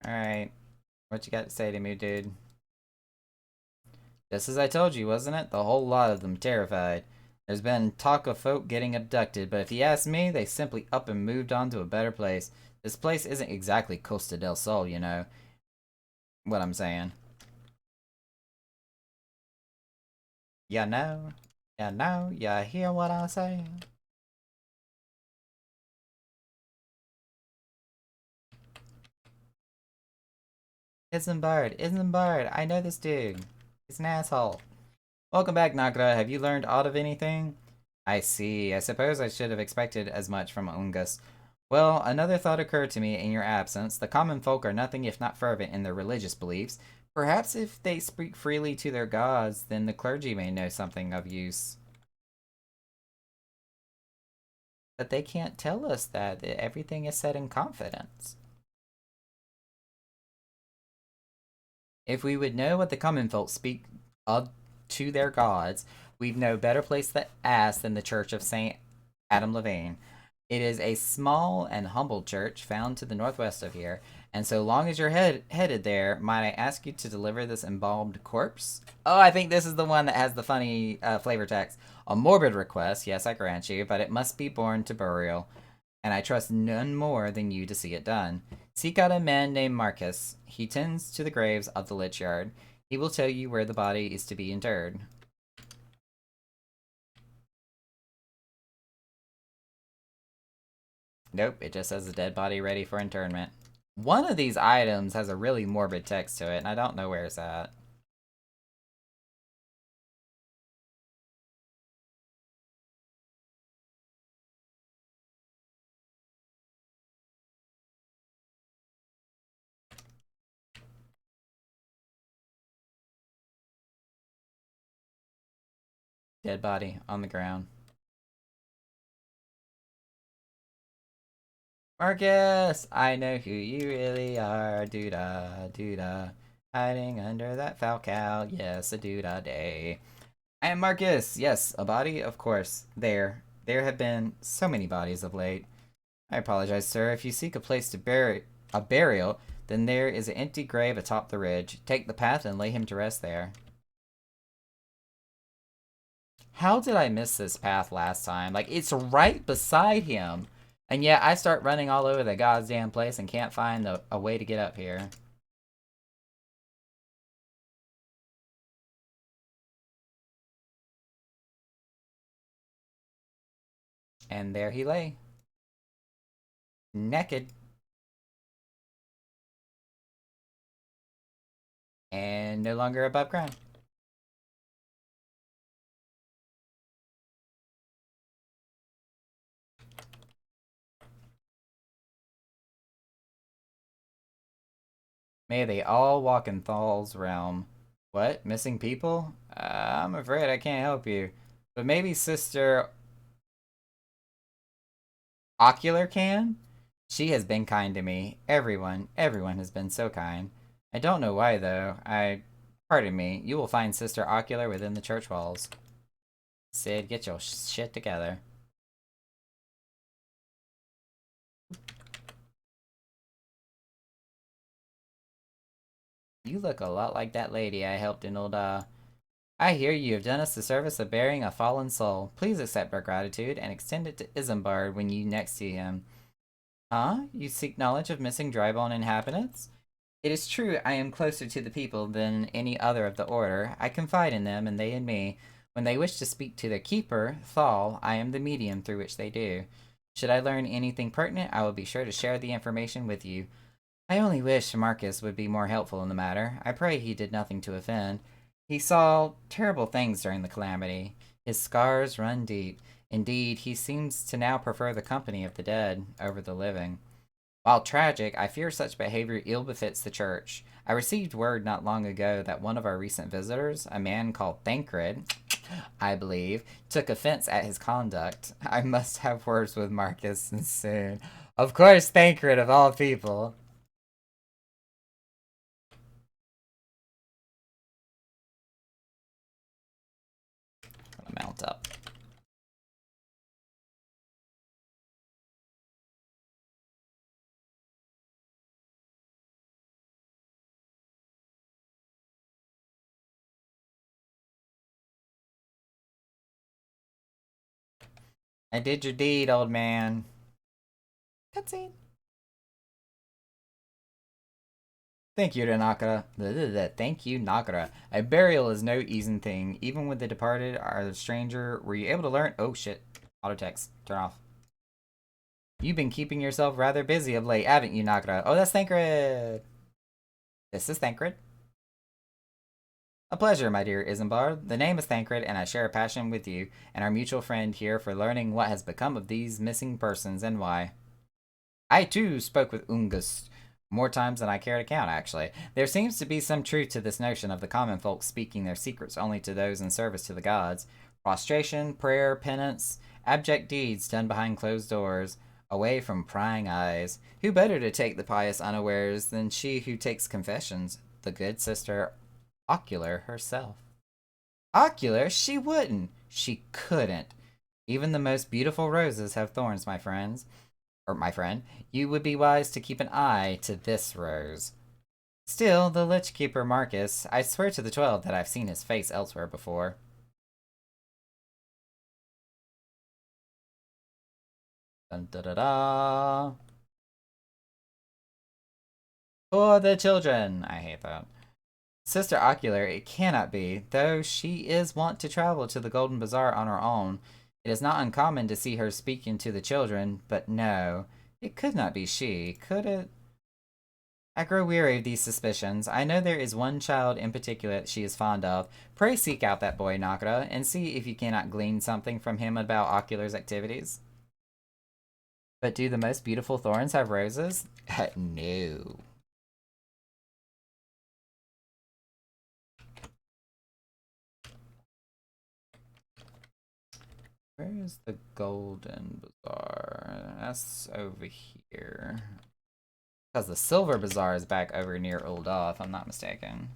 Alright. What you got to say to me, dude? Just as I told you, wasn't it? The whole lot of them terrified. There's been talk of folk getting abducted, but if you ask me, they simply up and moved on to a better place. This place isn't exactly Costa del Sol, you know. What I'm saying. You know? You know? You hear what I say? Isambard, Isambard, I know this dude. He's an asshole. Welcome back, Nagara. Have you learned aught of anything? I see. I suppose I should have expected as much from Ungus. Well, another thought occurred to me in your absence. The common folk are nothing if not fervent in their religious beliefs. Perhaps if they speak freely to their gods, then the clergy may know something of use. But they can't tell us that. Everything is said in confidence. If we would know what the common folk speak of to their gods, we've no better place to ask than the Church of St. Adam Levine. It is a small and humble church found to the northwest of here, and so long as you're headed there, might I ask you to deliver this embalmed corpse? Oh, I think this is the one that has the funny flavor text. A morbid request, yes, I grant you, but it must be borne to burial, and I trust none more than you to see it done. Seek out a man named Marcus. He tends to the graves of the Lich Yard. He will tell you where the body is to be interred. Nope, it just says a dead body ready for interment. One of these items has a really morbid text to it, and I don't know where it's at. Dead body on the ground. Marcus! I know who you really are. Doo-da, doo-da. Hiding under that foul cow. Yes, a doo-da day. I am Marcus. Yes, a body, of course. There have been so many bodies of late. I apologize, sir. If you seek a place to bury a burial, then there is an empty grave atop the ridge. Take the path and lay him to rest there. How did I miss this path last time? Like, it's right beside him. And yet I start running all over the goddamn place and can't find a way to get up here. And there he lay. Naked. And no longer above ground. May they all walk in Thal's realm. What? Missing people? I'm afraid I can't help you. But maybe Sister Ocular can? She has been kind to me. Everyone has been so kind. I don't know why, though. Pardon me. You will find Sister Ocular within the church walls. Sid, get your shit together. You look a lot like that lady I helped in old, I hear you have done us the service of burying a fallen soul. Please accept our gratitude and extend it to Isambard when you next see him. Huh? You seek knowledge of missing Drybone inhabitants? It is true I am closer to the people than any other of the Order. I confide in them, and they in me. When they wish to speak to their keeper, Thal, I am the medium through which they do. Should I learn anything pertinent, I will be sure to share the information with you. I only wish Marcus would be more helpful in the matter. I pray he did nothing to offend. He saw terrible things during the calamity. His scars run deep. Indeed, he seems to now prefer the company of the dead over the living. While tragic, I fear such behavior ill befits the church. I received word not long ago that one of our recent visitors, a man called Thancred, I believe, took offense at his conduct. I must have words with Marcus soon. Of course, Thancred of all people. Gonna mount up. I did your deed, old man. Cutscene. Thank you to Nakara. Thank you, Nakara. A burial is no easy thing. Even with the departed or the stranger, were you able to learn? Oh shit. Auto text. Turn off. You've been keeping yourself rather busy of late, haven't you, Nakara? Oh, that's Thancred. This is Thancred. A pleasure, my dear Isambard. The name is Thancred, and I share a passion with you and our mutual friend here for learning what has become of these missing persons and why. I, too, spoke with Ungus more times than I care to count, actually. There seems to be some truth to this notion of the common folk speaking their secrets only to those in service to the gods. Prostration, prayer, penance, abject deeds done behind closed doors, away from prying eyes. Who better to take the pious unawares than she who takes confessions, the good sister Ocular herself? Ocular? She wouldn't. She couldn't. Even the most beautiful roses have thorns, my friends. Or my friend, you would be wise to keep an eye to this rose. Still, the Lich Keeper Marcus, I swear to the 12 that I've seen his face elsewhere before. Dun da da da. For the children! I hate that. Sister Ocular, it cannot be, though she is wont to travel to the Golden Bazaar on her own. It is not uncommon to see her speaking to the children, but no, it could not be she, could it? I grow weary of these suspicions. I know there is one child in particular that she is fond of. Pray seek out that boy, Nakara, and see if you cannot glean something from him about Ocular's activities. But do the most beautiful thorns have roses? No. Where is the Golden Bazaar? That's over here. Because the Silver Bazaar is back over near Ul'dah, if I'm not mistaken.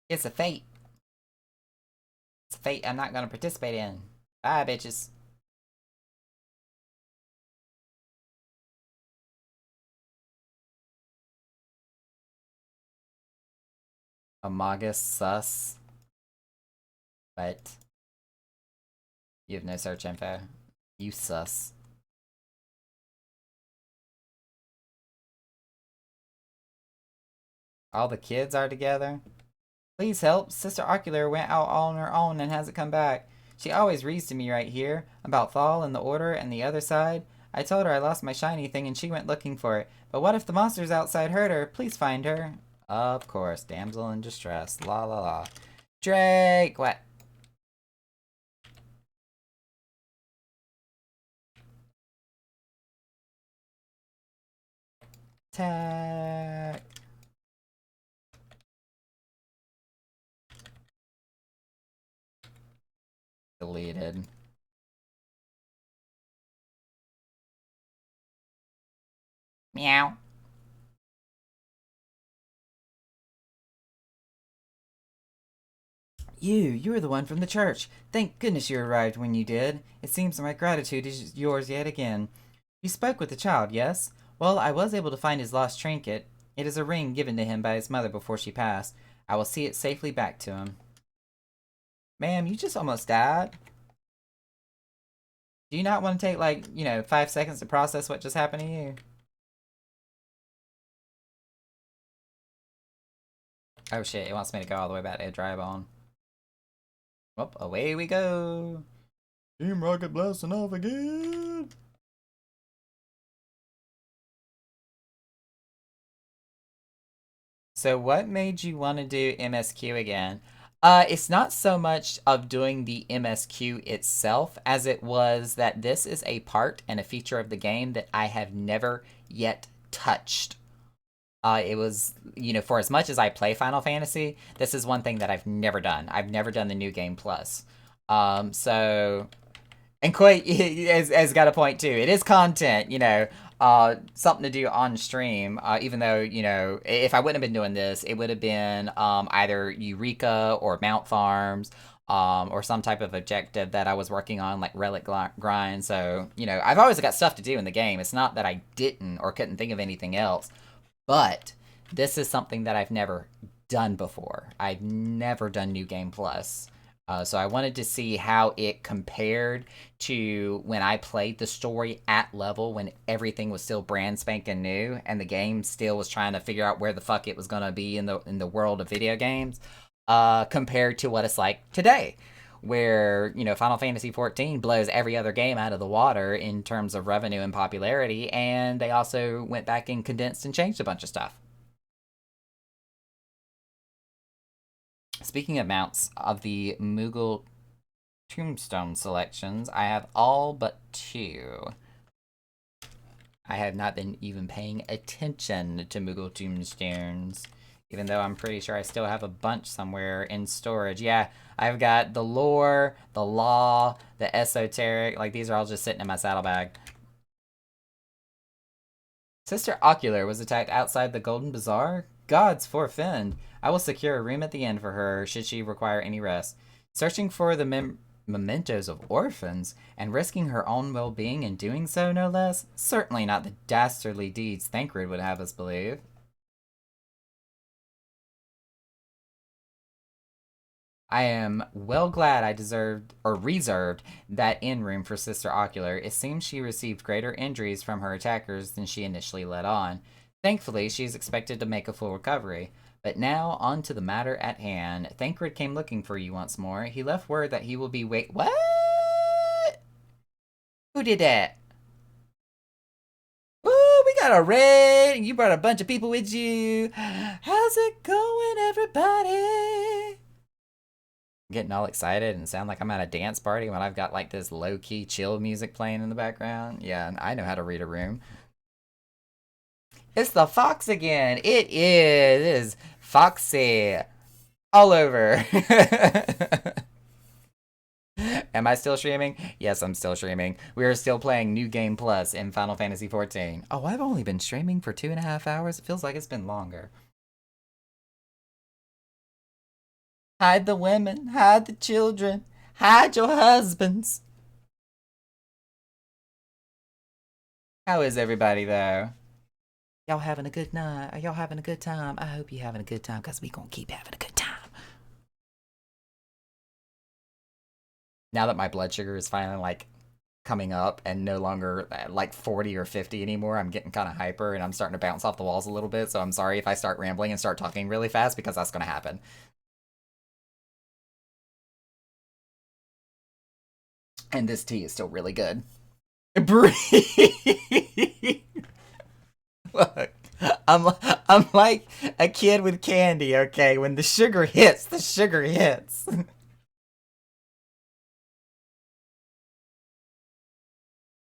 It's a fate. It's a fate I'm not going to participate in. Bye, bitches. Amagus sus. What? You have no search info. You sus. All the kids are together? Please help. Sister Ocular went out all on her own and hasn't come back. She always reads to me right here about Thal and the Order and the other side. I told her I lost my shiny thing and she went looking for it. But what if the monsters outside hurt her? Please find her. Of course, damsel in distress. La la la. Drake! What? Attack! Deleted. Meow. You were the one from the church. Thank goodness you arrived when you did. It seems my gratitude is yours yet again. You spoke with the child, yes? Well, I was able to find his lost trinket. It is a ring given to him by his mother before she passed. I will see it safely back to him. Ma'am, you just almost died. Do you not want to take, like, 5 seconds to process what just happened to you? Oh shit, it wants me to go all the way back to Drybone. Well, away we go. Team Rocket blasting off again. So what made you want to do MSQ again? It's not so much of doing the MSQ itself as it was that this is a part and a feature of the game that I have never yet touched. It was, for as much as I play Final Fantasy, this is one thing that I've never done. I've never done the New Game Plus. So, and Quite has got a point too. It is content, something to do on stream. Even though, if I wouldn't have been doing this, it would have been either Eureka or Mount Farms. Or some type of objective that I was working on, like Relic Grind. So, I've always got stuff to do in the game. It's not that I didn't or couldn't think of anything else. But this is something that I've never done before. I've never done New Game Plus. So I wanted to see how it compared to when I played the story at level when everything was still brand spanking new and the game still was trying to figure out where the fuck it was gonna be in the world of video games, compared to what it's like today, where Final Fantasy XIV blows every other game out of the water in terms of revenue and popularity, and they also went back and condensed and changed a bunch of stuff. Speaking of mounts of the Moogle Tombstone selections, I have all but 2. I have not been even paying attention to Moogle Tombstones, even though I'm pretty sure I still have a bunch somewhere in storage. Yeah, I've got the lore, the law, the esoteric. Like, these are all just sitting in my saddlebag. Sister Ocular was attacked outside the Golden Bazaar? Gods forfend. I will secure a room at the inn for her should she require any rest. Searching for the mementos of orphans and risking her own well-being in doing so, no less? Certainly not the dastardly deeds Thancred would have us believe. I am well glad I reserved that inn room for Sister Ocular. It seems she received greater injuries from her attackers than she initially let on. Thankfully, she is expected to make a full recovery. But now, on to the matter at hand. Thancred came looking for you once more. He left word that he will be What? Who did that? Ooh, we got a raid, and you brought a bunch of people with you. How's it going, everybody? Getting all excited and sound like I'm at a dance party when I've got like this low-key chill music playing in the background. Yeah, I know how to read a room. It's the Fox again. It is Foxy all over. Am I still streaming? Yes, I'm still streaming. We are still playing New Game Plus in Final Fantasy XIV. Oh, I've only been streaming for 2.5 hours. It feels like it's been longer. Hide the women, hide the children, hide your husbands. How is everybody, though? Y'all having a good night? Are y'all having a good time? I hope you're having a good time, because we gonna keep having a good time. Now that my blood sugar is finally, like, coming up and no longer, like, 40 or 50 anymore, I'm getting kind of hyper, and I'm starting to bounce off the walls a little bit, so I'm sorry if I start rambling and start talking really fast, because that's gonna happen. And this tea is still really good. Breathe. Look, I'm like a kid with candy, okay? When the sugar hits, the sugar hits.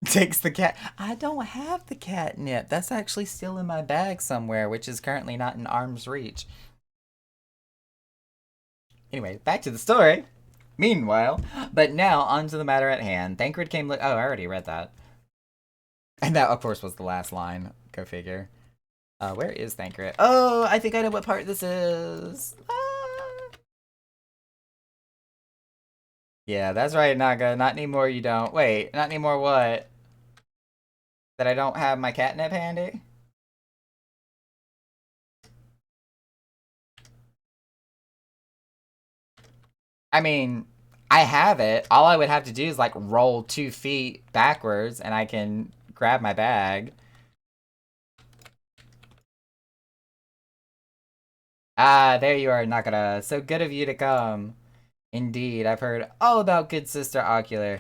Takes the cat. I don't have the catnip. That's actually still in my bag somewhere, which is currently not in arm's reach. Anyway, back to the story. Meanwhile, but now on to the matter at hand. Thancred came. Oh, I already read that. And that, of course, was the last line. Go figure. Where is Thancred? Oh, I think I know what part this is. Ah. Yeah, that's right, Naga. Not anymore, you don't. Wait, not anymore what? That I don't have my catnip handy? I mean, I have it. All I would have to do is like roll 2 feet backwards and I can grab my bag. Ah, there you are, Nakara. So good of you to come. Indeed, I've heard all about good Sister Ocular.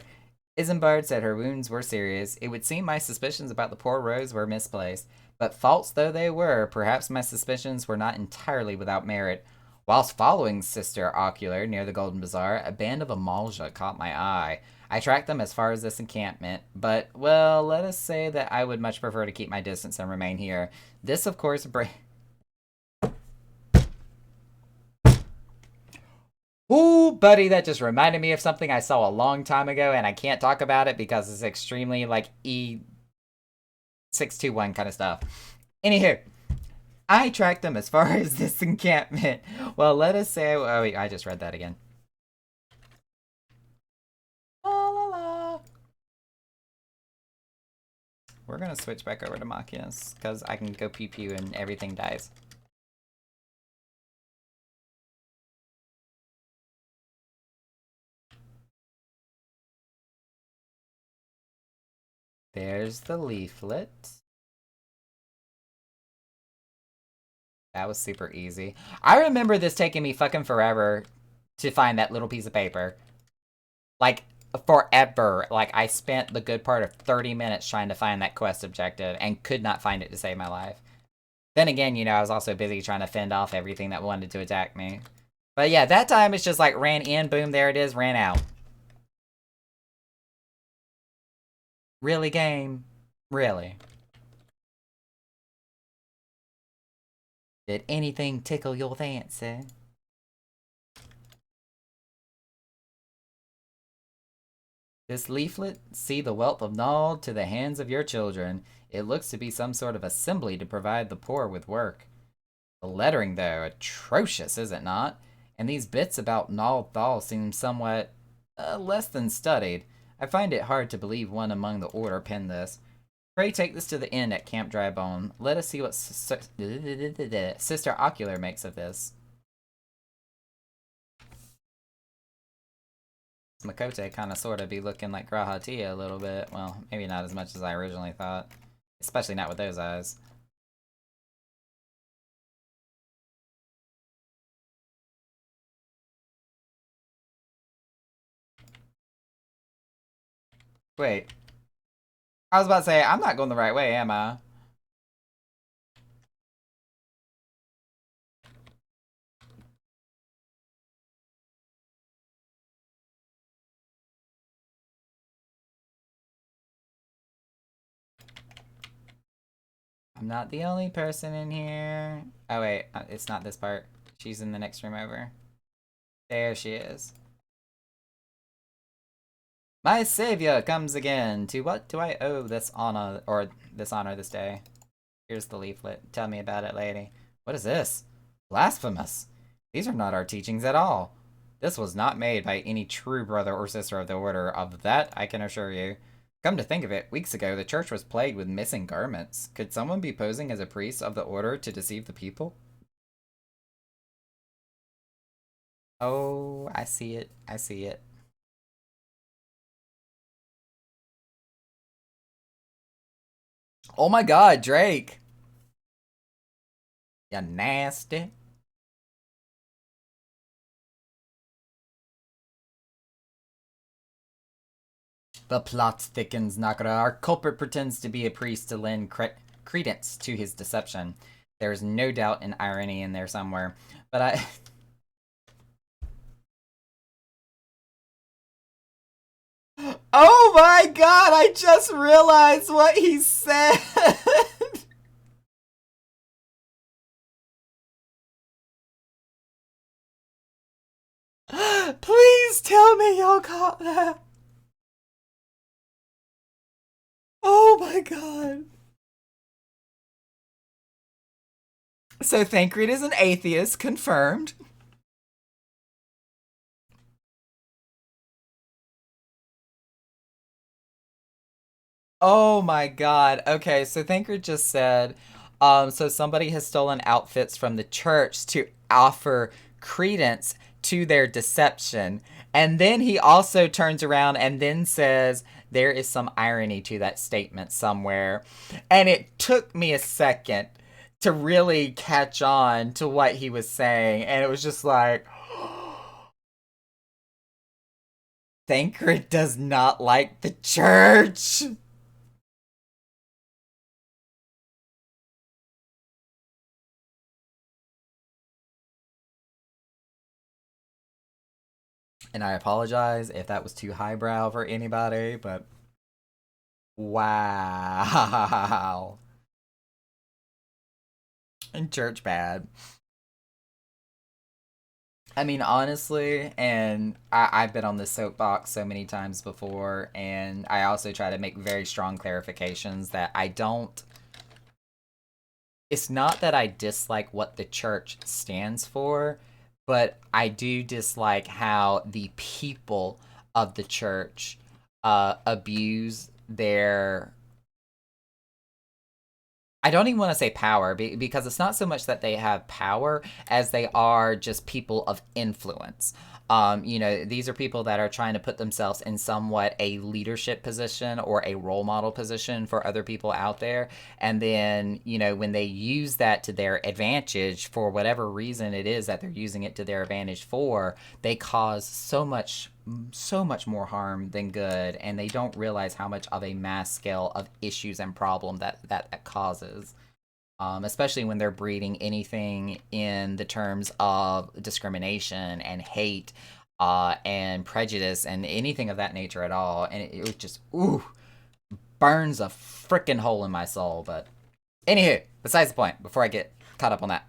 Isambard said her wounds were serious. It would seem my suspicions about the poor Rose were misplaced. But false though they were, perhaps my suspicions were not entirely without merit. Whilst following Sister Ocular near the Golden Bazaar, a band of Amalja caught my eye. I tracked them as far as this encampment, but, well, let us say that I would much prefer to keep my distance and remain here. This, of course, Ooh, buddy, that just reminded me of something I saw a long time ago, and I can't talk about it because it's extremely, like, E621 kind of stuff. Anywho, I tracked them as far as this encampment. Well, let us say... Oh, wait, I just read that again. La, la, la. We're gonna switch back over to Machias, because I can go pew-pew and everything dies. There's the leaflet. That was super easy. I remember this taking me fucking forever to find that little piece of paper. Like, forever. Like, I spent the good part of 30 minutes trying to find that quest objective and could not find it to save my life. Then again, you know, I was also busy trying to fend off everything that wanted to attack me. But yeah, that time it's just like ran in, boom, there it is, ran out. Really, game? Really? Did anything tickle your fancy? This leaflet, see the wealth of Nald to the hands of your children. It looks to be some sort of assembly to provide the poor with work. The lettering, though, atrocious, is it not? And these bits about Nald Thal seem somewhat less than studied. I find it hard to believe one among the order penned this. Pray take this to the inn at Camp Drybone. Let us see what Sister Ocular makes of this. Makote kind of sort of be looking like Grahatia a little bit. Well, maybe not as much as I originally thought. Especially not with those eyes. Wait. I was about to say, I'm not going the right way, am I? I'm not the only person in here. Oh wait, it's not this part. She's in the next room over. There she is. My savior comes again. To what do I owe this honor, or this honor this day? Here's the leaflet. Tell me about it, lady. What is this? Blasphemous. These are not our teachings at all. This was not made by any true brother or sister of the order. Of that, I can assure you. Come to think of it, weeks ago the church was plagued with missing garments. Could someone be posing as a priest of the order to deceive the people? Oh, I see it. I see it. Oh my god, Drake! You nasty. The plot thickens, Nakara. Our culprit pretends to be a priest to lend credence to his deception. There is no doubt an irony in there somewhere. But I... Oh my god, I just realized what he said! Please tell me y'all caught that! Oh my god. So Thancred is an atheist, confirmed. Oh my god. Okay, so Thancred just said, so somebody has stolen outfits from the church to offer credence to their deception. And then he also turns around and then says, there is some irony to that statement somewhere. And it took me a second to really catch on to what he was saying. And it was just like, Thancred does not like the church. And I apologize if that was too highbrow for anybody, but wow. And church bad. I mean, honestly, and I've been on this soapbox so many times before, and I also try to make very strong clarifications that I don't. It's not that I dislike what the church stands for, but I do dislike how the people of the church abuse their. I don't even want to say power because it's not so much that they have power as they are just people of influence. These are people that are trying to put themselves in somewhat a leadership position or a role model position for other people out there. And then, when they use that to their advantage for whatever reason it is that they're using it to their advantage for, they cause so much more harm than good, and they don't realize how much of a mass scale of issues and problem that causes. Especially when they're breeding anything in the terms of discrimination and hate and prejudice and anything of that nature at all. And it was just, burns a freaking hole in my soul. But anywho, besides the point, before I get caught up on that.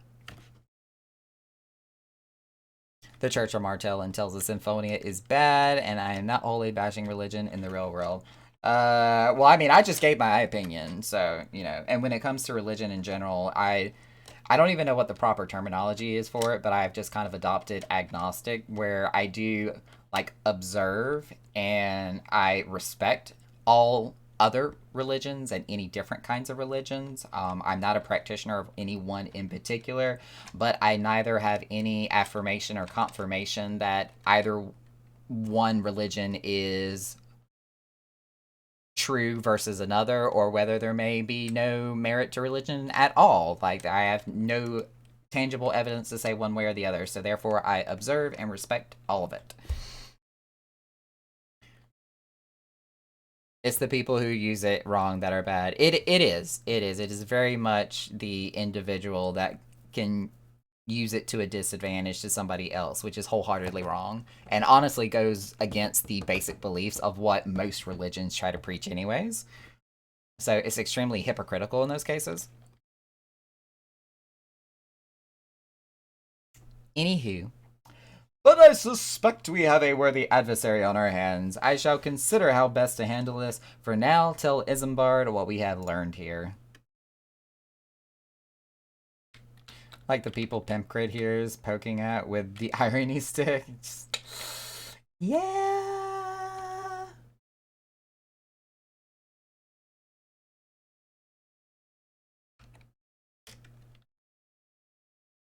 The Church of Martell tells us Symphonia is bad, and I am not wholly bashing religion in the real world. Well, I mean, I just gave my opinion, so, and when it comes to religion in general, I don't even know what the proper terminology is for it, but I've just kind of adopted agnostic, where I do, observe and I respect all other religions and any different kinds of religions. I'm not a practitioner of any one in particular, but I neither have any affirmation or confirmation that either one religion is true versus another, or whether there may be no merit to religion at all. I have no tangible evidence to say one way or the other, so therefore I observe and respect all of it. It's the people who use it wrong that are bad. It is. It is very much the individual that can use it to a disadvantage to somebody else, which is wholeheartedly wrong, and honestly goes against the basic beliefs of what most religions try to preach anyways. So it's extremely hypocritical in those cases. Anywho, but I suspect we have a worthy adversary on our hands. I shall consider how best to handle this. For now, tell Isambard what we have learned here. Like the people Pimpcrid here is poking at with the irony stick. Just... yeah.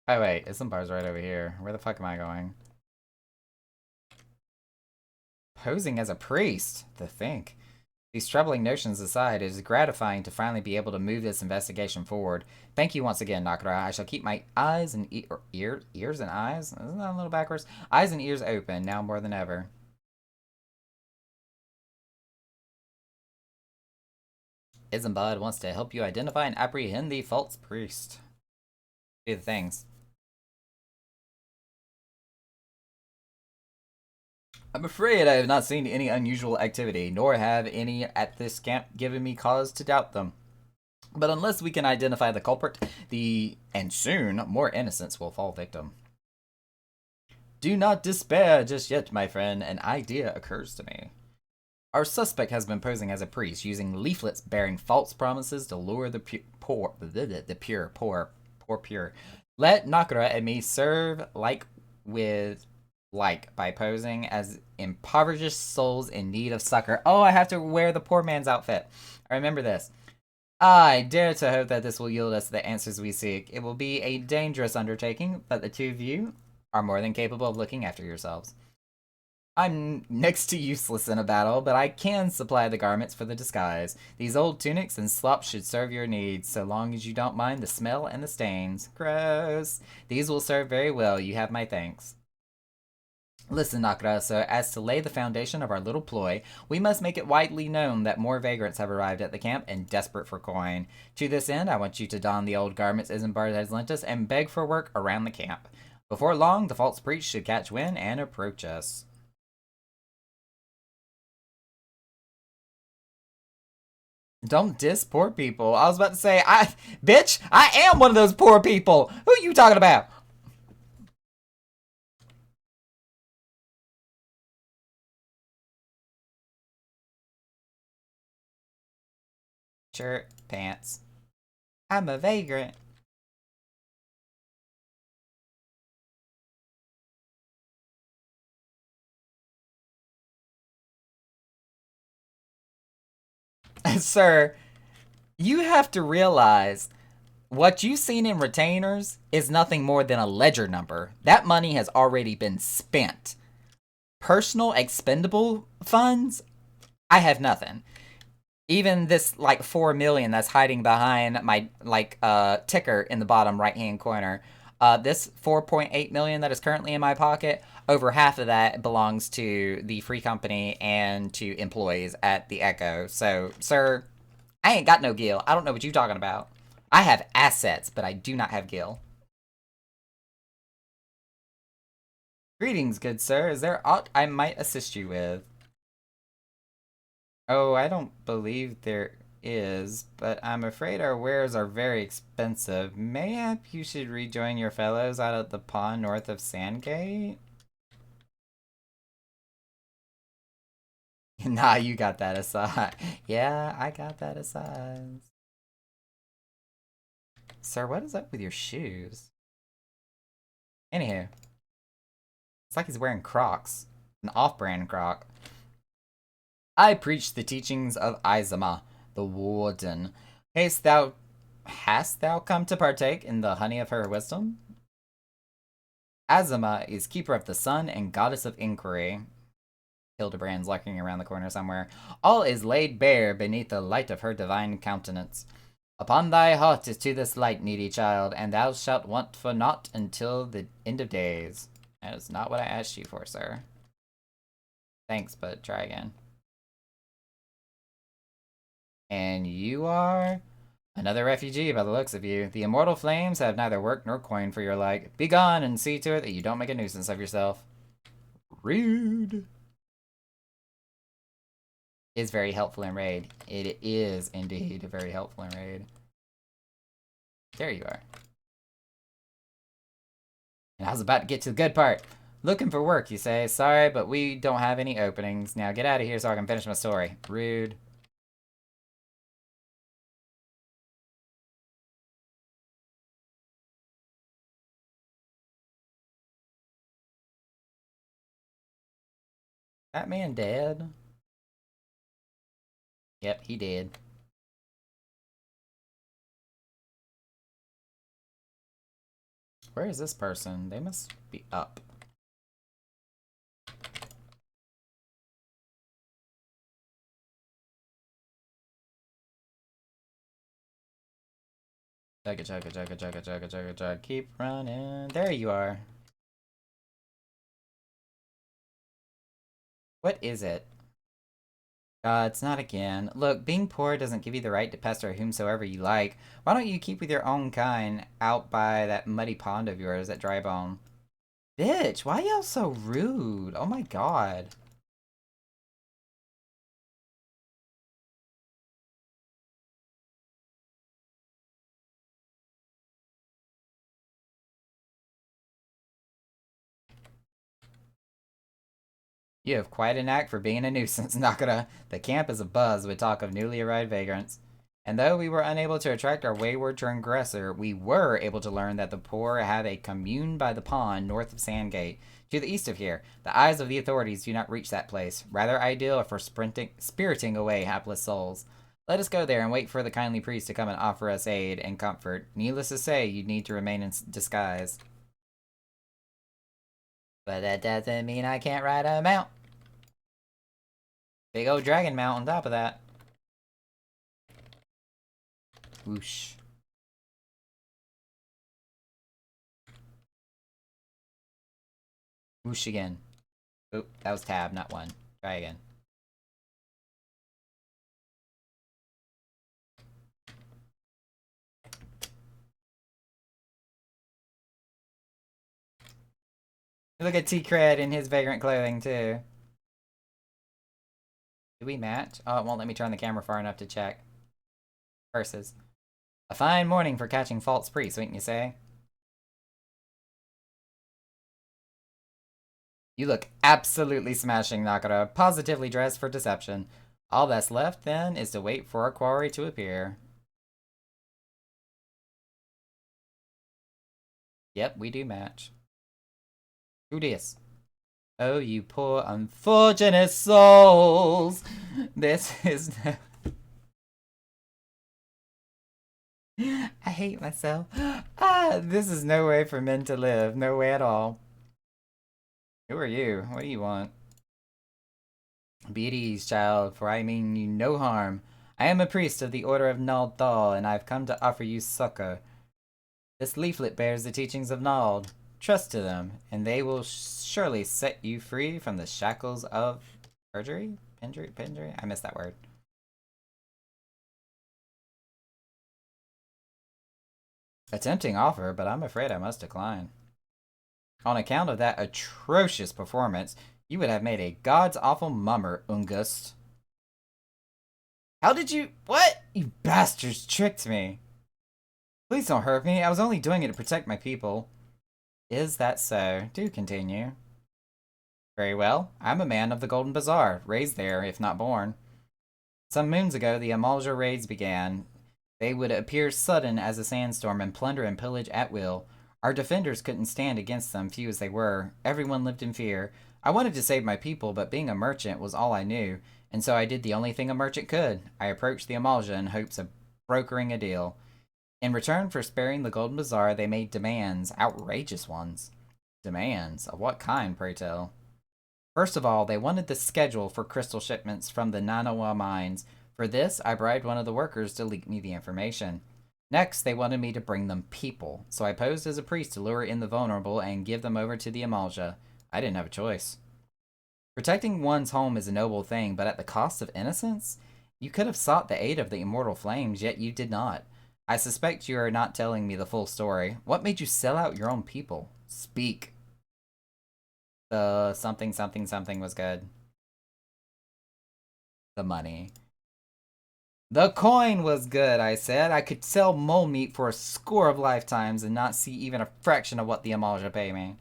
Oh wait, Isambard's right over here. Where the fuck am I going? Posing as a priest, to think. These troubling notions aside, it is gratifying to finally be able to move this investigation forward. Thank you once again, Nakura. I shall keep my eyes and ears and eyes? Isn't that a little backwards? Eyes and ears open, now more than ever. Isambard wants to help you identify and apprehend the false priest. Do the things. I'm afraid I have not seen any unusual activity, nor have any at this camp given me cause to doubt them. But unless we can identify the culprit, and soon more innocents will fall victim. Do not despair just yet, my friend. An idea occurs to me. Our suspect has been posing as a priest, using leaflets bearing false promises to lure the poor. Let Nakura and me serve by posing as impoverished souls in need of succor. Oh, I have to wear the poor man's outfit. I remember this. I dare to hope that this will yield us the answers we seek. It will be a dangerous undertaking, but the two of you are more than capable of looking after yourselves. I'm next to useless in a battle, but I can supply the garments for the disguise. These old tunics and slops should serve your needs, so long as you don't mind the smell and the stains. Gross. These will serve very well, you have my thanks. Listen, Nakarasu, as to lay the foundation of our little ploy, we must make it widely known that more vagrants have arrived at the camp and desperate for coin. To this end, I want you to don the old garments Isambard has lent us and beg for work around the camp. Before long, the false priest should catch wind and approach us. Don't diss poor people. I was about to say, bitch, I am one of those poor people. Who are you talking about? Shirt, pants. I'm a vagrant. Sir, you have to realize what you've seen in retainers is nothing more than a ledger number. That money has already been spent. Personal expendable funds, I have nothing. Even this like 4 million that's hiding behind my ticker in the bottom right hand corner. This 4.8 million that is currently in my pocket, over half of that belongs to the free company and to employees at the Echo. So, sir, I ain't got no gil. I don't know what you talking about. I have assets, but I do not have gil. Greetings, good sir. Is there aught I might assist you with? Oh, I don't believe there is, but I'm afraid our wares are very expensive. Mayhap you should rejoin your fellows out at the pond north of Sandgate? Nah, you got that aside. Yeah, I got that aside. Sir, what is up with your shoes? Anywho, it's like he's wearing Crocs. An off-brand Croc. I preach the teachings of Izama, the warden. Hast thou come to partake in the honey of her wisdom? Azama is keeper of the sun and goddess of inquiry. Hildebrand's lurking around the corner somewhere. All is laid bare beneath the light of her divine countenance. Upon thy heart is to this light, needy child, and thou shalt want for naught until the end of days. That is not what I asked you for, sir. Thanks, but try again. And you are? Another refugee by the looks of you. The immortal flames have neither work nor coin for your like. Be gone and see to it that you don't make a nuisance of yourself. Rude. Is very helpful in raid. It is indeed very helpful in raid. There you are. And I was about to get to the good part. Looking for work, you say. Sorry, but we don't have any openings. Now get out of here so I can finish my story. Rude. That man dead? Yep, he did. Where is this person? They must be up. Chugga, chugga, chugga, chugga, chugga, chugga, chugga. Keep running. There you are. What is it? It's not again. Look, being poor doesn't give you the right to pester whomsoever you like. Why don't you keep with your own kind out by that muddy pond of yours at Drybone? Bitch, why y'all so rude? Oh my god. You have quite a knack for being a nuisance, Nakara. The camp is abuzz with talk of newly arrived vagrants. And though we were unable to attract our wayward transgressor, we were able to learn that the poor have a commune by the pond north of Sandgate, to the east of here. The eyes of the authorities do not reach that place, rather ideal for spiriting away hapless souls. Let us go there and wait for the kindly priest to come and offer us aid and comfort. Needless to say, you need to remain in disguise. But that doesn't mean I can't ride a mount. Big old dragon mount on top of that. Whoosh. Whoosh again. Oop, that was tab, not one. Try again. Look at T-Cred in his vagrant clothing, too. Do we match? Oh, it won't let me turn the camera far enough to check. Versus. A fine morning for catching false priests, wouldn't you say? You look absolutely smashing, Nakara. Positively dressed for deception. All that's left, then, is to wait for a quarry to appear. Yep, we do match. Who dis? Oh, you poor unfortunate souls! This is... I hate myself. This is no way for men to live. No way at all. Who are you? What do you want? Be at ease, child, for I mean you no harm. I am a priest of the Order of Nald Thal, and I've come to offer you succor. This leaflet bears the teachings of Nald. Trust to them, and they will surely set you free from the shackles of perjury? Pendry? I missed that word. A tempting offer, but I'm afraid I must decline. On account of that atrocious performance, you would have made a god's awful mummer, Ungust. How did you... What? You bastards tricked me. Please don't hurt me. I was only doing it to protect my people. Is that so? Do continue. Very well. I'm a man of the Golden Bazaar, raised there, if not born. Some moons ago, the Amalja raids began. They would appear sudden as a sandstorm and plunder and pillage at will. Our defenders couldn't stand against them, few as they were. Everyone lived in fear. I wanted to save my people, but being a merchant was all I knew, and so I did the only thing a merchant could. I approached the Amalja in hopes of brokering a deal. In return for sparing the Golden Bazaar, they made demands, outrageous ones. Demands? Of what kind, pray tell? First of all, they wanted the schedule for crystal shipments from the Nanawa mines. For this, I bribed one of the workers to leak me the information. Next, they wanted me to bring them people, so I posed as a priest to lure in the vulnerable and give them over to the Amalja. I didn't have a choice. Protecting one's home is a noble thing, but at the cost of innocence? You could have sought the aid of the immortal flames, yet you did not. I suspect you are not telling me the full story. What made you sell out your own people? Speak. The something was good. The money. The coin was good, I said. I could sell mole meat for a score of lifetimes and not see even a fraction of what the Amalja pay me.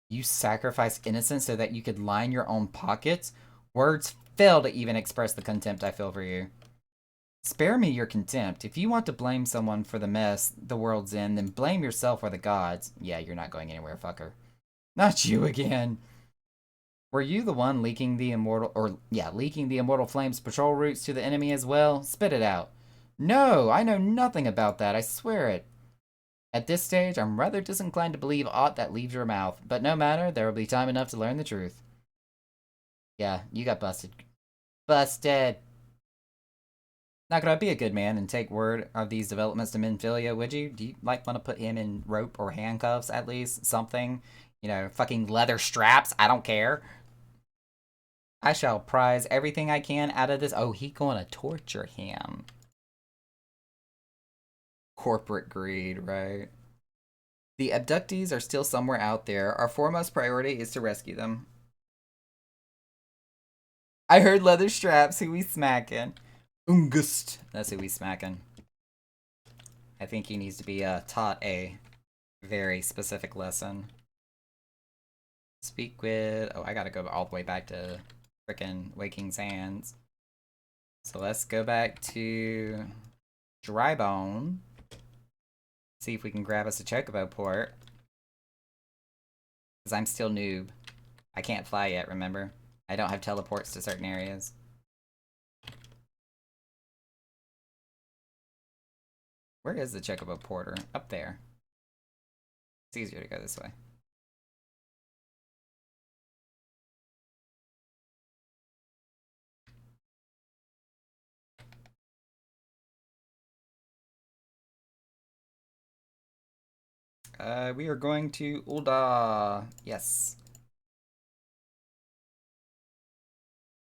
You sacrificed innocence so that you could line your own pockets? Words fail to even express the contempt I feel for you. Spare me your contempt. If you want to blame someone for the mess the world's in, then blame yourself or the gods. Yeah, you're not going anywhere, fucker. Not you again. Were you the one leaking the Immortal Flames patrol routes to the enemy as well? Spit it out. No, I know nothing about that, I swear it. At this stage, I'm rather disinclined to believe aught that leaves your mouth, but no matter, there will be time enough to learn the truth. Yeah, you got busted. Busted! Not gonna be a good man and take word of these developments to Minfilia, would you? Do you, want to put him in rope or handcuffs, at least? Something? You know, fucking leather straps? I don't care. I shall prize everything I can out of this. Oh, he gonna torture him. Corporate greed, right? The abductees are still somewhere out there. Our foremost priority is to rescue them. I heard leather straps. Who we smacking? Ungust. That's who we smacking. I think he needs to be taught a very specific lesson. Speak with... Oh, I gotta go all the way back to frickin' Waking Sands. So let's go back to Drybone. See if we can grab us a Chocobo port. Because I'm still noob. I can't fly yet, remember? I don't have teleports to certain areas. Where is the Chocobo porter? Up there. It's easier to go this way. We are going to Ul'dah. Yes.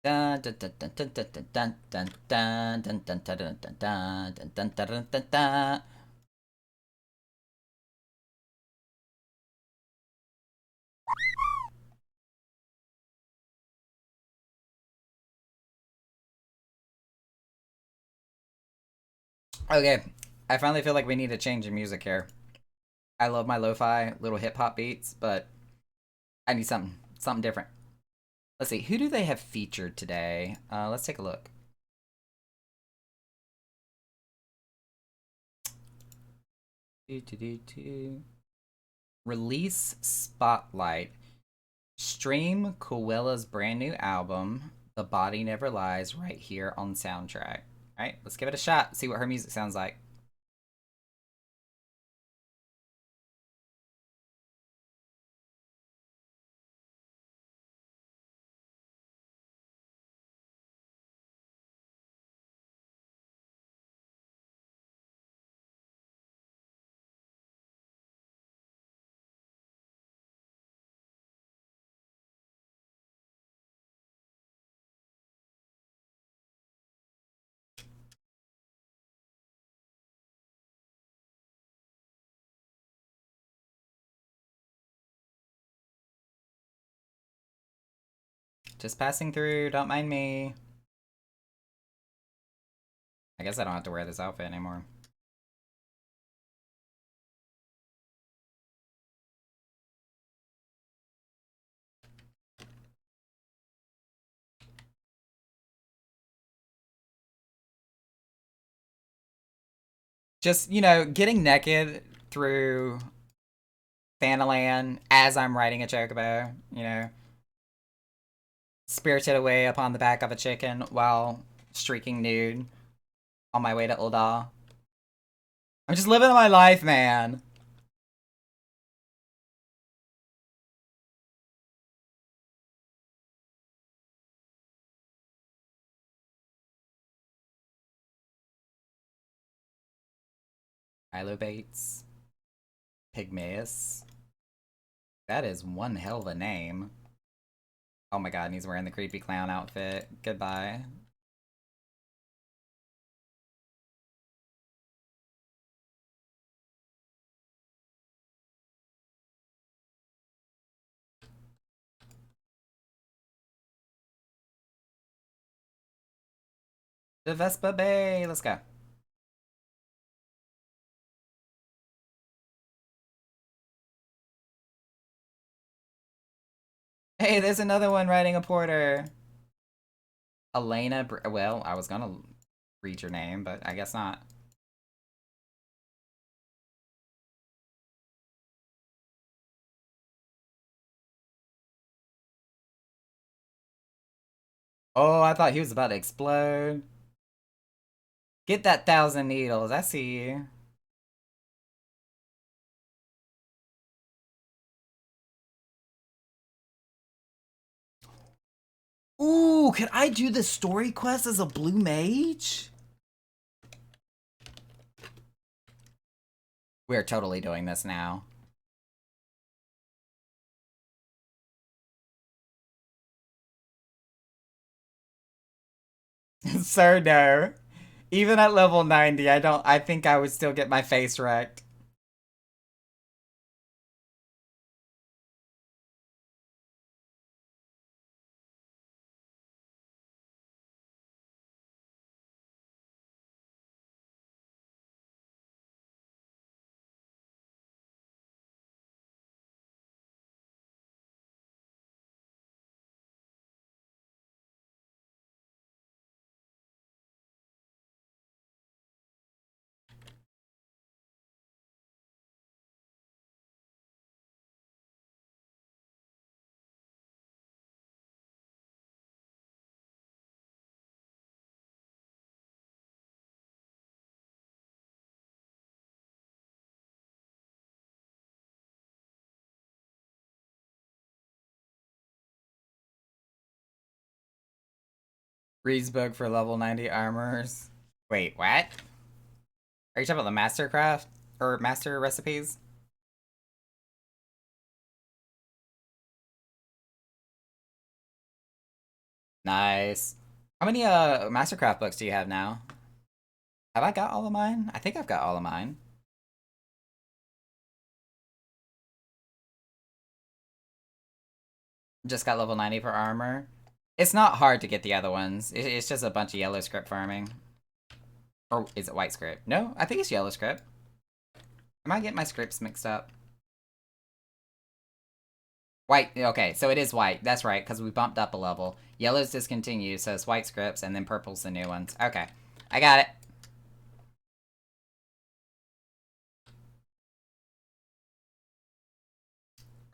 Dun dun dun dun dun dun dun dun dun dun dun dun dun dun dun dun dun dun dun. Okay, I finally feel like we need a change in music here. I love my lo-fi little hip hop beats, but I need something different. Let's see, who do they have featured today? Let's take a look. Release Spotlight. Stream Koella's brand new album, The Body Never Lies, right here on Soundtrack. Alright, let's give it a shot, see what her music sounds like. Just passing through, don't mind me. I guess I don't have to wear this outfit anymore. Just, getting naked through Thanalan as I'm riding a chocobo, spirited away upon the back of a chicken while streaking nude on my way to Ul'dah. I'm just living my life, man. Milo Bates. Pygmaeus. That is one hell of a name. Oh my god, and he's wearing the creepy clown outfit. Goodbye. The Vespa Bay. Let's go. Hey, there's another one riding a porter. Elena. Well, I was gonna read your name, but I guess not. Oh, I thought he was about to explode. Get that 1,000 needles. I see you. Ooh, could I do the story quest as a blue mage? We're totally doing this now. Sir, no. Even at level 90, I think I would still get my face wrecked. Reed's book for level 90 armors. Wait, what? Are you talking about the Mastercraft? Or Master recipes? Nice. How many Mastercraft books do you have now? Have I got all of mine? I think I've got all of mine. Just got level 90 for armor. It's not hard to get the other ones. It's just a bunch of yellow script farming. Or is it white script? No, I think it's yellow script. Am I getting my scripts mixed up? White, okay, so it is white. That's right, because we bumped up a level. Yellow's discontinued, so it's white scripts, and then purple's the new ones. Okay, I got it.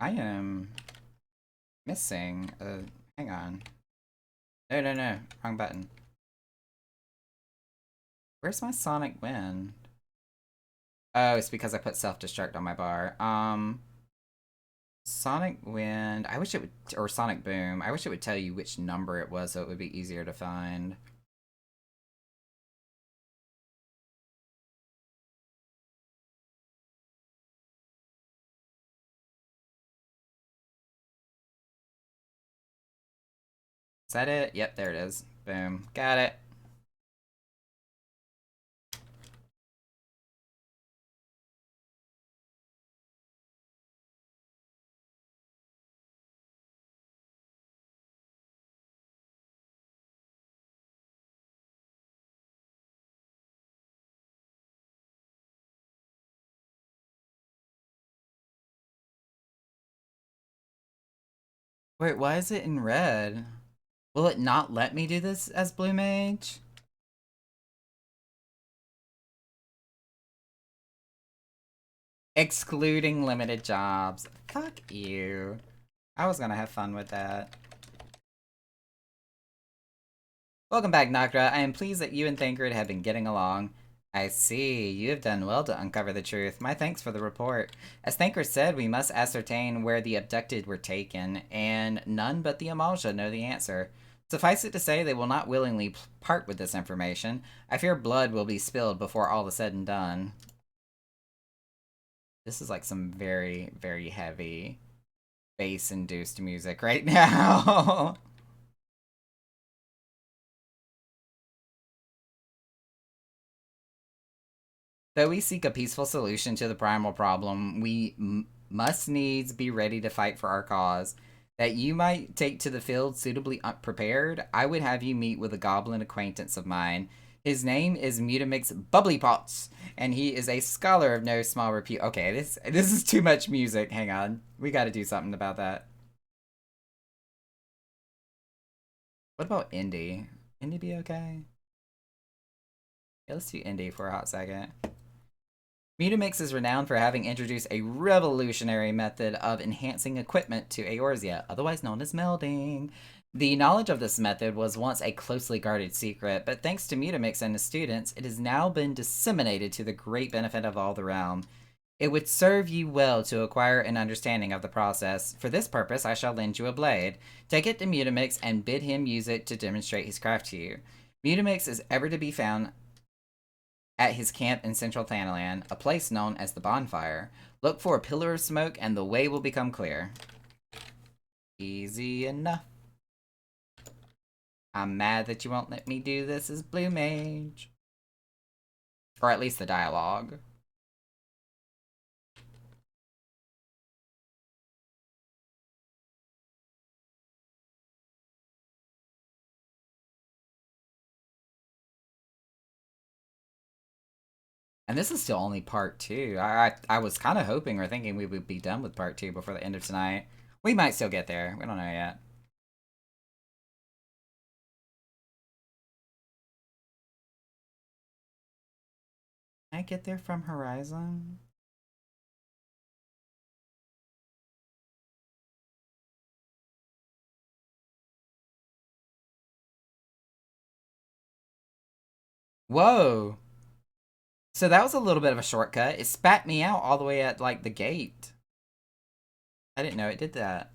I am missing. Hang on. No, no, no. Wrong button. Where's my Sonic Wind? Oh, it's because I put self-destruct on my bar. Sonic Wind. I wish it would, or Sonic Boom. I wish it would tell you which number it was so it would be easier to find. Is that it? Yep, there it is. Boom. Got it. Wait, why is it in red? Will it not let me do this as Blue Mage? Excluding limited jobs. Fuck you. I was gonna have fun with that. Welcome back, Nakra. I am pleased that you and Thancred have been getting along. I see. You have done well to uncover the truth. My thanks for the report. As Thancred said, we must ascertain where the abducted were taken, and none but the Amalja know the answer. Suffice it to say, they will not willingly part with this information. I fear blood will be spilled before all is said and done. This is like some very, very heavy bass-induced music right now. Though we seek a peaceful solution to the primal problem, we must needs be ready to fight for our cause. That you might take to the field suitably prepared, I would have you meet with a goblin acquaintance of mine. His name is Mutamix Bubblypots, and he is a scholar of no small repute. Okay, this is too much music. Hang on, we got to do something about that. What about Indy? Indy be okay? Yeah, let's do Indy for a hot second. Mutamix is renowned for having introduced a revolutionary method of enhancing equipment to Eorzea, otherwise known as melding. The knowledge of this method was once a closely guarded secret, but thanks to Mutamix and his students, it has now been disseminated to the great benefit of all the realm. It would serve you well to acquire an understanding of the process. For this purpose, I shall lend you a blade. Take it to Mutamix and bid him use it to demonstrate his craft to you. Mutamix is ever to be found at his camp in central Thanalan, a place known as the Bonfire. Look for a pillar of smoke and the way will become clear. Easy enough. I'm mad that you won't let me do this as Blue Mage. Or at least the dialogue. And this is still only part 2. I was kind of hoping or thinking we would be done with part 2 before the end of tonight. We might still get there. We don't know yet. Can I get there from Horizon? Whoa! So that was a little bit of a shortcut. It spat me out all the way at, like, the gate. I didn't know it did that.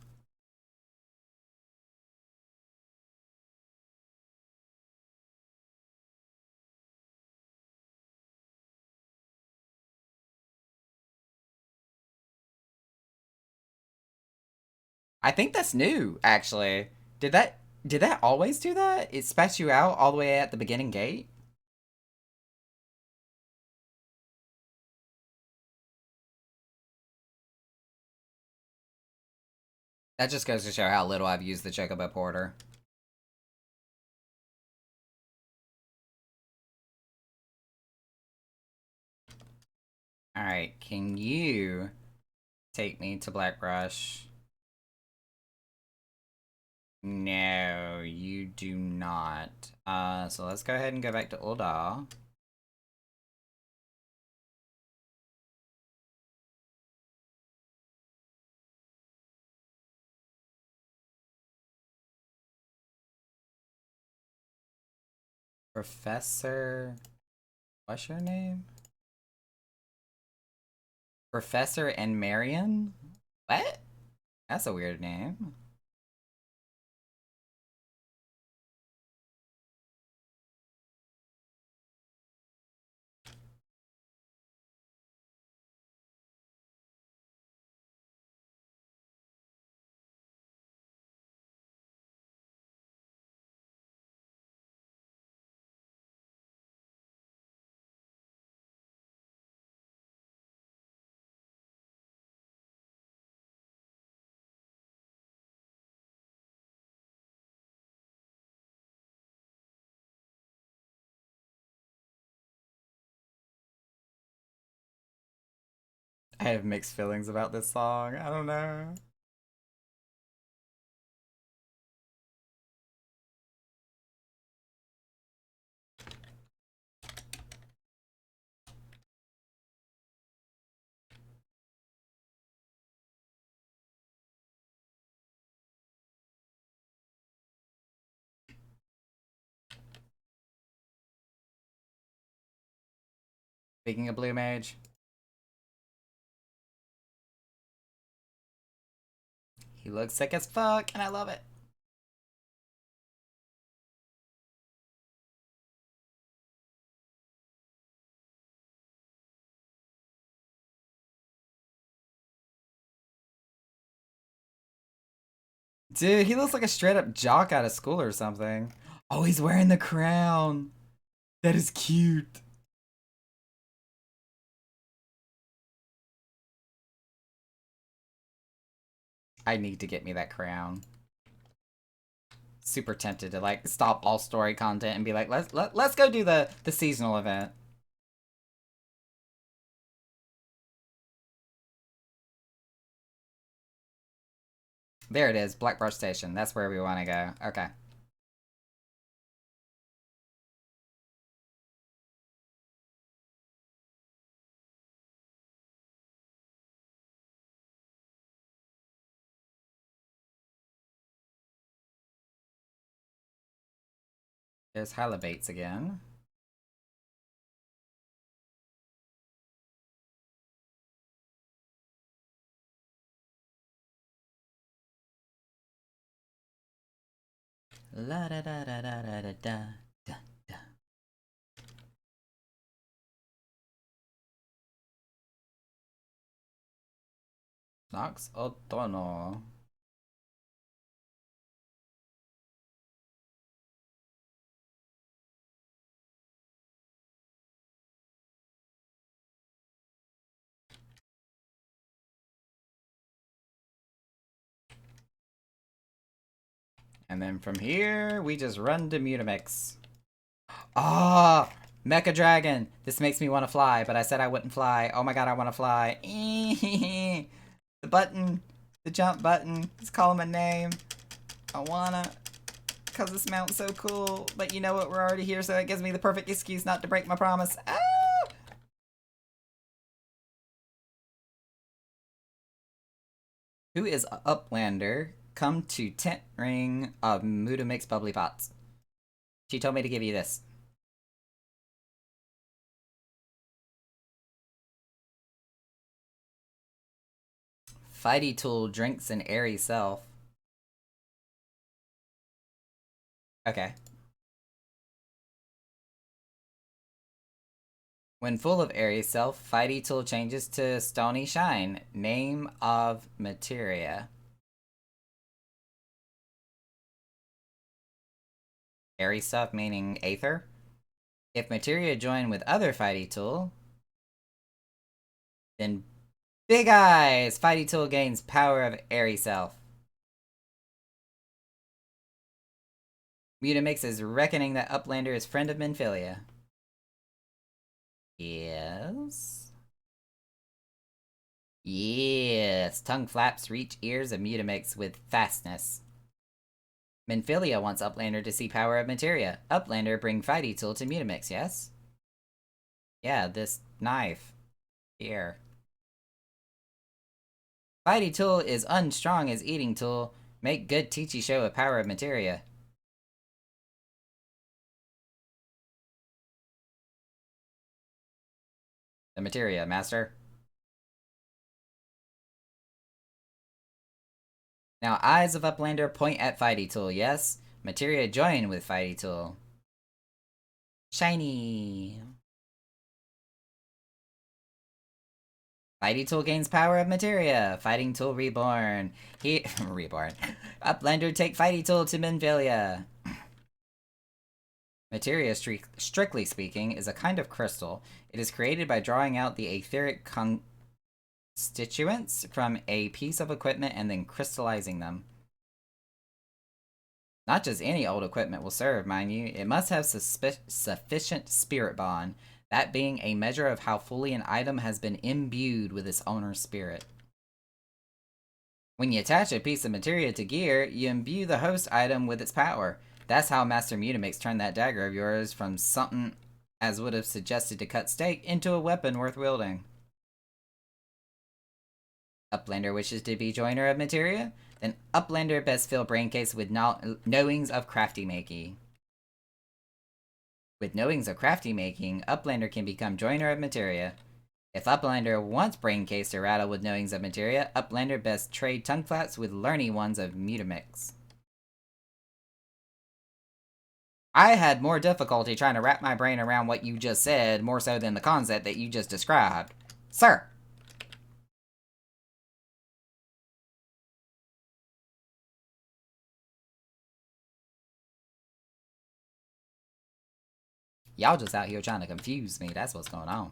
I think that's new, actually. Did that Did that always do that? It spat you out all the way at the beginning gate? That just goes to show how little I've used the Chocobo Porter. Alright, can you take me to Blackbrush? No, you do not. So let's go ahead and go back to Ul'dah. Professor... What's your name? Professor and Marion? What? That's a weird name. I have mixed feelings about this song. I don't know. Speaking of Blue Mage, he looks sick as fuck, and I love it. Dude, he looks like a straight up jock out of school or something. Oh, he's wearing the crown. That is cute. I need to get me that crown. Super tempted to like stop all story content and be like, let's go do the seasonal event. There it is, Blackbrush Station. That's where we want to go. Okay. There's Hyla again. La da da da da da da da da. Nox Otono. And then from here, we just run to Mutamix. Ah, Mecha Dragon. This makes me want to fly, but I said I wouldn't fly. Oh my god, I want to fly. The button, the jump button. It's calling my name. I wanna, cause this mount's so cool. But you know what? We're already here, so that gives me the perfect excuse not to break my promise. Ah! Who is Uplander? Come to tent ring of Mutamix bubbly pots. She told me to give you this. Fighty Tool drinks an airy self. Okay. When full of airy self, Fighty Tool changes to Stony Shine. Name of materia. Airy stuff meaning Aether. If materia join with other Fighty Tool, then Big Eyes! Fighty Tool gains power of Airy Self. Mutamix is reckoning that Uplander is friend of Minfilia. Yes. Yes. Tongue flaps reach ears of Mutamix with fastness. Minfilia wants Uplander to see power of materia. Uplander bring Fighty Tool to Mutamix, yes? Yeah, this knife. Here. Fighty Tool is unstrong as Eating Tool. Make good Teachy show of power of materia. The materia, master. Now, eyes of Uplander point at Fighty Tool, yes? Materia join with Fighty Tool. Shiny! Fighty Tool gains power of materia. Fighting Tool reborn. Reborn. Uplander take Fighty Tool to Minfilia. Materia, strictly speaking, is a kind of crystal. It is created by drawing out the etheric constituents from a piece of equipment and then crystallizing them. Not just any old equipment will serve, mind you. It must have sufficient spirit bond, that being a measure of how fully an item has been imbued with its owner's spirit. When you attach a piece of materia to gear, you imbue the host item with its power. That's how Master Mutamix turned that dagger of yours from something as would have suggested to cut steak into a weapon worth wielding. Uplander wishes to be joiner of materia? Then Uplander best fill braincase with knowings of crafty making. With knowings of crafty making, Uplander can become joiner of materia. If Uplander wants braincase to rattle with knowings of materia, Uplander best trade tongue flaps with learny ones of Mutamix. I had more difficulty trying to wrap my brain around what you just said, more so than the concept that you just described. Sir! Y'all just out here trying to confuse me, that's what's going on.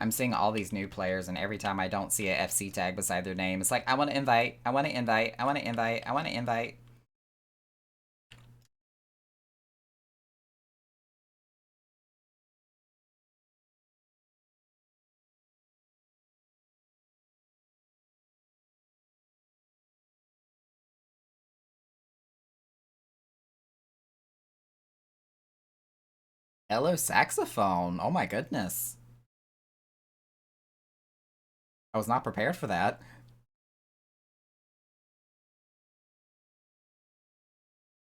I'm seeing all these new players, and every time I don't see a FC tag beside their name, it's like, I want to invite, I want to invite, I want to invite, I want to invite. Hello, saxophone. Oh my goodness. I was not prepared for that.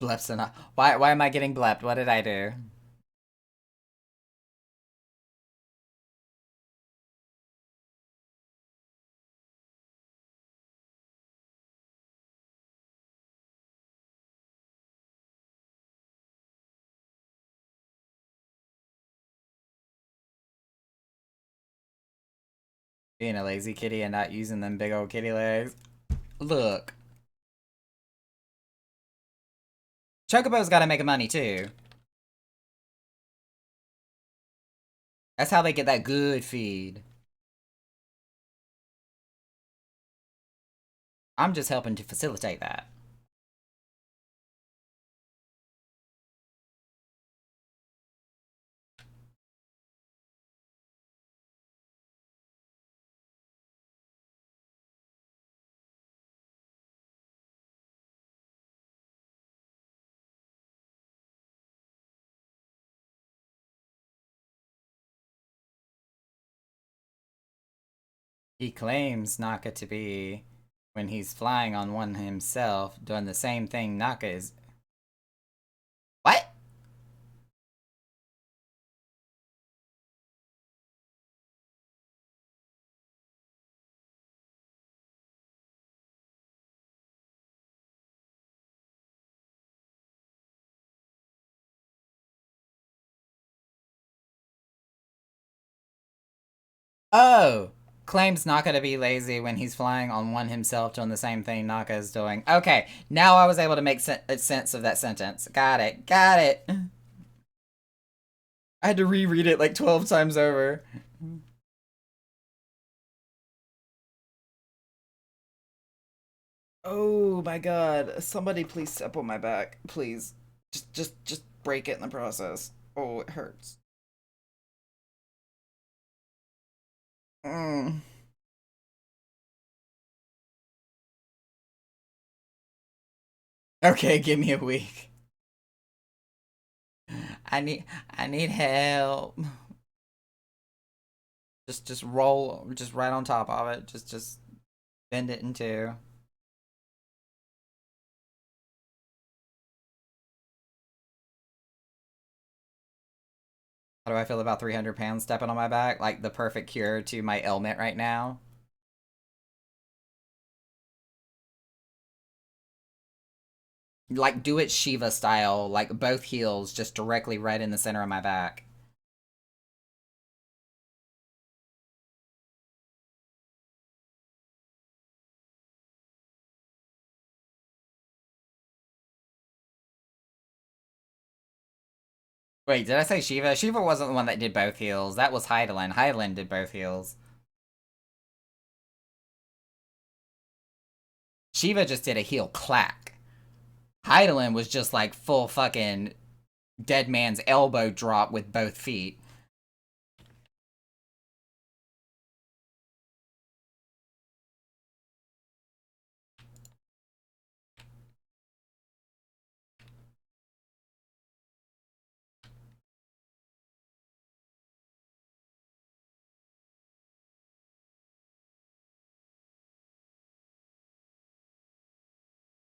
Bleps enough. Why am I getting blepped? What did I do? Being a lazy kitty and not using them big old kitty legs. Look. Chocobo's gotta make money too. That's how they get that good feed. I'm just helping to facilitate that. He claims Naka to be, when he's flying on one himself, doing the same thing Naka is. What? Oh, claims not gonna be lazy when he's flying on one himself doing the same thing Naka is doing. Okay, now I was able to make sense of that sentence. Got it. Got it. I had to reread it like 12 times over. Oh my god. Somebody please step on my back. Please. Just break it in the process. Oh, it hurts. Mm. Okay, give me a week. I need help. Just roll just right on top of it. Just bend it in two. How do I feel about 300 pounds stepping on my back? Like the perfect cure to my ailment right now. Like do it Shiva style, like both heels just directly right in the center of my back. Wait, did I say Shiva? Shiva wasn't the one that did both heels. That was Heidelin. Heidelin did both heels. Shiva just did a heel clack. Heidelin was just like full fucking dead man's elbow drop with both feet.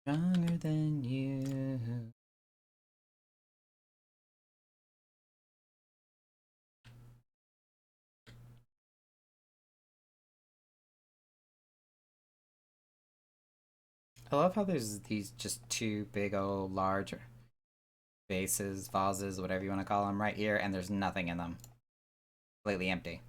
Stronger than you. I love how there's these just two big old large vases, vases, whatever you want to call them, right here, and there's nothing in them. Completely empty.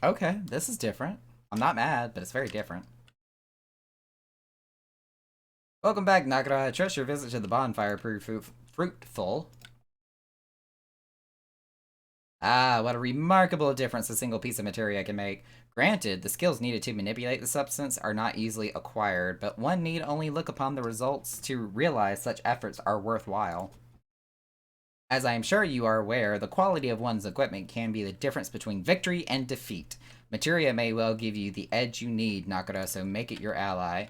Okay, this is different. I'm not mad, but it's very different. Welcome back, Nagara. I trust your visit to the bonfire proved fruitful. Ah, what a remarkable difference a single piece of materia can make. Granted, the skills needed to manipulate the substance are not easily acquired, but one need only look upon the results to realize such efforts are worthwhile. As I am sure you are aware, the quality of one's equipment can be the difference between victory and defeat. Materia may well give you the edge you need, Nakara, so make it your ally.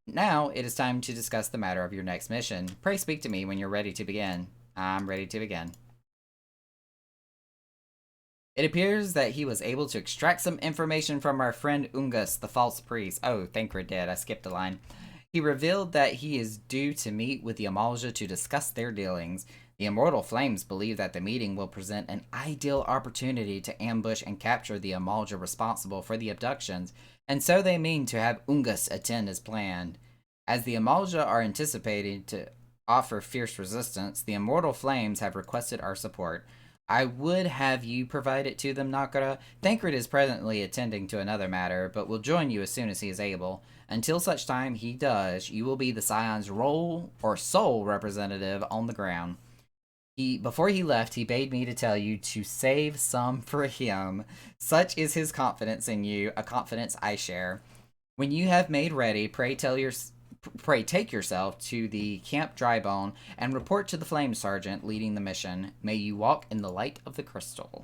Now, it is time to discuss the matter of your next mission. Pray speak to me when you're ready to begin. I'm ready to begin. It appears that he was able to extract some information from our friend Ungus, the false priest. Oh, Thancred did. I skipped a line. He revealed that he is due to meet with the Amalja to discuss their dealings. The Immortal Flames believe that the meeting will present an ideal opportunity to ambush and capture the Amalja responsible for the abductions, and so they mean to have Ungus attend as planned. As the Amalja are anticipating to offer fierce resistance, the Immortal Flames have requested our support. I would have you provide it to them, Nakara. Thancred is presently attending to another matter, but will join you as soon as he is able. Until such time he does, you will be the Scion's role or sole representative on the ground. Before he left, he bade me to tell you to save some for him. Such is his confidence in you, a confidence I share. When you have made ready, pray take yourself to the Camp Drybone and report to the Flame Sergeant leading the mission. May you walk in the light of the crystal.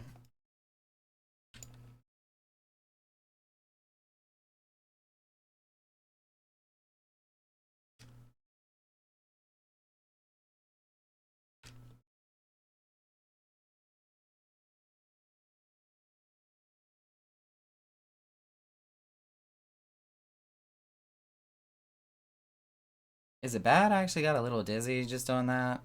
Is it bad? I actually got a little dizzy just doing that.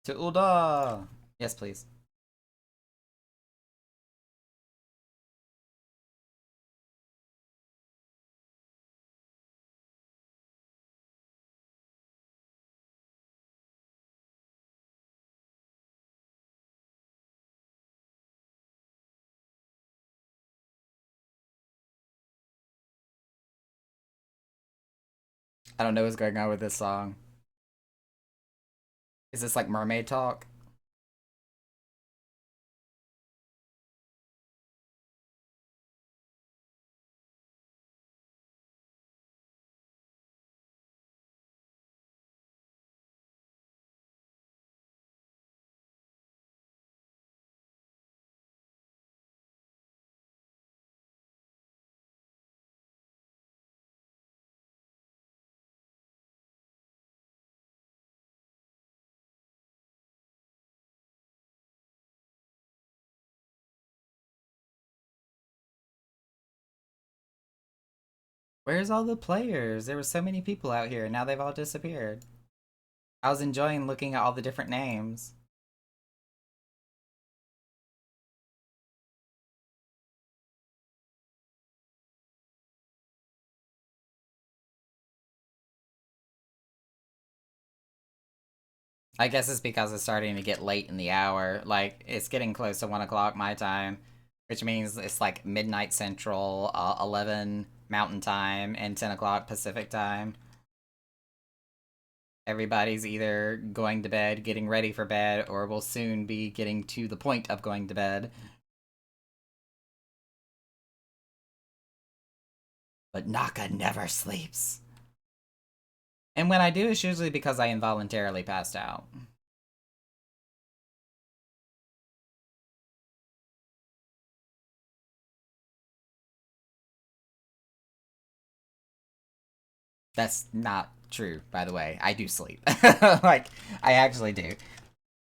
To Ulda! Yes, please. I don't know what's going on with this song. Is this like mermaid talk? Where's all the players? There were so many people out here, now they've all disappeared. I was enjoying looking at all the different names. I guess it's because it's starting to get late in the hour. Like, it's getting close to 1 o'clock my time, which means it's like midnight central, 11 mountain time, and 10 o'clock Pacific time. Everybody's either going to bed, getting ready for bed, or will soon be getting to the point of going to bed. But Naka never sleeps. And when I do, it's usually because I involuntarily passed out. That's not true, by the way. I do sleep. Like, I actually do.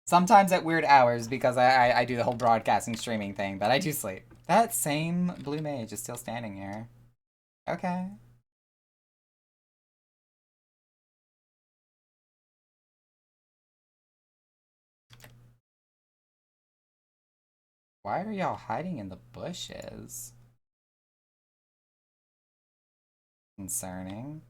Sometimes at weird hours because I do the whole broadcasting streaming thing, but I do sleep. That same blue mage is still standing here. Okay. Why are y'all hiding in the bushes? Concerning.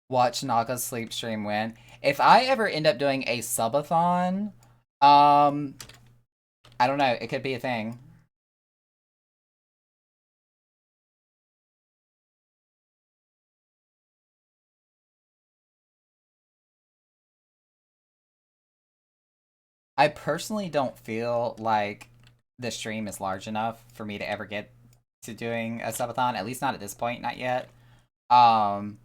Watch Naga's sleep stream win. If I ever end up doing a subathon, I don't know, it could be a thing. I personally don't feel like the stream is large enough for me to ever get to doing a subathon, at least not at this point, not yet. Um,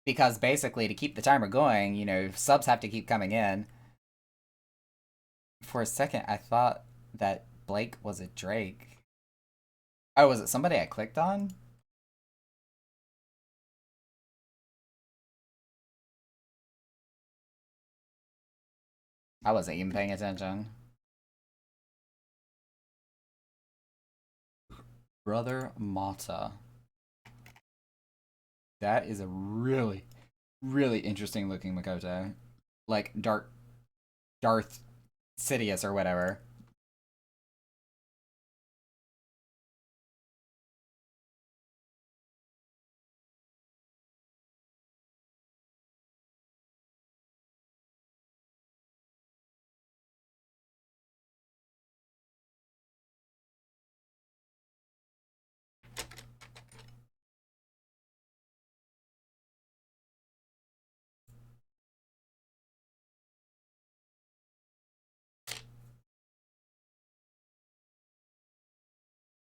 because basically to keep the timer going, subs have to keep coming in. For a second, I thought that Blake was a Drake. Oh, was it somebody I clicked on? I wasn't even paying attention. Brother Mata. That is a really, really interesting looking Makoto. Like Darth Sidious or whatever.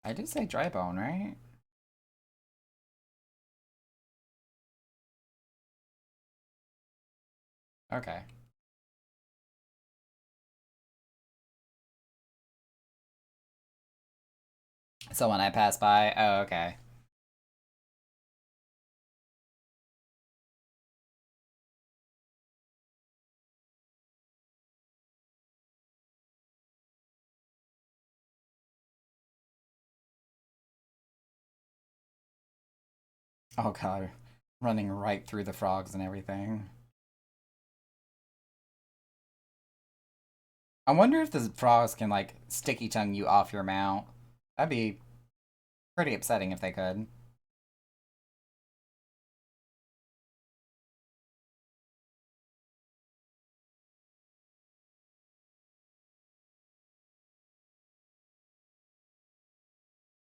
I did say dry bone, right? Okay. So when I pass by, oh, okay. Oh god, running right through the frogs and everything. I wonder if the frogs can, like, sticky tongue you off your mount. That'd be pretty upsetting if they could.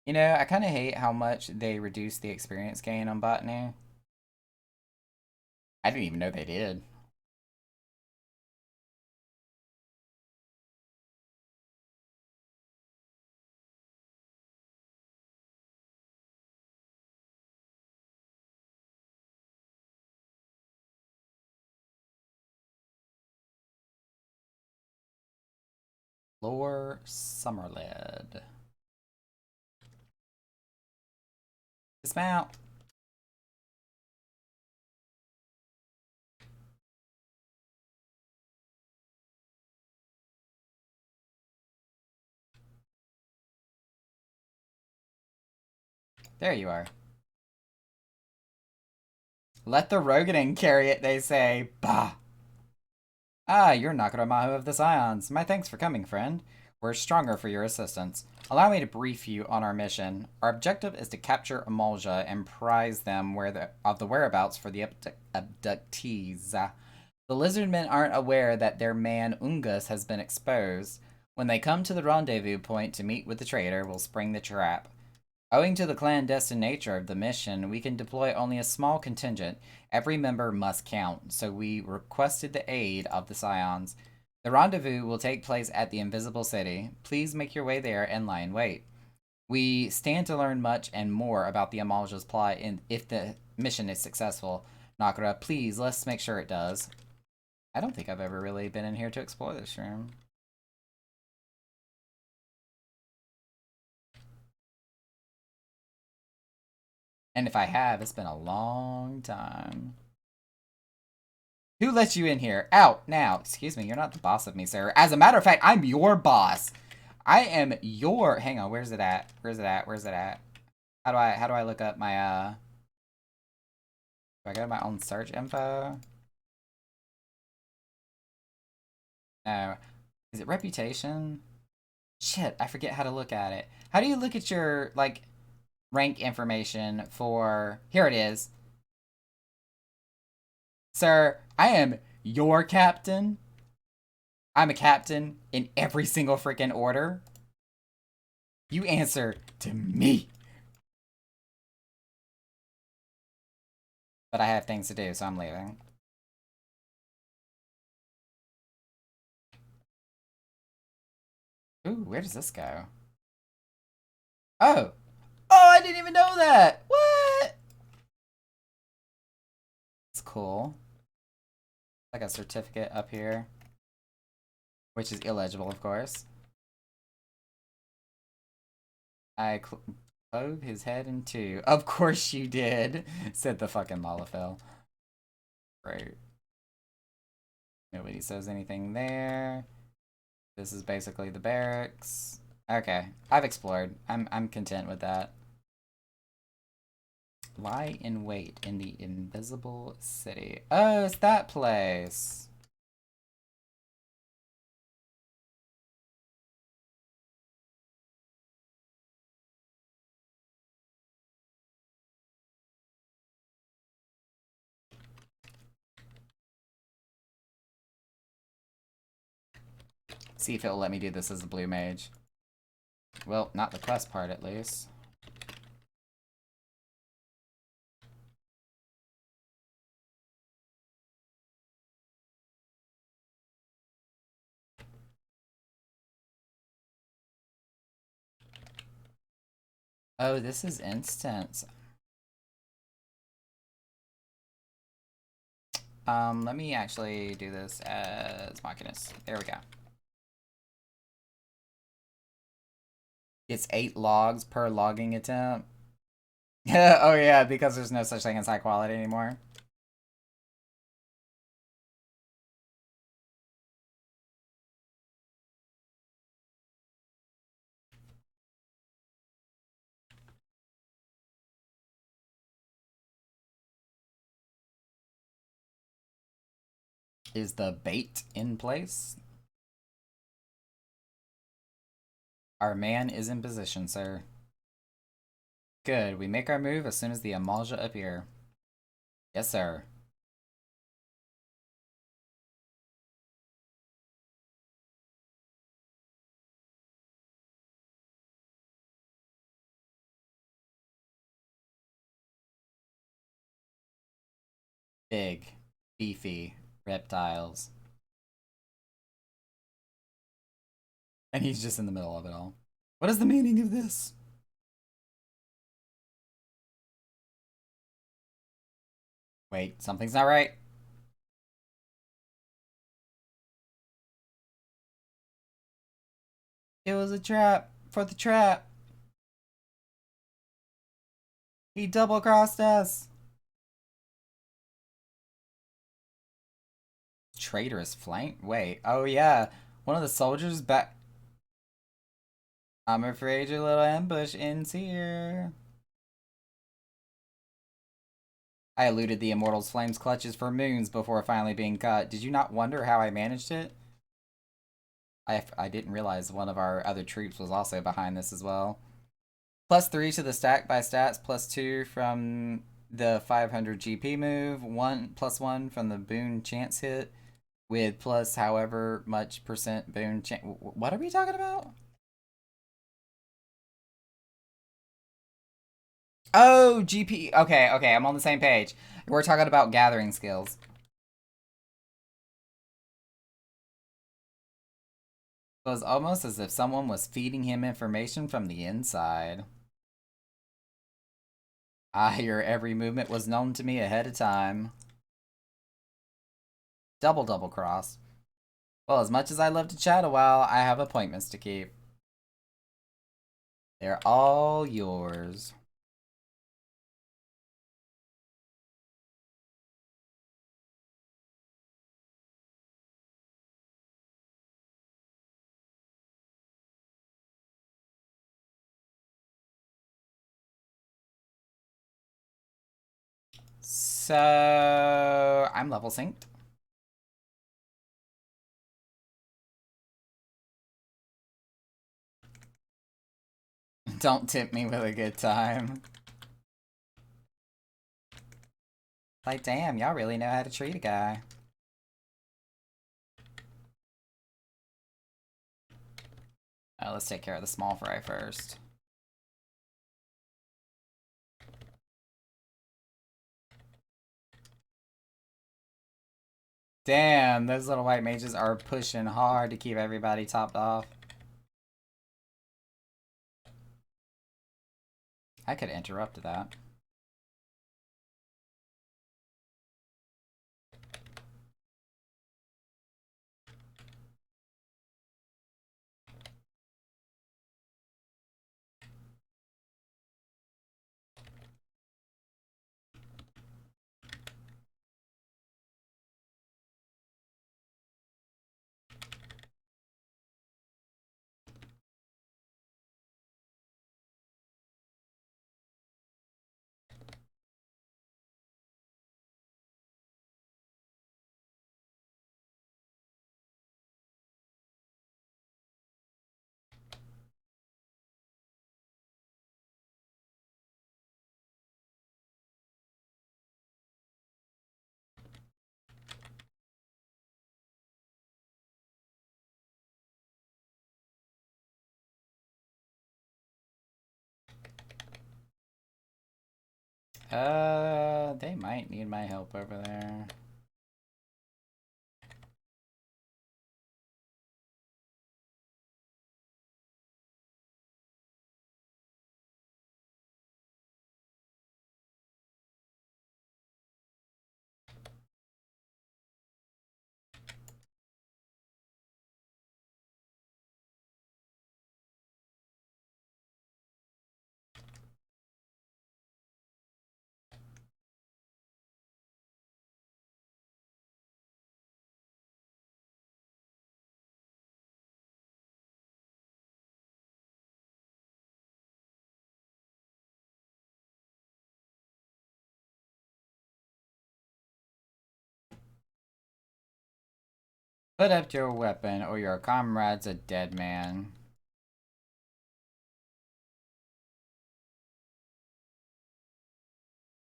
You know, I kind of hate how much they reduce the experience gain on botany. I didn't even know they did. Lore Summerled. Dismount. There you are. Let the Roganin carry it, they say. Bah! Ah, you're Nakaramahu of the Scions. My thanks for coming, friend. We're stronger for your assistance. Allow me to brief you on our mission. Our objective is to capture Amalja and prize them of the whereabouts for the abductees. The lizardmen aren't aware that their man Ungus has been exposed. When they come to the rendezvous point to meet with the traitor, we'll spring the trap. Owing to the clandestine nature of the mission, we can deploy only a small contingent. Every member must count, so we requested the aid of the Scions. The rendezvous will take place at the Invisible City. Please make your way there and lie in wait. We stand to learn much and more about the Amalja's plot if the mission is successful. Nakara, please, let's make sure it does. I don't think I've ever really been in here to explore this room. And if I have, it's been a long time. Who let you in here? Out now. Excuse me, you're not the boss of me, sir. As a matter of fact, I'm your boss. I am your. Hang on, where's it at? Where's it at? Where's it at? How do I look up my do I go to my own search info? No. Is it reputation? Shit, I forget how to look at it. How do you look at your like rank information for here it is. Sir, I am your captain. I'm a captain in every single freaking order. You answer to me. But I have things to do, so I'm leaving. Ooh, where does this go? Oh! Oh, I didn't even know that! What? It's cool. Like a certificate up here. Which is illegible, of course. I clove his head in two. Of course you did, said the fucking Lalafell. Right. Nobody says anything there. This is basically the barracks. Okay, I've explored. I'm content with that. Lie in wait in the Invisible City. Oh, it's that place. See if it'll let me do this as a blue mage. Well, not the quest part, at least. Oh, this is instance. Let me actually do this as Machinus. There we go. It's 8 logs per logging attempt. Oh yeah, because there's no such thing as high quality anymore. Is the bait in place? Our man is in position, sir. Good. We make our move as soon as the Amalja appear. Yes, sir. Big, beefy reptiles. And he's just in the middle of it all. What is the meaning of this? Wait, something's not right. It was a trap for the trap. He double crossed us. Traitorous flank? Wait, oh yeah. One of the soldiers back. I'm afraid your little ambush ends here. I eluded the Immortal's flame's clutches for moons before finally being caught. Did you not wonder how I managed it? I didn't realize one of our other troops was also behind this as well. +3 to the stack by stats, +2 from the 500 GP move, +1 from the boon chance hit, with plus however much percent boon chance. What are we talking about? Oh, GP. Okay, okay, I'm on the same page. We're talking about gathering skills. It was almost as if someone was feeding him information from the inside. Your every movement was known to me ahead of time. Double cross. Well, as much as I love to chat a while, I have appointments to keep. They're all yours. So, I'm level synced. Don't tip me with a good time. Like, damn, y'all really know how to treat a guy. Let's take care of the small fry first. Damn, those little white mages are pushing hard to keep everybody topped off. I could interrupt that. They might need my help over there. Put up your weapon, or your comrade's a dead man.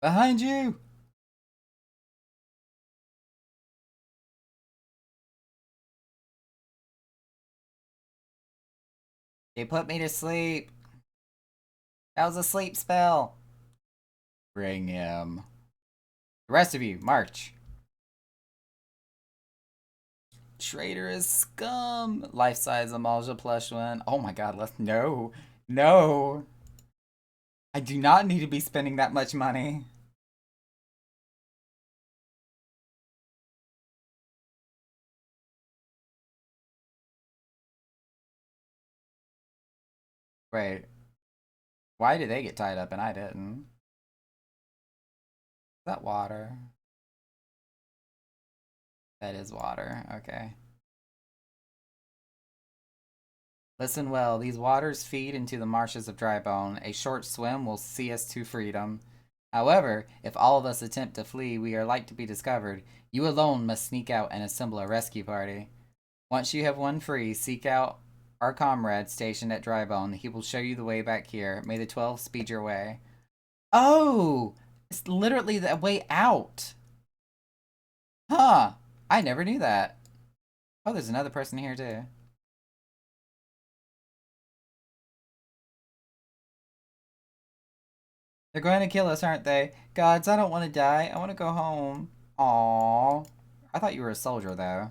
Behind you! He put me to sleep. That was a sleep spell. Bring him. The rest of you, march. Traitor is scum. Life-size Amalja plush one. Oh my god, let's no. No. I do not need to be spending that much money. Wait. Why did they get tied up and I didn't? Is that water? That is water. Okay. Listen well, these waters feed into the marshes of Drybone. A short swim will see us to freedom. However, if all of us attempt to flee, we are like to be discovered. You alone must sneak out and assemble a rescue party. Once you have won free, seek out our comrade stationed at Drybone. He will show you the way back here. May the 12 speed your way. Oh! It's literally the way out! Huh! I never knew that. Oh, there's another person here too. They're going to kill us, aren't they? Gods, I don't want to die. I want to go home. Aww. I thought you were a soldier, though.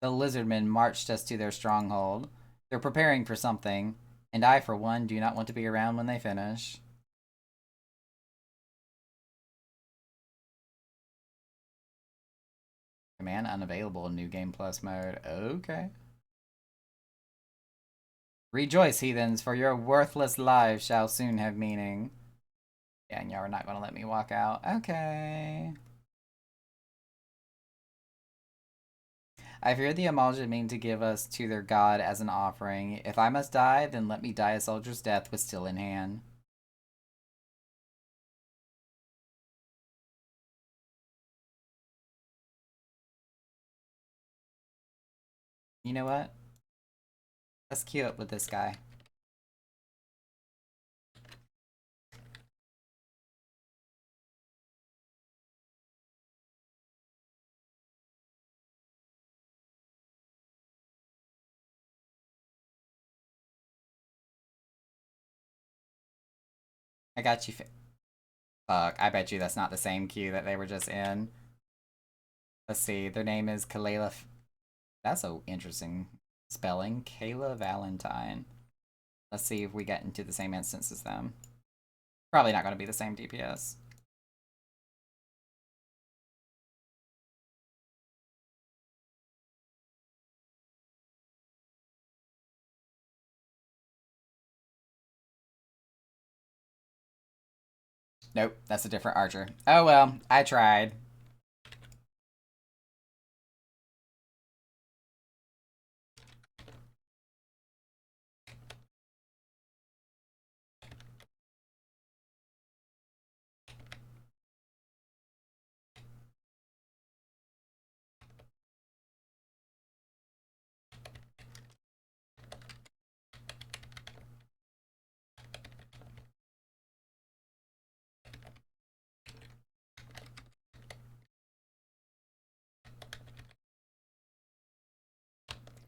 The lizardmen marched us to their stronghold. They're preparing for something, and I, for one, do not want to be around when they finish. Command unavailable in New Game Plus mode. Okay. Rejoice, heathens, for your worthless lives shall soon have meaning. Yeah, and y'all are not going to let me walk out. Okay. I fear the Amalja mean to give us to their god as an offering. If I must die, then let me die a soldier's death with steel in hand. You know what? Let's queue up with this guy. I got you. Fuck, I bet you that's not the same queue that they were just in. Let's see, their name is Kalela. That's so interesting spelling. Kayla Valentine. Let's see if we get into the same instance as them. Probably not going to be the same DPS. Nope, that's a different archer. Oh well, I tried.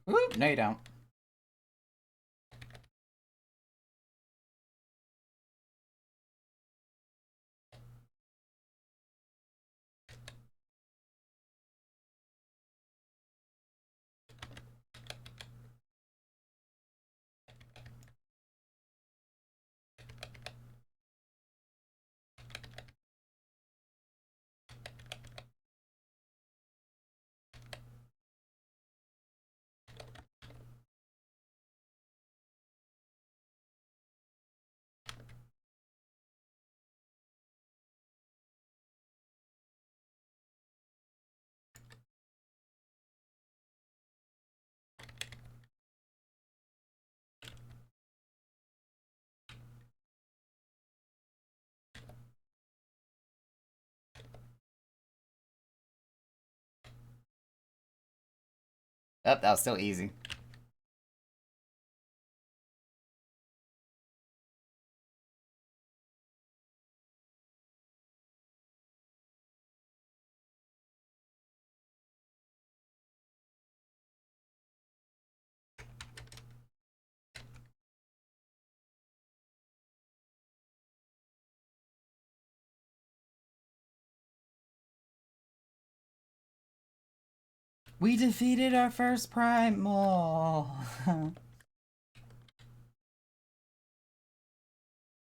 Whoop, no you don't. Yep, that was still easy. We defeated our first primal.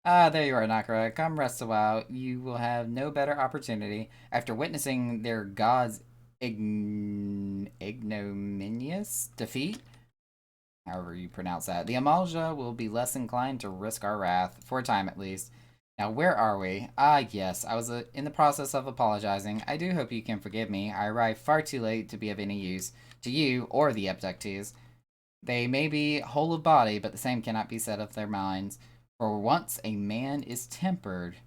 Ah, there you are, Nakara. Come rest a while. You will have no better opportunity. After witnessing their god's ignominious defeat, however you pronounce that, the Amalja will be less inclined to risk our wrath, for a time at least. Now, where are we? Ah, yes, I was in the process of apologizing. I do hope you can forgive me. I arrived far too late to be of any use to you or the abductees. They may be whole of body, but the same cannot be said of their minds. For once a man is tempered.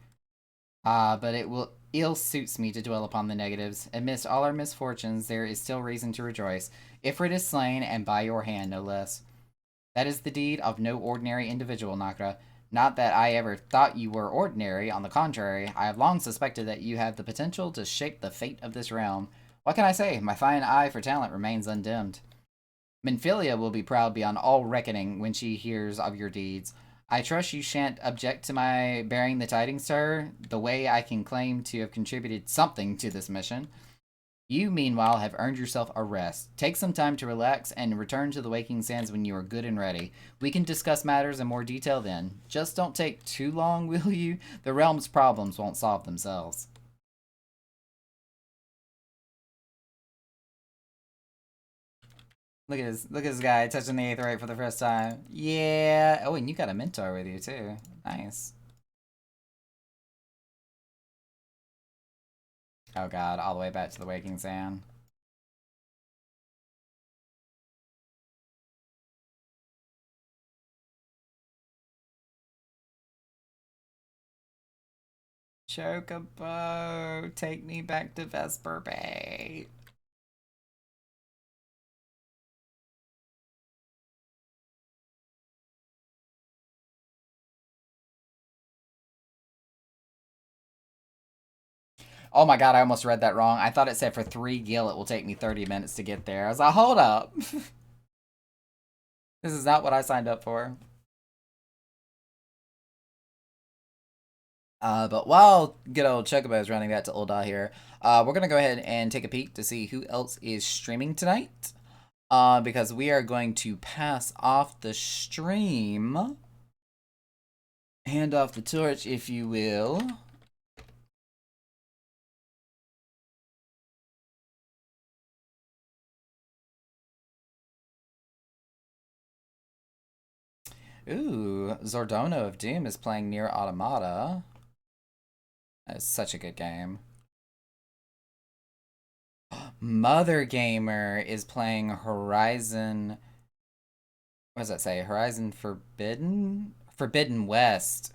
Ah, but it will ill suits me to dwell upon the negatives. Amidst all our misfortunes, there is still reason to rejoice. Ifrit is slain, and by your hand, no less. That is the deed of no ordinary individual, Nakra. Not that I ever thought you were ordinary, on the contrary, I have long suspected that you have the potential to shape the fate of this realm. What can I say? My fine eye for talent remains undimmed. Minfilia will be proud beyond all reckoning when she hears of your deeds. I trust you shan't object to my bearing the tidings to her, the way I can claim to have contributed something to this mission. You, meanwhile, have earned yourself a rest. Take some time to relax and return to the Waking Sands when you are good and ready. We can discuss matters in more detail then. Just don't take too long, will you? The realm's problems won't solve themselves. Look at this guy touching the Aetheryte for the first time. Yeah. Oh, and you got a mentor with you too. Nice. Oh god, all the way back to the Waking Sand. Chocobo, take me back to Vesper Bay. Oh my god, I almost read that wrong. I thought it said for 3 gil it will take me 30 minutes to get there. I was like, hold up. This is not what I signed up for. But while good old Chocobo is running that to Ul'dah here, we're going to go ahead and take a peek to see who else is streaming tonight. Because we are going to pass off the stream. Hand off the torch, if you will. Ooh, Zordono of Doom is playing Nier Automata. That is such a good game. Mother Gamer is playing Horizon. What does that say? Horizon Forbidden? Forbidden West.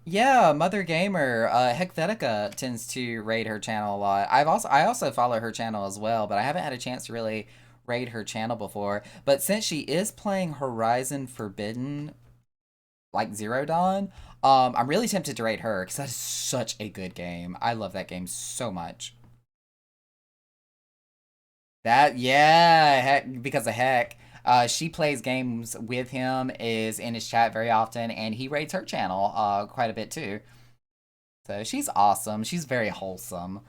Yeah, Mother Gamer. Hecthetica tends to raid her channel a lot. I also follow her channel as well, but I haven't had a chance to really raid her channel before. But since she is playing Horizon Forbidden, like Zero Dawn, I'm really tempted to raid her because that is such a good game. I love that game so much. That yeah, heck, because of Heck. She plays games with him, is in his chat very often, and he rates her channel quite a bit too. So she's awesome. She's very wholesome.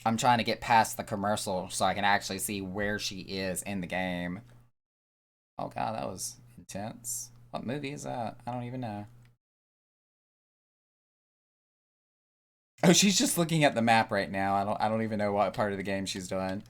I'm trying to get past the commercial so I can actually see where she is in the game. Oh god, that was intense. What movie is that? I don't even know. Oh, she's just looking at the map right now. I don't even know what part of the game she's doing.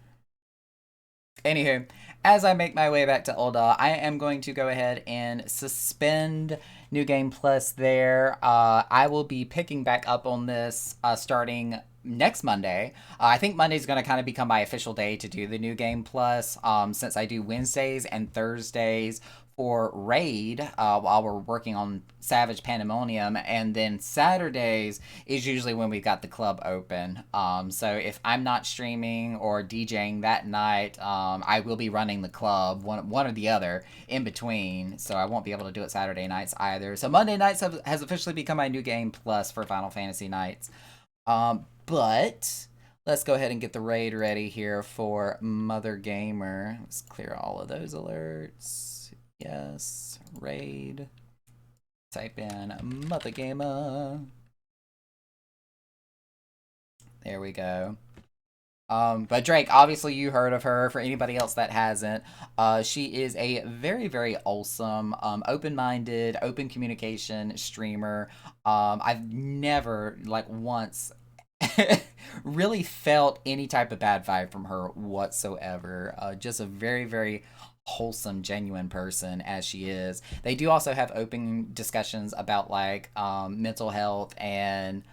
Anywho, as I make my way back to Ul'dah, I am going to go ahead and suspend New Game Plus there. I will be picking back up on this starting next Monday. I think Monday's going to kind of become my official day to do the New Game Plus, since I do Wednesdays and Thursdays for Raid while we're working on Savage Pandemonium, and then Saturdays is usually when we've got the club open. So if I'm not streaming or DJing that night, I will be running the club, one or the other, in between. So I won't be able to do it Saturday nights either. So Monday nights has officially become my new game plus for Final Fantasy nights. But let's go ahead and get the raid ready here for Mother Gamer. Let's clear all of those alerts. Yes, raid. Type in Mother Gamer. There we go. But Drake, obviously you heard of her. For anybody else that hasn't, she is a very, very awesome, open-minded, open communication streamer. I've never, like, once really felt any type of bad vibe from her whatsoever. Just a very, very wholesome, genuine person as she is. They do also have open discussions about like mental health and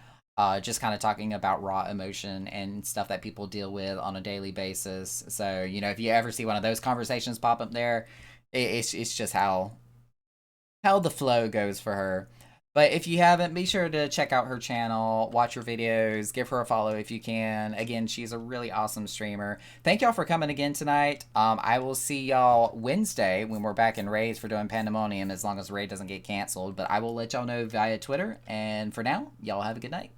just kind of talking about raw emotion and stuff that people deal with on a daily basis. So you know, if you ever see one of those conversations pop up there, it's just how the flow goes for her. But if you haven't, be sure to check out her channel, watch her videos, give her a follow if you can. Again, she's a really awesome streamer. Thank y'all for coming again tonight. I will see y'all Wednesday when we're back in raids for doing Pandemonium, as long as raid doesn't get canceled. But I will let y'all know via Twitter. And for now, y'all have a good night.